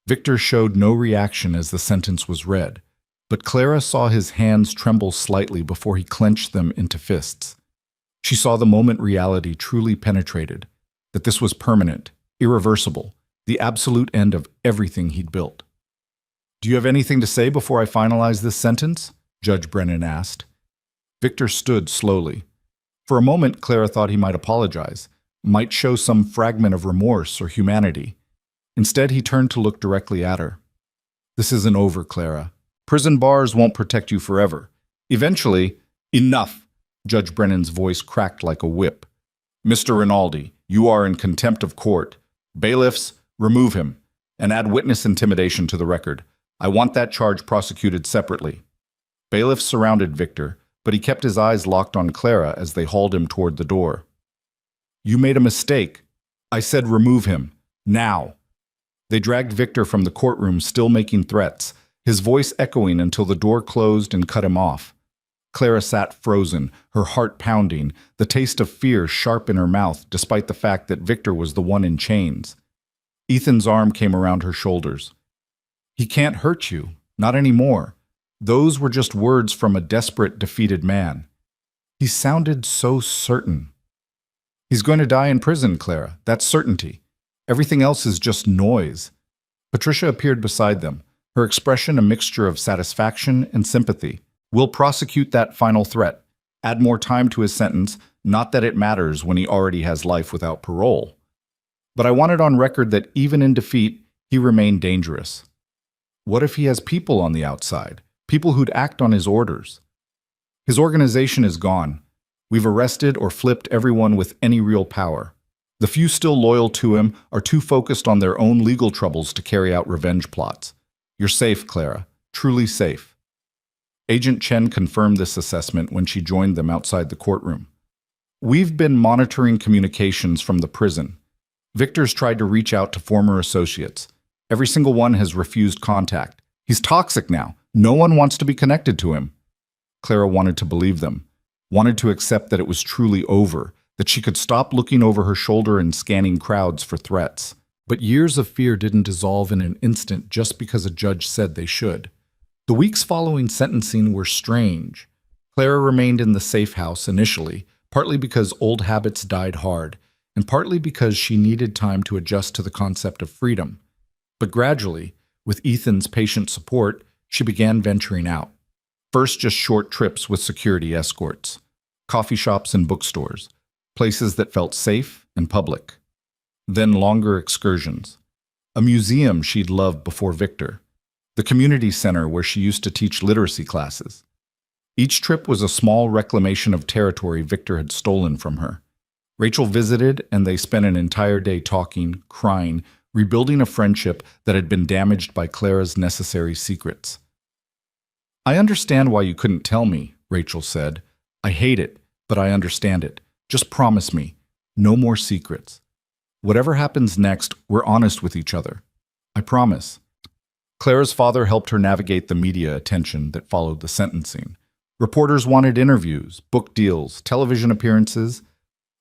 Victor showed no reaction as the sentence was read, but Clara saw his hands tremble slightly before he clenched them into fists. She saw the moment reality truly penetrated, that this was permanent, irreversible, the absolute end of everything he'd built. "Do you have anything to say before I finalize this sentence?" Judge Brennan asked. Victor stood slowly. For a moment, Clara thought he might apologize, might show some fragment of remorse or humanity. Instead, he turned to look directly at her. "This isn't over, Clara. Prison bars won't protect you forever. Eventually—" "Enough!" Judge Brennan's voice cracked like a whip. "Mr. Rinaldi, you are in contempt of court. Bailiffs, remove him, and add witness intimidation to the record. I want that charge prosecuted separately." Bailiffs surrounded Victor, but he kept his eyes locked on Clara as they hauled him toward the door. "You made a mistake. I said remove him. Now." They dragged Victor from the courtroom, still making threats, his voice echoing until the door closed and cut him off. Clara sat frozen, her heart pounding, the taste of fear sharp in her mouth, despite the fact that Victor was the one in chains. Ethan's arm came around her shoulders. "He can't hurt you. Not anymore." Those were just words from a desperate, defeated man. He sounded so certain. "He's going to die in prison, Clara. That's certainty. Everything else is just noise." Patricia appeared beside them, her expression a mixture of satisfaction and sympathy. "We'll prosecute that final threat. Add more time to his sentence, not that it matters when he already has life without parole. But I want it on record that even in defeat, he remained dangerous. What if he has people on the outside? People who'd act on his orders? His organization is gone. We've arrested or flipped everyone with any real power. The few still loyal to him are too focused on their own legal troubles to carry out revenge plots. You're safe, Clara. Truly safe." Agent Chen confirmed this assessment when she joined them outside the courtroom. "We've been monitoring communications from the prison. Victor's tried to reach out to former associates. Every single one has refused contact. He's toxic now. No one wants to be connected to him." Clara wanted to believe them, wanted to accept that it was truly over, that she could stop looking over her shoulder and scanning crowds for threats. But years of fear didn't dissolve in an instant just because a judge said they should. The weeks following sentencing were strange. Clara remained in the safe house initially, partly because old habits died hard, and partly because she needed time to adjust to the concept of freedom. But gradually, with Ethan's patient support, she began venturing out. First, just short trips with security escorts, coffee shops and bookstores, places that felt safe and public. Then longer excursions. A museum she'd loved before Victor. The community center where she used to teach literacy classes. Each trip was a small reclamation of territory Victor had stolen from her. Rachel visited, and they spent an entire day talking, crying, rebuilding a friendship that had been damaged by Clara's necessary secrets. "I understand why you couldn't tell me," Rachel said. "I hate it, but I understand it. Just promise me, no more secrets. Whatever happens next, we're honest with each other. I promise." Clara's father helped her navigate the media attention that followed the sentencing. Reporters wanted interviews, book deals, television appearances.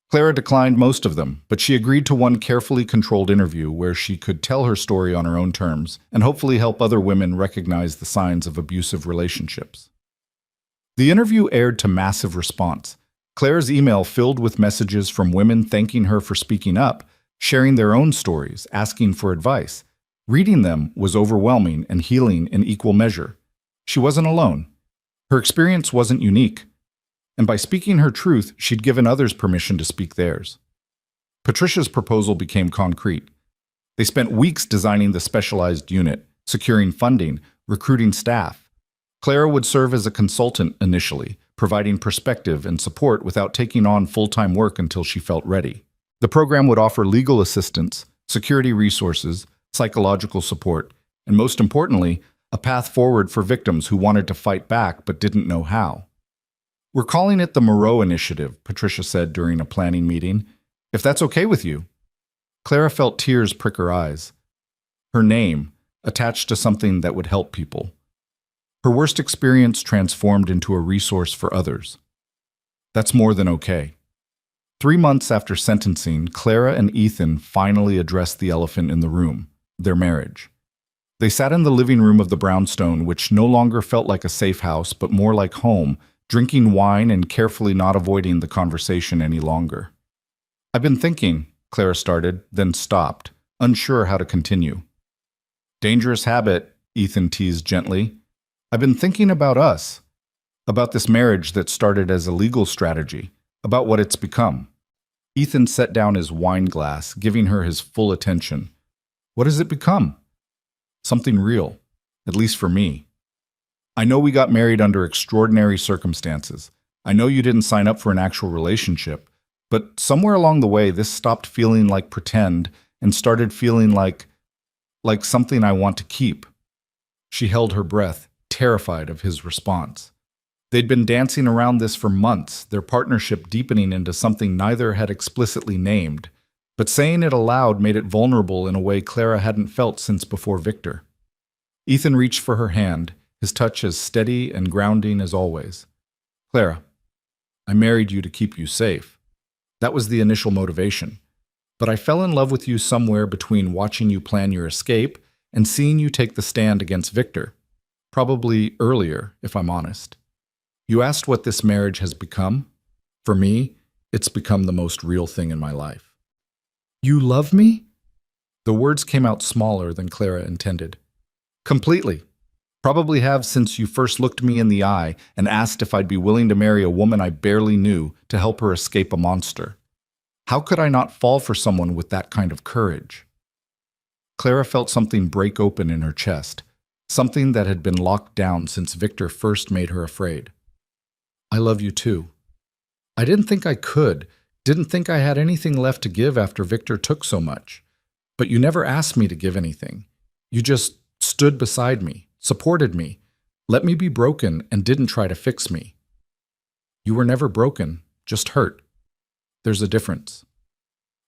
Clara declined most of them, but she agreed to one carefully controlled interview where she could tell her story on her own terms and hopefully help other women recognize the signs of abusive relationships. The interview aired to massive response. Clara's email filled with messages from women thanking her for speaking up, sharing their own stories, asking for advice. Reading them was overwhelming and healing in equal measure. She wasn't alone. Her experience wasn't unique. And by speaking her truth, she'd given others permission to speak theirs. Patricia's proposal became concrete. They spent weeks designing the specialized unit, securing funding, recruiting staff. Clara would serve as a consultant initially, providing perspective and support without taking on full-time work until she felt ready. The program would offer legal assistance, security resources, psychological support, and most importantly, a path forward for victims who wanted to fight back but didn't know how. "We're calling it the Moreau Initiative," Patricia said during a planning meeting. "If that's okay with you." Clara felt tears prick her eyes. Her name, attached to something that would help people. Her worst experience transformed into a resource for others. That's more than okay. 3 months after sentencing, Clara and Ethan finally addressed the elephant in the room, their marriage. They sat in the living room of the brownstone, which no longer felt like a safe house, but more like home, drinking wine and carefully not avoiding the conversation any longer. "I've been thinking," Clara started, then stopped, unsure how to continue. "Dangerous habit," Ethan teased gently. "I've been thinking about us, about this marriage that started as a legal strategy, about what it's become." Ethan set down his wine glass, giving her his full attention. "What has it become?" "Something real, at least for me. I know we got married under extraordinary circumstances. I know you didn't sign up for an actual relationship, but somewhere along the way this stopped feeling like pretend and started feeling like something I want to keep." She held her breath, terrified of his response. They'd been dancing around this for months, their partnership deepening into something neither had explicitly named, but saying it aloud made it vulnerable in a way Clara hadn't felt since before Victor. Ethan reached for her hand, his touch as steady and grounding as always. "Clara, I married you to keep you safe. That was the initial motivation. But I fell in love with you somewhere between watching you plan your escape and seeing you take the stand against Victor. Probably earlier, if I'm honest. You asked what this marriage has become. For me, it's become the most real thing in my life." "You love me?" The words came out smaller than Clara intended. "Completely. Probably have since you first looked me in the eye and asked if I'd be willing to marry a woman I barely knew to help her escape a monster. How could I not fall for someone with that kind of courage?" Clara felt something break open in her chest, something that had been locked down since Victor first made her afraid. "I love you too. I didn't think I could, didn't think I had anything left to give after Victor took so much. But you never asked me to give anything. You just stood beside me, supported me, let me be broken, and didn't try to fix me. You were never broken, just hurt. There's a difference."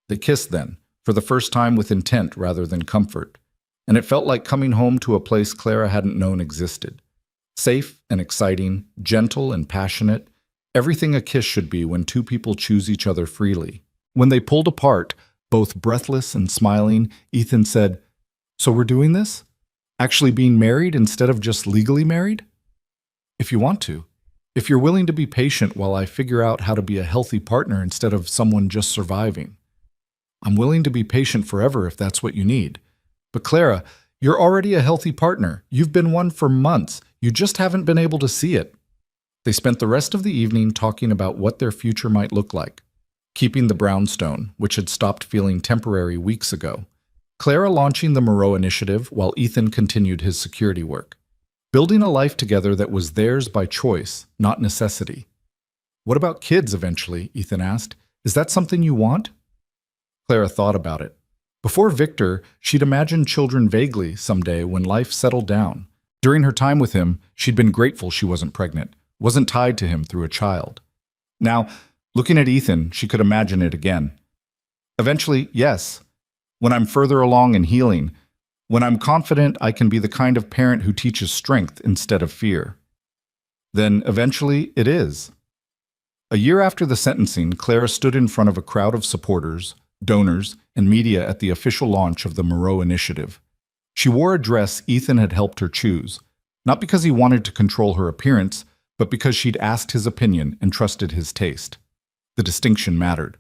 They kissed then, for the first time with intent rather than comfort, and it felt like coming home to a place Clara hadn't known existed. Safe and exciting, gentle and passionate, everything a kiss should be when two people choose each other freely. When they pulled apart, both breathless and smiling, Ethan said, "So we're doing this? Actually being married instead of just legally married?" "If you want to. If you're willing to be patient while I figure out how to be a healthy partner instead of someone just surviving. I'm willing to be patient forever if that's what you need. But Clara, you're already a healthy partner. You've been one for months. You just haven't been able to see it." They spent the rest of the evening talking about what their future might look like. Keeping the brownstone, which had stopped feeling temporary weeks ago. Clara launching the Moreau initiative while Ethan continued his security work. Building a life together that was theirs by choice, not necessity. "What about kids eventually?" Ethan asked. "Is that something you want?" Clara thought about it. Before Victor, she'd imagined children vaguely someday when life settled down. During her time with him, she'd been grateful she wasn't pregnant, wasn't tied to him through a child. Now, looking at Ethan, she could imagine it again. Eventually, yes. When I'm further along in healing, when I'm confident I can be the kind of parent who teaches strength instead of fear. Then, eventually, it is. A year after the sentencing, Clara stood in front of a crowd of supporters, donors, and media at the official launch of the Moreau initiative. She wore a dress Ethan had helped her choose, not because he wanted to control her appearance, but because she'd asked his opinion and trusted his taste. The distinction mattered.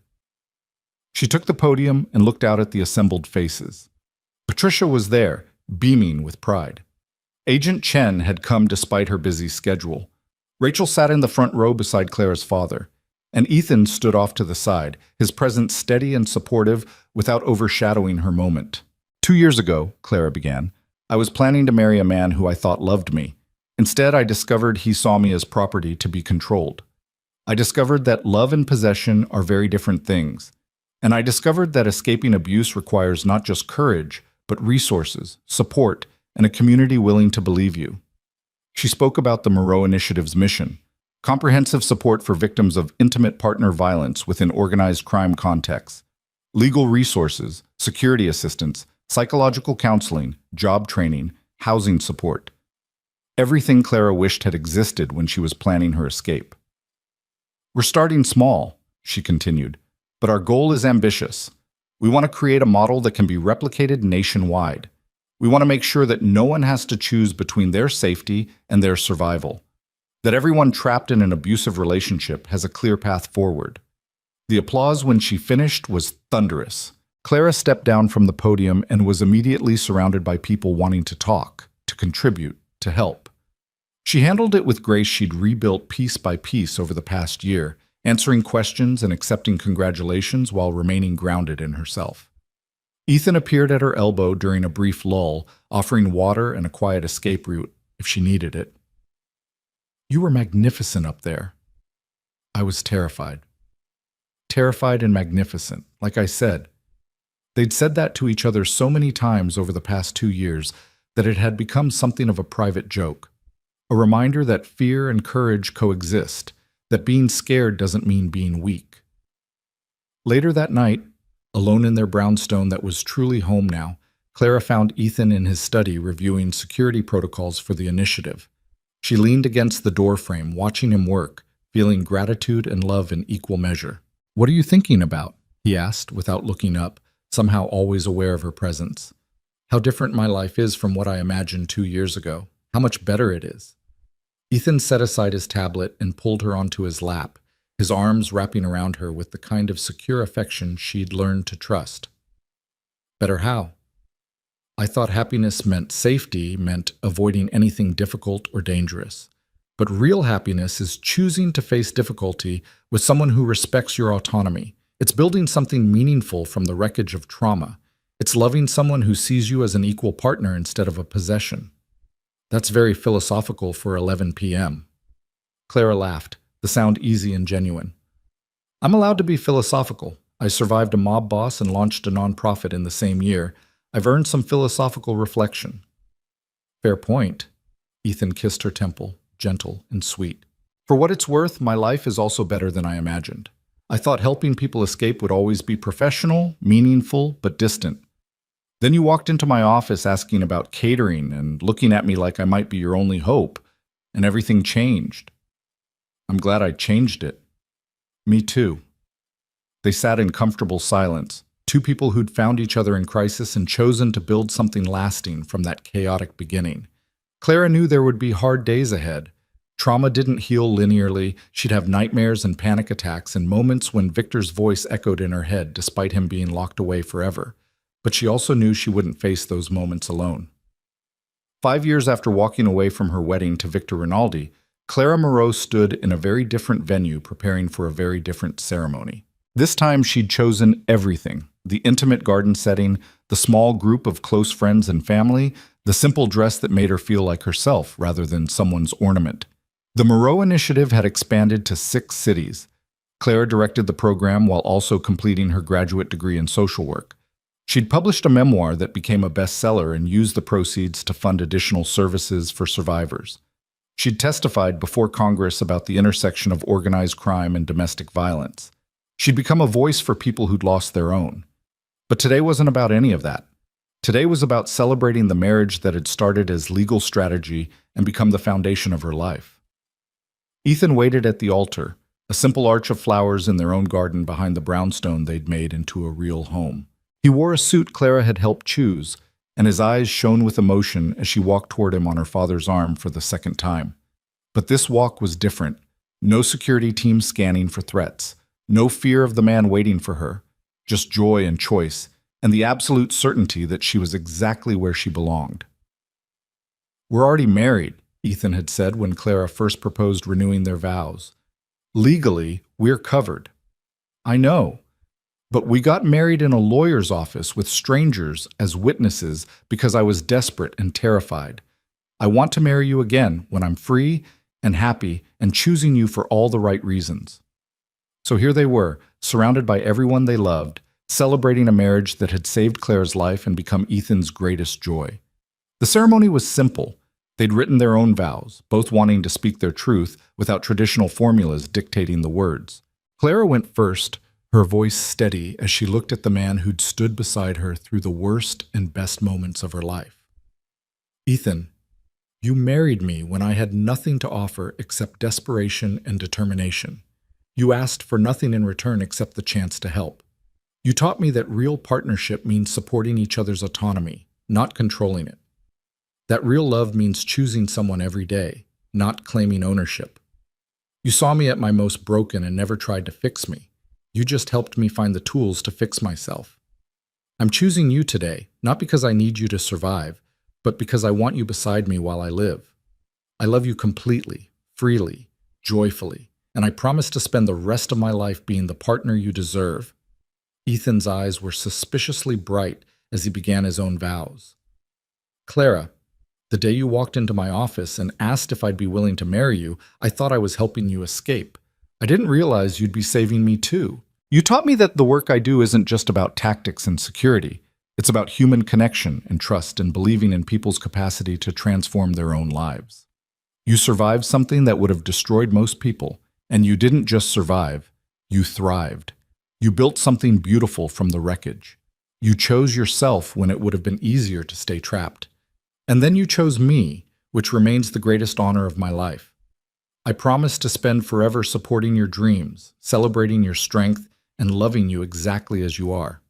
She took the podium and looked out at the assembled faces. Patricia was there, beaming with pride. Agent Chen had come despite her busy schedule. Rachel sat in the front row beside Clara's father, and Ethan stood off to the side, his presence steady and supportive without overshadowing her moment. 2 years ago, Clara began, I was planning to marry a man who I thought loved me. Instead, I discovered he saw me as property to be controlled. I discovered that love and possession are very different things. And I discovered that escaping abuse requires not just courage, but resources, support, and a community willing to believe you. She spoke about the Moreau Initiative's mission, comprehensive support for victims of intimate partner violence within organized crime contexts, legal resources, security assistance, psychological counseling, job training, housing support. Everything Clara wished had existed when she was planning her escape. "We're starting small," she continued, "but our goal is ambitious. We want to create a model that can be replicated nationwide. We want to make sure that no one has to choose between their safety and their survival, that everyone trapped in an abusive relationship has a clear path forward." The applause when she finished was thunderous. Clara stepped down from the podium and was immediately surrounded by people wanting to talk, to contribute, to help. She handled it with grace she'd rebuilt piece by piece over the past year, answering questions and accepting congratulations while remaining grounded in herself. Ethan appeared at her elbow during a brief lull, offering water and a quiet escape route if she needed it. "You were magnificent up there." I was terrified. Terrified and magnificent, like I said. They'd said that to each other so many times over the past 2 years that it had become something of a private joke. A reminder that fear and courage coexist, that being scared doesn't mean being weak. Later that night, alone in their brownstone that was truly home now, Clara found Ethan in his study reviewing security protocols for the initiative. She leaned against the doorframe, watching him work, feeling gratitude and love in equal measure. "What are you thinking about?" he asked, without looking up, somehow always aware of her presence. "How different my life is from what I imagined 2 years ago. How much better it is." Ethan set aside his tablet and pulled her onto his lap, his arms wrapping around her with the kind of secure affection she'd learned to trust. "Better how?" "I thought happiness meant safety, meant avoiding anything difficult or dangerous. But real happiness is choosing to face difficulty with someone who respects your autonomy. It's building something meaningful from the wreckage of trauma. It's loving someone who sees you as an equal partner instead of a possession." "That's very philosophical for 11 p.m. Clara laughed, the sound easy and genuine. "I'm allowed to be philosophical. I survived a mob boss and launched a nonprofit in the same year. I've earned some philosophical reflection." "Fair point." Ethan kissed her temple, gentle and sweet. "For what it's worth, my life is also better than I imagined. I thought helping people escape would always be professional, meaningful, but distant. Then you walked into my office asking about catering and looking at me like I might be your only hope, and everything changed. I'm glad I changed it." "Me too." They sat in comfortable silence, two people who'd found each other in crisis and chosen to build something lasting from that chaotic beginning. Clara knew there would be hard days ahead. Trauma didn't heal linearly. She'd have nightmares and panic attacks and moments when Victor's voice echoed in her head despite him being locked away forever. But she also knew she wouldn't face those moments alone. 5 years after walking away from her wedding to Victor Rinaldi, Clara Moreau stood in a very different venue preparing for a very different ceremony. This time she'd chosen everything: the intimate garden setting, the small group of close friends and family, the simple dress that made her feel like herself rather than someone's ornament. The Moreau Initiative had expanded to 6 cities. Clara directed the program while also completing her graduate degree in social work. She'd published a memoir that became a bestseller and used the proceeds to fund additional services for survivors. She'd testified before Congress about the intersection of organized crime and domestic violence. She'd become a voice for people who'd lost their own. But today wasn't about any of that. Today was about celebrating the marriage that had started as legal strategy and become the foundation of her life. Ethan waited at the altar, a simple arch of flowers in their own garden behind the brownstone they'd made into a real home. He wore a suit Clara had helped choose, and his eyes shone with emotion as she walked toward him on her father's arm for the second time. But this walk was different. No security team scanning for threats. No fear of the man waiting for her. Just joy and choice, and the absolute certainty that she was exactly where she belonged. "We're already married," Ethan had said when Clara first proposed renewing their vows. "Legally, we're covered." "I know. But we got married in a lawyer's office with strangers as witnesses because I was desperate and terrified. I want to marry you again when I'm free and happy and choosing you for all the right reasons." So here they were, surrounded by everyone they loved, celebrating a marriage that had saved Claire's life and become Ethan's greatest joy. The ceremony was simple. They'd written their own vows, both wanting to speak their truth without traditional formulas dictating the words. Clara went first, her voice steady as she looked at the man who'd stood beside her through the worst and best moments of her life. "Ethan, You married me when I had nothing to offer except desperation and determination. You asked for nothing in return except the chance to help. You taught me that real partnership means supporting each other's autonomy, not controlling it. That real love means choosing someone every day, not claiming ownership. You saw me at my most broken and never tried to fix me. You just helped me find the tools to fix myself. I'm choosing you today, not because I need you to survive, but because I want you beside me while I live. I love you completely, freely, joyfully, and I promise to spend the rest of my life being the partner you deserve. Ethan's eyes were suspiciously bright as he began his own vows. Clara, the day you walked into my office and asked if I'd be willing to marry you, I thought I was helping you escape. I didn't realize you'd be saving me too. You taught me that the work I do isn't just about tactics and security. It's about human connection and trust and believing in people's capacity to transform their own lives. You survived something that would have destroyed most people, and you didn't just survive, you thrived. You built something beautiful from the wreckage. You chose yourself when it would have been easier to stay trapped. And then you chose me, which remains the greatest honor of my life. I promise to spend forever supporting your dreams, celebrating your strength, and loving you exactly as you are.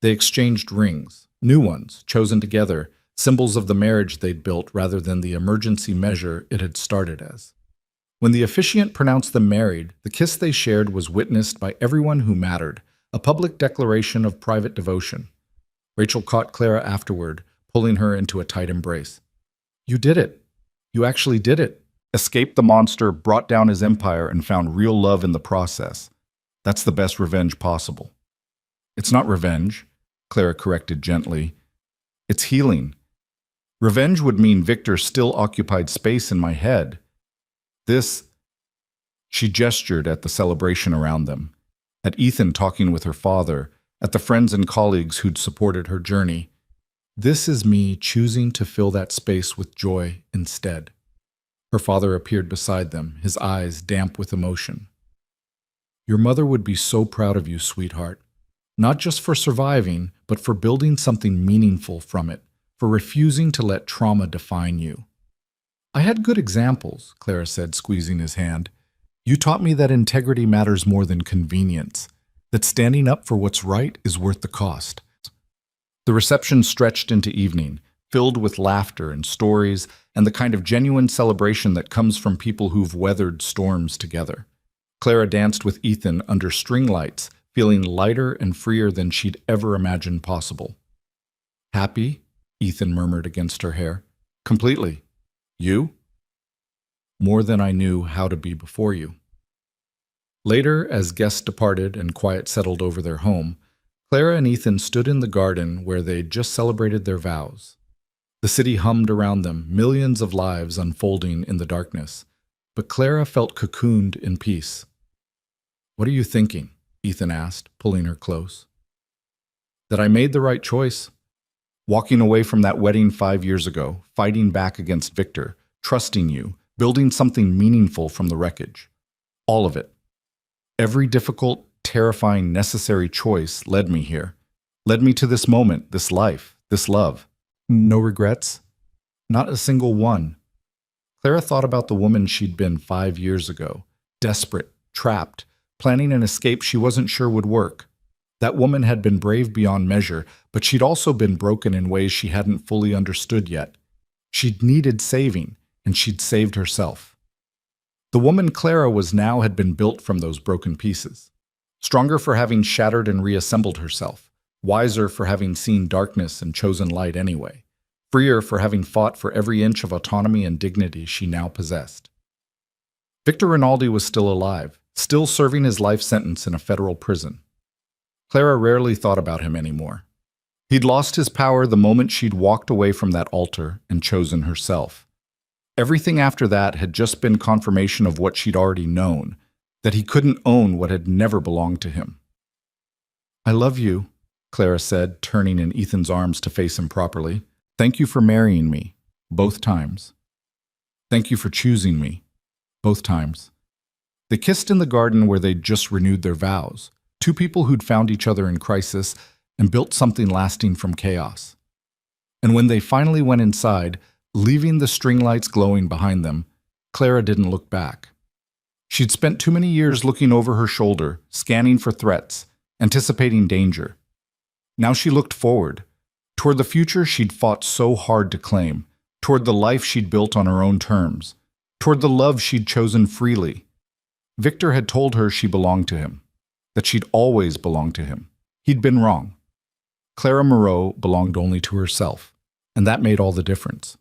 They exchanged rings, new ones, chosen together, symbols of the marriage they'd built rather than the emergency measure it had started as. When the officiant pronounced them married, the kiss they shared was witnessed by everyone who mattered, a public declaration of private devotion. Rachel caught Clara afterward, pulling her into a tight embrace. You did it. You actually did it. Escaped the monster, brought down his empire, and found real love in the process. That's the best revenge possible. It's not revenge, Clara corrected gently. It's healing. Revenge would mean Victor still occupied space in my head. She gestured at the celebration around them, at Ethan talking with her father, at the friends and colleagues who'd supported her journey. This is me choosing to fill that space with joy instead. Her father appeared beside them, his eyes damp with emotion. Your mother would be so proud of you, sweetheart. Not just for surviving, but for building something meaningful from it, for refusing to let trauma define you. I had good examples, Clara said, squeezing his hand. You taught me that integrity matters more than convenience, that standing up for what's right is worth the cost. The reception stretched into evening, filled with laughter and stories and the kind of genuine celebration that comes from people who've weathered storms together. Clara danced with Ethan under string lights, feeling lighter and freer than she'd ever imagined possible. Happy? Ethan murmured against her hair. Completely. You? More than I knew how to be before you. Later, as guests departed and quiet settled over their home, Clara and Ethan stood in the garden where they'd just celebrated their vows. The city hummed around them, millions of lives unfolding in the darkness, but Clara felt cocooned in peace. What are you thinking? Ethan asked, pulling her close. That I made the right choice. Walking away from that wedding 5 years ago, fighting back against Victor, trusting you, building something meaningful from the wreckage. All of it. Every difficult, terrifying, necessary choice led me here. Led me to this moment, this life, this love. No regrets? Not a single one. Clara thought about the woman she'd been 5 years ago, desperate, trapped, planning an escape she wasn't sure would work. That woman had been brave beyond measure, but she'd also been broken in ways she hadn't fully understood yet. She'd needed saving, and she'd saved herself. The woman Clara was now had been built from those broken pieces. Stronger for having shattered and reassembled herself, wiser for having seen darkness and chosen light anyway, freer for having fought for every inch of autonomy and dignity she now possessed. Victor Rinaldi was still alive, still serving his life sentence in a federal prison. Clara rarely thought about him anymore. He'd lost his power the moment she'd walked away from that altar and chosen herself. Everything after that had just been confirmation of what she'd already known, that he couldn't own what had never belonged to him. I love you, Clara said, turning in Ethan's arms to face him properly. Thank you for marrying me, both times. Thank you for choosing me, both times. They kissed in the garden where they'd just renewed their vows, two people who'd found each other in crisis and built something lasting from chaos. And when they finally went inside, Leaving the string lights glowing behind them, Clara didn't look back. She'd spent too many years looking over her shoulder, scanning for threats, anticipating danger. Now she looked forward, toward the future she'd fought so hard to claim, toward the life she'd built on her own terms, toward the love she'd chosen freely. Victor had told her she belonged to him, that she'd always belonged to him. He'd been wrong. Clara Moreau belonged only to herself, and that made all the difference.